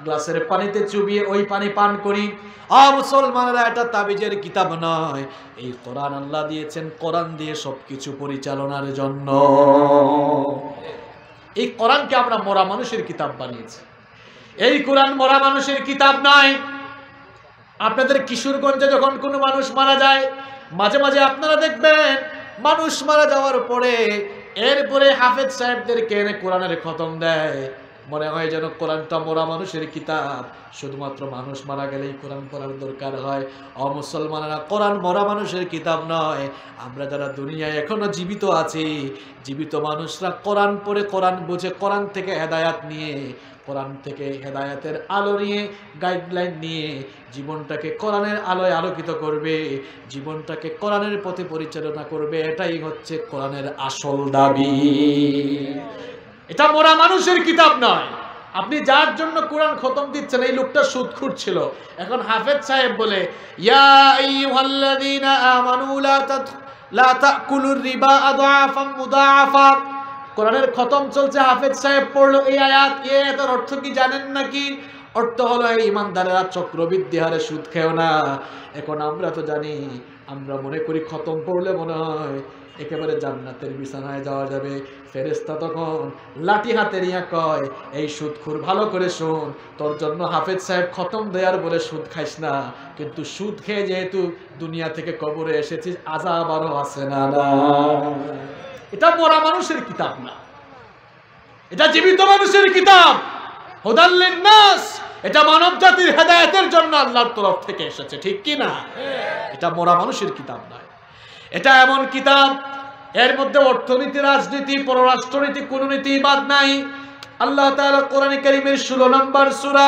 গ্লাসের পানিতে চুবিয়ে ওই পানি পান করি। মুসলমানেরা, এটা তাবিজের কিতাব নয়, এই কোরআন আল্লাহ দিয়েছেন কোরআন দিয়ে সবকিছু পরিচালনার জন্য। এই কোরআনকে আমরা মরা মানুষের কিতাব বানিয়েছি। এই কোরআন মরা মানুষের কিতাব নয়। আপনাদের কিশোরগঞ্জে যখন কোনো মানুষ মারা যায়, মাঝে মাঝে আপনারা দেখবেন মানুষ মারা যাওয়ার পরে এরপরে হাফেজ সাহেবদেরকে এনে কোরআনের খতম দেয়। মনে হয় যেন কোরআনটা মরা মানুষের কিতাব, শুধুমাত্র মানুষ মারা গেলেই কোরআন পড়ার দরকার হয়। মুসলমানেরা, কোরআন মরা মানুষের কিতাব নয়। আমরা যারা দুনিয়ায় এখনো জীবিত আছি, জীবিত মানুষরা কোরআন পড়ে, কোরআন বুঝে, কোরআন থেকে হেদায়াত নিয়ে, কোরআন থেকে হেদায়াতের আলো নিয়ে, গাইডলাইন নিয়ে জীবনটাকে কোরআনের আলোয় আলোকিত করবে, জীবনটাকে কোরআনের পথে পরিচালনা করবে। এটাই হচ্ছে কোরআনের আসল দাবি। এটা মরা মানুষের কিতাব নয়। আপনি যার জন্য কোরআন খতম দিচ্ছেন, এই লোকটা সুদখোর ছিল, এখন হাফেজ সাহেব বলে ইয়া আইয়ুহাল্লাযীনা আমানু লা তাকুলুর রিবা আদআফাম মুদাআফা। কোরআনের খতম চলছে, হাফেজ সাহেব পড়লো এই আয়াত। এই আয়াতের অর্থ কি জানেন নাকি? অর্থ হলো, এই ইমানদারেরা চক্রবৃদ্ধি হারে সুদ খেও না। এখন আমরা তো জানি, আমরা মনে করি খতম পড়লে মনে হয় একেবারে জান্নাতের বিছানায় যাওয়া যাবে। ফেরেশতা তখন লাঠি হাতে নিয়ে কয়, এই সুদখোর, ভালো করে শোন, তোর জন্য হাফেজ সাহেব খতম দেয়ার বলে সুদ খাইস না, কিন্তু সুদ খেয়ে যেহেতু দুনিয়া থেকে কবরে এসেছিস, আযাব আরো আছে না। এটা মরা মানুষের কিতাব না, এটা জীবিত মানুষের কিতাব। হুদাল লিন্নাস, এটা মানব জাতির হেদায়েতের জন্য আল্লাহর তরফ থেকে এসেছে, ঠিক কি না? এটা মরা মানুষের কিতাব নয়। এটা এমন কিতাব, এর মধ্যে অর্থনীতি, রাজনীতি, পররাষ্ট্রনীতি, কোনো নীতি বাদ নাই। আল্লাহ তাআলা কোরআনে কারীমের 16 নম্বর সূরা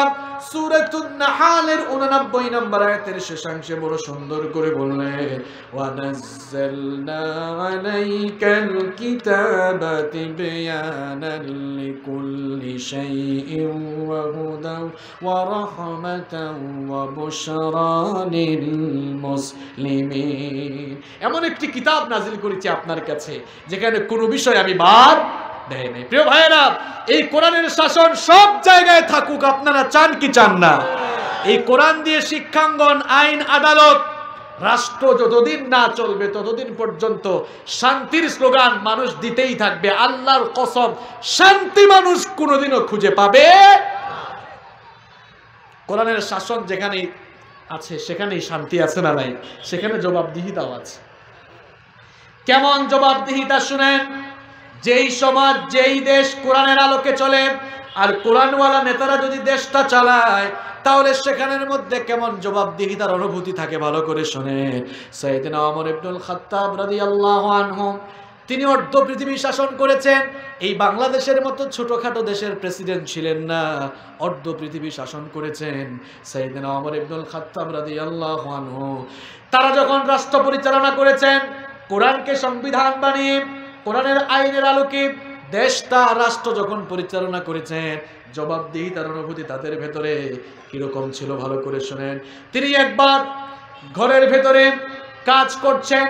সূরাতুন নাহালের 89 নম্বর আয়াতের শেষাংশে বড় সুন্দর করে বললেন, ওয়া নাযালনা আলাইকাল কিতাবা তিবয়ানাল লিকুল্লি শাইইন ওয়া হুদান ওয়া রাহমাতান ওয়া বুশরা লিল মুসলিমিন। এমন একটি কিতাব নাজিল করেছি আপনার কাছে যেখানে কোনো বিষয় আমি বাদ দেয় নাই। প্রিয় ভাইয়েরা, এই কোরআনের শাসন সব জায়গায় থাকুক, আপনারা চান কি চান না? এই কোরআন দিয়ে শিক্ষাঙ্গন, আইন, আদালত, রাষ্ট্র যতদিন না চলবে ততদিন পর্যন্ত শান্তির স্লোগান মানুষ দিতেই থাকবে। আল্লাহর কসম, শান্তি মানুষ কোনোদিনও খুঁজে পাবে। কোরআনের শাসন যেখানে আছে সেখানেই শান্তি আছে না নাই? সেখানে জবাবদিহিতাও আছে। কেমন জবাবদিহিতা শুনেন। যেই সমাজ, যেই দেশ কোরআনের আলোকে চলে, আর কোরআনওয়ালা নেতারা যদি দেশটা চালায়, তাহলে সেখানের মধ্যে কেমন জবাবদিহিতার অনুভূতি থাকে, ভালো করে শুনেন। সাইয়েদনা ওমর ইবনুল খাত্তাব রাদিয়াল্লাহু আনহু, তিনি অর্ধ পৃথিবী শাসন করেছেন। এই বাংলাদেশের মতো ছোটখাটো দেশের প্রেসিডেন্ট ছিলেন না, অর্ধ পৃথিবী শাসন করেছেন সাইয়েদনা ওমর ইবনুল খাত্তাব রাদিয়াল্লাহু আনহু। তারা যখন রাষ্ট্র পরিচালনা করেছেন, কোরআনকে সংবিধান বানিয়ে, কোরআনের আইনের আলোকে দেশটা, রাষ্ট্র যখন পরিচালনা করেছেন, জবাবদিহিতার অনুভূতি তাদের ভেতরে কিরকম ছিল, ভালো করে শোনেন। তিনি একবার ঘরের ভেতরে কাজ করছেন,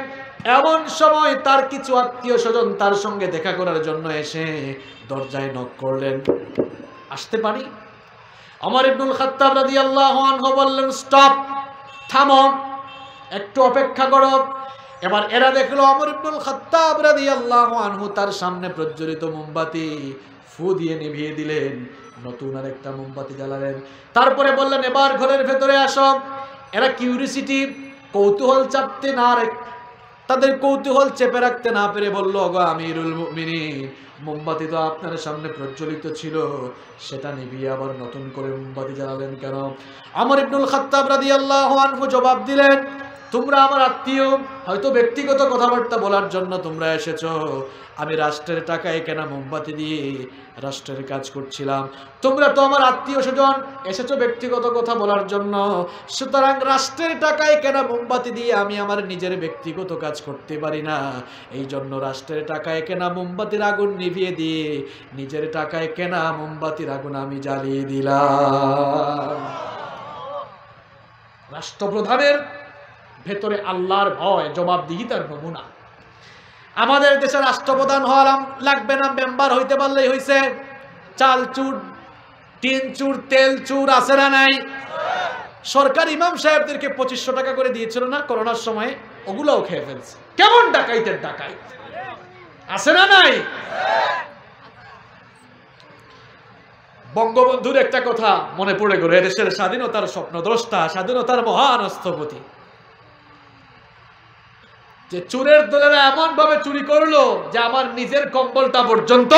এমন সময় তার কিছু আত্মীয় স্বজন তার সঙ্গে দেখা করার জন্য এসে দরজায় নক করলেন, আসতে পারি? ওমর ইবনুল খাত্তাব রাদিয়াল্লাহু আনহু বললেন, স্টপ, থামো, একটু অপেক্ষা করো। এবার এরা দেখলো ওমর ইবনুল খাত্তাব রাদিয়াল্লাহু আনহু তার সামনে প্রজ্বলিত মোমবাতি ফু দিয়ে নিভিয়ে দিলেন, নতুন আরেকটা মোমবাতি জ্বালালেন। তারপরে বললেন, এবার ঘরের ভেতরে আসো। এরা কিউরিসিটি, কৌতূহল চাপতে না তাদের কৌতূহল চেপে রাখতে না পেরে বলল, ওগো আমিরুল মুমিনিন, মোমবাতি তো আপনার সামনে প্রজ্বলিত ছিল, সেটা নিভিয়ে আবার নতুন করে মোমবাতি জ্বালালেন কেন? ওমর ইবনুল খাত্তাব রাদিয়াল্লাহু আনহু জবাব দিলেন, তোমরা আমার আত্মীয়, হয়তো ব্যক্তিগত কথাবার্তা বলার জন্য তোমরা এসেছো। আমি রাষ্ট্রের টাকায় কেনা মোমবাতি দিয়ে রাষ্ট্রের কাজ করছিলাম। তোমরা তো আমার আত্মীয় স্বজন, এসেছো ব্যক্তিগত কথা বলার জন্য। সুতরাং রাষ্ট্রের টাকায় কেনা মোমবাতি দিয়ে আমি আমার নিজের ব্যক্তিগত কাজ করতে পারি না। এই জন্য রাষ্ট্রের টাকায় কেনা মোমবাতির আগুন নিভিয়ে দিয়ে নিজের টাকায় কেনা মোমবাতির আগুন আমি জ্বালিয়ে দিলাম। রাষ্ট্রপ্রধানের ভেতরে আল্লাহর ভয়, জবাবদিহিতার নমুনা। আমাদের দেশে রাষ্ট্রপ্রধান হওয়া লাগবে না, মেম্বার হইতে পারলেই হইছে। চাল চুর, টিন চুর, তেল চুর আছে না নাই? সরকার ইমাম সাহেবদেরকে 2500 টাকা করে দিয়েছিল না করোনার সময়? ওগুলাও খেয়ে ফেলছে। কেমন ডাকাইতের ডাকাইত আছে না নাই? বঙ্গবন্ধুর একটা কথা মনে পড়ে গেল, এদেশের স্বাধীনতার স্বপ্নদ্রষ্টা, স্বাধীনতার মহান স্থপতি, যে চুরের দলেরা এমন ভাবে চুরি করলো যে আমার নিজের কম্বলটা পর্যন্ত,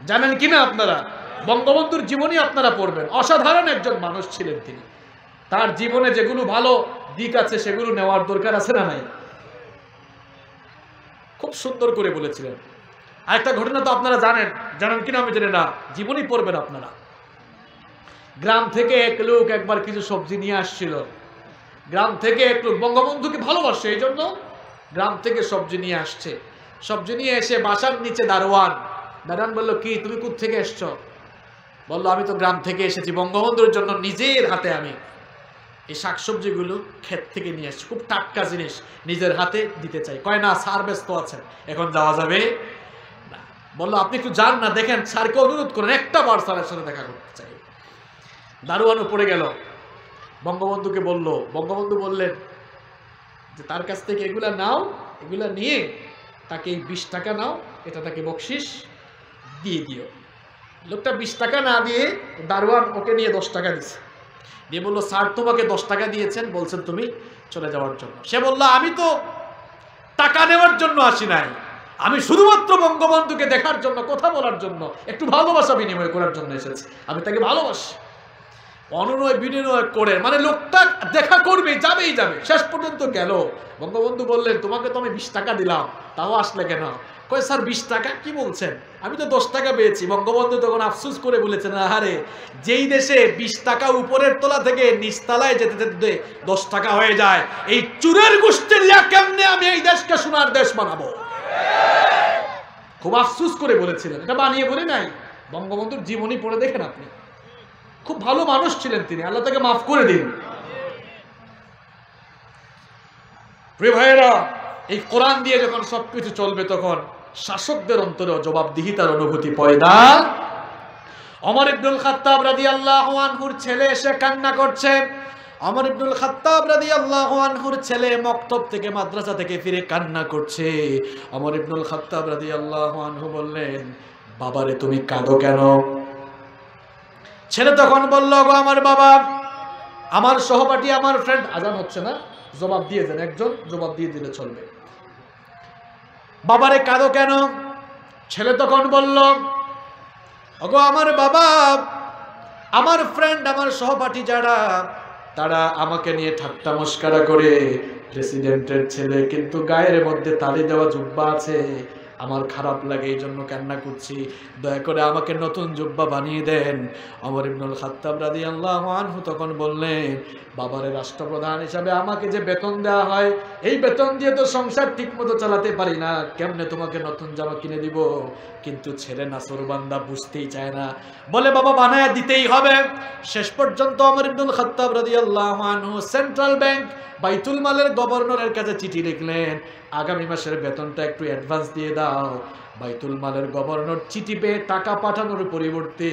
জানেন কিনা আপনারা? বঙ্গবন্ধুর জীবনী আপনারা পড়বেন, অসাধারণ একজন মানুষ ছিলেন তিনি। তার জীবনে যেগুলো ভালো দিক আছে সেগুলো নেওয়ার দরকার আছে না নাই? খুব সুন্দর করে বলেছিলেন। আরেকটা ঘটনা তো আপনারা জানেন কিনা আমি জানি না, জীবনী পড়বেন আপনারা। গ্রাম থেকে এক লোক একবার কিছু সবজি নিয়ে আসছিল। গ্রাম থেকে এক লোক বঙ্গবন্ধুকে ভালোবাসে, এই জন্য গ্রাম থেকে সবজি নিয়ে আসছে। সবজি নিয়ে এসে বাসার নিচে দারোয়ান বলল, কি তুমি কোথা থেকে এসছো? বললো, আমি তো গ্রাম থেকে এসেছি, বঙ্গবন্ধুর জন্য নিজের হাতে আমি এই শাকসবজিগুলো ক্ষেত থেকে নিয়ে আসছি, খুব টাটকা জিনিস, নিজের হাতে দিতে চাই। কয় না, স্যার ব্যস্ত আছেন, এখন যাওয়া যাবে না। বললো, আপনি একটু যান না, দেখেন, স্যারকে অনুরোধ করেন, একটা বার স্যারের সাথে দেখা করতে চাই। দারোয়ানও পড়ে গেল, বঙ্গবন্ধুকে বলল। বঙ্গবন্ধু বললেন যে তার কাছ থেকে এগুলা নাও, এগুলা নিয়ে তাকে 20 টাকা নাও, এটা তাকে বকশিস দিয়ে দিও। লোকটা 20 টাকা না দিয়ে, দারোয়ান ওকে নিয়ে 10 টাকা দিছে, দিয়ে বললো, স্যার তোমাকে 10 টাকা দিয়েছেন, বলছেন তুমি চলে যাওয়ার জন্য। সে বলল, আমি তো টাকা নেওয়ার জন্য আসি নাই, আমি শুধুমাত্র বঙ্গবন্ধুকে দেখার জন্য, কথা বলার জন্য, একটু ভালোবাসা বিনিময় করার জন্য এসেছি, আমি তাকে ভালোবাসি। অনুনয় বিনিময় করে, মানে লোকটা দেখা করবে, যাবেই যাবে। শেষ পর্যন্ত গেল। বঙ্গবন্ধু বললেন, তোমাকে তো আমি 20 টাকা দিলাম, তাও আসলে কেন? কয়, স্যার 20 টাকা কি বলছেন, আমি তো 10 টাকা পেয়েছি। বঙ্গবন্ধু তখন আফসোস করে বলেছেন, আরে যেই দেশে 20 টাকা উপরের তলা থেকে নিচতলায় যেতে যেতে 10 টাকা হয়ে যায়, এই চুরের গোষ্ঠী দিয়া কেমনে আমি এই দেশকে সোনার দেশ বানাবো? খুব আফসোস করে বলেছিলেন, এটা বানিয়ে বলে নাই। বঙ্গবন্ধুর জীবনী পড়ে দেখেন আপনি, খুব ভালো মানুষ ছিলেন তিনি, আল্লাহ তাকে মাফ করে দিন। প্রিয় ভাইয়েরা, এই কোরআন দিয়ে যখন সবকিছু চলবে, তখন শাসকদের অন্তরে জবাবদিহিতার অনুভূতি পয়দা। ওমর ইবনুল খাত্তাব রাদিয়াল্লাহু আনহুর ছেলে এসে কান্না করছে। ওমর ইবনুল খাত্তাব রাদিয়াল্লাহু আনহুর ছেলে মক্তব থেকে, মাদ্রাসা থেকে ফিরে কান্না করছে। ওমর ইবনুল খাত্তাব রাদিয়াল্লাহু আনহু বললেন, বাবারে তুমি কাঁদো কেন? ছেলে তখন বলল, গো আমার বাবা, আমার সহপাঠী, আমার ফ্রেন্ড, আজান হচ্ছে না, জবাব দিয়ে দেন, একজন জবাব দিয়ে দিলে চলবে। বাবারে কাঁদো কেন? ছেলে তখন বলল, ওগো আমার বাবা, আমার ফ্রেন্ড, আমার সহপাঠী যারা, তারা আমাকে নিয়ে ঠাট্টা মস্করা করে। প্রেসিডেন্টের ছেলে, কিন্তু গায়ের মধ্যে তালি দেওয়া জুব্বা আছে, আমার খারাপ লাগে, এই জন্য কান্না করছি, দয়া করে আমাকে নতুন জুব্বা বানিয়ে দেন। ওমর ইবনুল খাত্তাব রাদিয়াল্লাহু আনহু তখন বললেন, বাবারে রাষ্ট্রপ্রধান হিসাবে আমাকে যে বেতন দেওয়া হয়, এই বেতন দিয়ে তো সংসার ঠিক মতো চালাতে পারি না, কেমনে তোমাকে নতুন জামা কিনে দিব? কিন্তু ছেলে নাসরবান্দা বুঝতেই চায় না, বলে বাবা বানায় দিতেই হবে। শেষ পর্যন্ত ওমর ইবনুল খাত্তাব রাদিয়াল্লাহু আনহু সেন্ট্রাল ব্যাংক, বাইতুল মালের গভর্নরের কাছে চিঠি লিখলেন, আগামী মাসের বেতনটা একটু অ্যাডভান্স দিয়ে দাও। বাইতুল মালের গভর্নর চিঠি পেয়ে টাকা পাঠানোর পরিবর্তে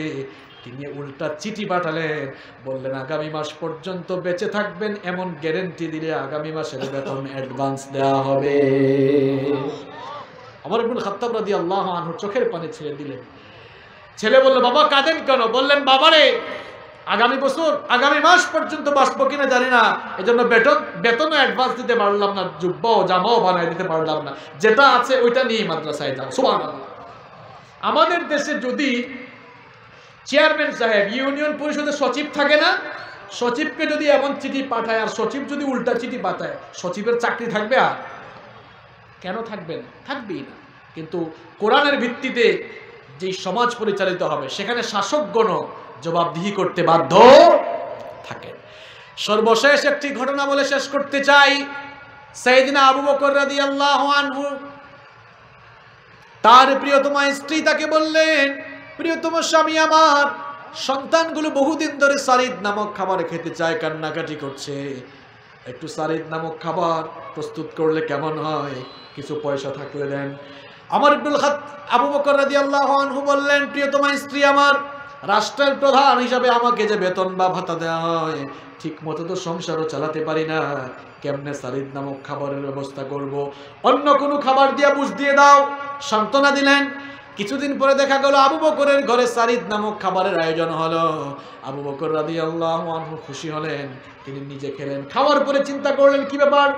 তিনি উল্টা চিঠি পাঠালেন, বললেন আগামী মাস পর্যন্ত বেঁচে থাকবেন এমন গ্যারান্টি দিলে আগামী মাসের বেতন অ্যাডভান্স দেওয়া হবে। ওমর ইবনুল খাত্তাব রাদিয়াল্লাহু আনহু চোখের পানি ছেড়ে দিলেন। ছেলে বলল, বাবা কাঁদেন কেন? বললেন, বাবারে আগামী বছর আগামী মাস পর্যন্ত বাঁচবো কিনা জানি না, এজন্য বেতনও অ্যাডভান্স দিতে পারলাম না, জুব্বাও জামাও বানাই দিতে পারলাম না, যেটা আছে ওইটা নিয়ে মাদ্রাসায় যাও। সুবহানাল্লাহ। আমাদের দেশে যদি চেয়ারম্যান সাহেব, ইউনিয়ন পরিষদের সচিব থাকে না, সচিবকে যদি এমন চিঠি পাঠায় আর সচিব যদি উল্টা চিঠি পাঠায়, সচিবের চাকরি থাকবে? আর কেন থাকবে না? থাকবেই না। কিন্তু কোরআনের ভিত্তিতে যে সমাজ পরিচালিত হবে সেখানে শাসকগণও জবাবদিহি করতে বাধ্য থাকে। সর্বশেষ একটি ঘটনা বলে শেষ করতে চাই। সাইয়েদনা আবু বকর রাদিয়াল্লাহু আনহু তার প্রিয়তমা স্ত্রী তাকে বললেন, প্রিয়তম স্বামী আমার, সন্তানগুলো বহুদিন ধরে সারিদ নামক খাবার খেতে চায়, কান্নাকাটি করছে, একটু সারিদ নামক খাবার প্রস্তুত করলে কেমন হয়, কিছু পয়সা থাকলে দেন। আমার আবু বকর রাদিয়াল্লাহু আনহু বললেন, প্রিয়তমা স্ত্রী আমার, রাষ্ট্রের প্রধান হিসাবে আমাকে যে বেতন বা ভাতা দেওয়া হয়, ঠিক মতো তো সংসারও চালাতে পারি না, কেমনে সারিদ নামক খাবারের ব্যবস্থা করব? অন্য কোনো খাবার দিয়া বুঝ দিয়ে দাও। সান্ত্বনা দিলেন। কিছুদিন পরে দেখা গেল আবু বকরের ঘরে সারিদ নামক খাবারের আয়োজন হলো। আবু বকর রাদিয়াল্লাহু আনহু খুশি হলেন, তিনি নিজে খেলেন। খাওয়ার পরে চিন্তা করলেন, কি ব্যাপার,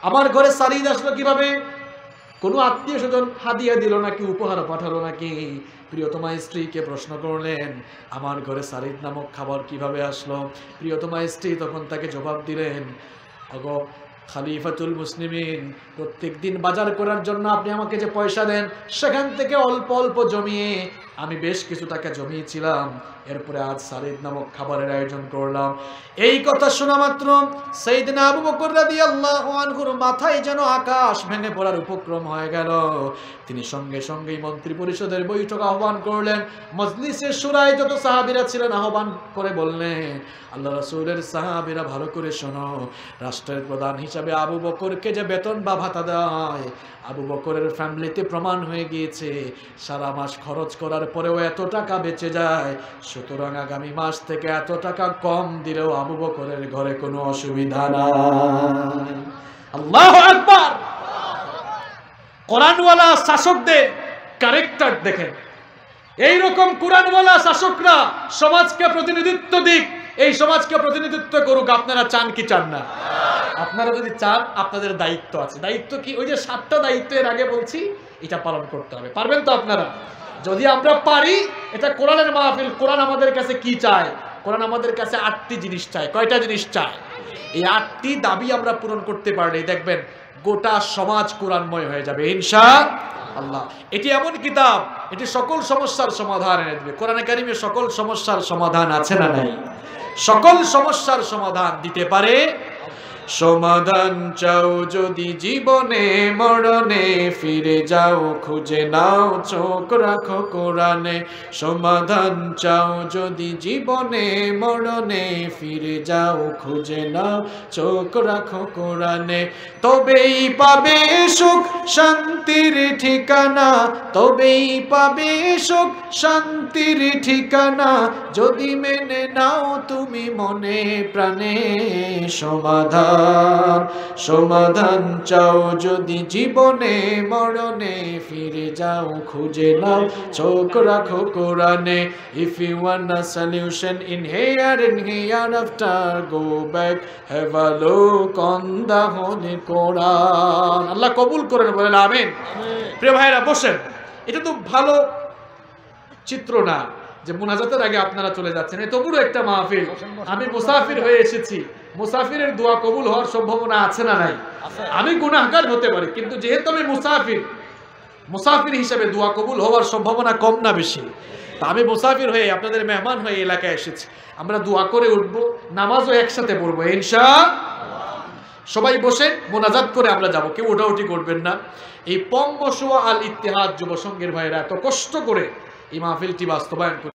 আমার ঘরে সারিদ আসলো কিভাবে? কোনো আত্মীয় স্বজন হাদিয়া দিল নাকি, উপহার পাঠালো নাকি? প্রিয়তমা স্ত্রীকে প্রশ্ন করলেন, আমার ঘরে সারিদ নামক খাবার কিভাবে আসলো? প্রিয়তমা স্ত্রী তখন তাকে জবাব দিলেন, ওগো খলিফাতুল মুসলিমিন, প্রত্যেক দিন বাজার করার জন্য আপনি আমাকে যে পয়সা দেন, সেখান থেকে অল্প অল্প জমিয়ে আমি বেশ কিছু টাকা জমিয়েছিলাম, এরপরে আজ সারিদ নামক খাবারের আয়োজন করলাম। এই কথা শোনা মাত্র সাইয়েদনা আবু বকর রাদিয়াল্লাহু আনহুর মাথায় যেন আকাশ ভেঙে পড়ার উপক্রম হয়ে গেল। তিনি সঙ্গে সঙ্গেই মন্ত্রী পরিষদের বৈঠক আহ্বান করলেন। মজলিসের শুরায় যত সাহাবীরা ছিলেন আহ্বান করে বললেন, আল্লাহ রাসূলের সাহাবীরা ভালো করে শোনো, রাষ্ট্রের প্রধান হিসাবে আবু বকরকে যে বেতন বা ভাতা দেওয়া হয়, আবু বকরের ফ্যামিলিতে প্রমাণ হয়ে গিয়েছে সারা মাস খরচ করার পরেও এত টাকা বেঁচে যায়, সুতরাং আগামী মাস থেকে এত টাকা কম দিলেও আবু বকরের ঘরে কোনো অসুবিধা নাই। আল্লাহু আকবার। কোরআনওয়ালা শাসকদের ক্যারেক্টার দেখেন। এইরকম কোরআনওয়ালা শাসকরা সমাজকে প্রতিনিধিত্ব দিক, এই সমাজকে প্রতিনিধিত্ব করুক। আপনারা চান কি চান না? আপনারা যদি চান, আপনাদের দায়িত্ব আছে। দায়িত্ব কি? ওই যে 7টা দায়িত্ব এর আগে বলছি, এটা পালন করতে হবে। পারবেন তো আপনারা? যদি আমরা পারি, এটা কোরআনের মাহফিল। কোরআন আমাদের কাছে কি চায়? কোরআন আমাদের কাছে 8টি জিনিস চায়। কয়টা জিনিস চায়? এই 8টি দাবি আমরা পূরণ করতে পারলে দেখবেন গোটা সমাজ কোরআনময় হয়ে যাবে ইনশাআল্লাহ। এটি এমন কিতাব, এটি সকল সমস্যার সমাধান এনে দেবে। কোরআনে কারিমে সকল সমস্যার সমাধান আছে না নাই? সকল সমস্যার সমাধান দিতে পারে। সমাধান চাও যদি জীবনে মরণে, ফিরে যাও খুঁজে নাও চোখ রাখো কোরআনে। সমাধান চাও যদি জীবনে মরণে, ফিরে যাও খুঁজে নাও চোখ রাখো কোরআনে। তবেই পাবে সুখ শান্তির ঠিকানা, তবেই পাবে সুখ শান্তির ঠিকানা, যদি মেনে নাও তুমি মনে প্রাণে। সমাধান চাও যদি জীবনে মরণে, ফিরে যাও খুঁজে নাও চোখ রাখো কোরআনে। If you want a solution in here and hereafter, go back, have a look on the Holy Quran. আল্লাহ কবুল করেন, বলেন আমিন। প্রিয় ভাইরা বসেন। এটা তো ভালো চিত্র না যে মুনাজাতের আগে আপনারা চলে যাচ্ছেন। এত বড় একটা মাহফিল, আমি মুসাফির হয়ে এসেছি। মুসাফিরের দোয়া কবুল হওয়ার সম্ভাবনা আছে না নাই? আমি গুনাহগার হতে পারি, কিন্তু যেহেতু আমি মুসাফির হিসেবে দোয়া কবুল হওয়ার সম্ভাবনা কম না বেশি? তা আমি মুসাফির হয়ে আপনাদের মেহমান হয়ে এলাকায় এসেছি। আমরা দোয়া করে উঠবো, নামাজও একসাথে পড়বো ইনশাআল্লাহ। সবাই বসে মোনাজাত করে আমরা যাব, কেউ ওঠাউঠি করবেন না। এই পঙ্গসুয়া আল ইত্তেহাদ যুব সংঘের ভাইরা এত কষ্ট করে এই মাহফিলটি বাস্তবায়ন করে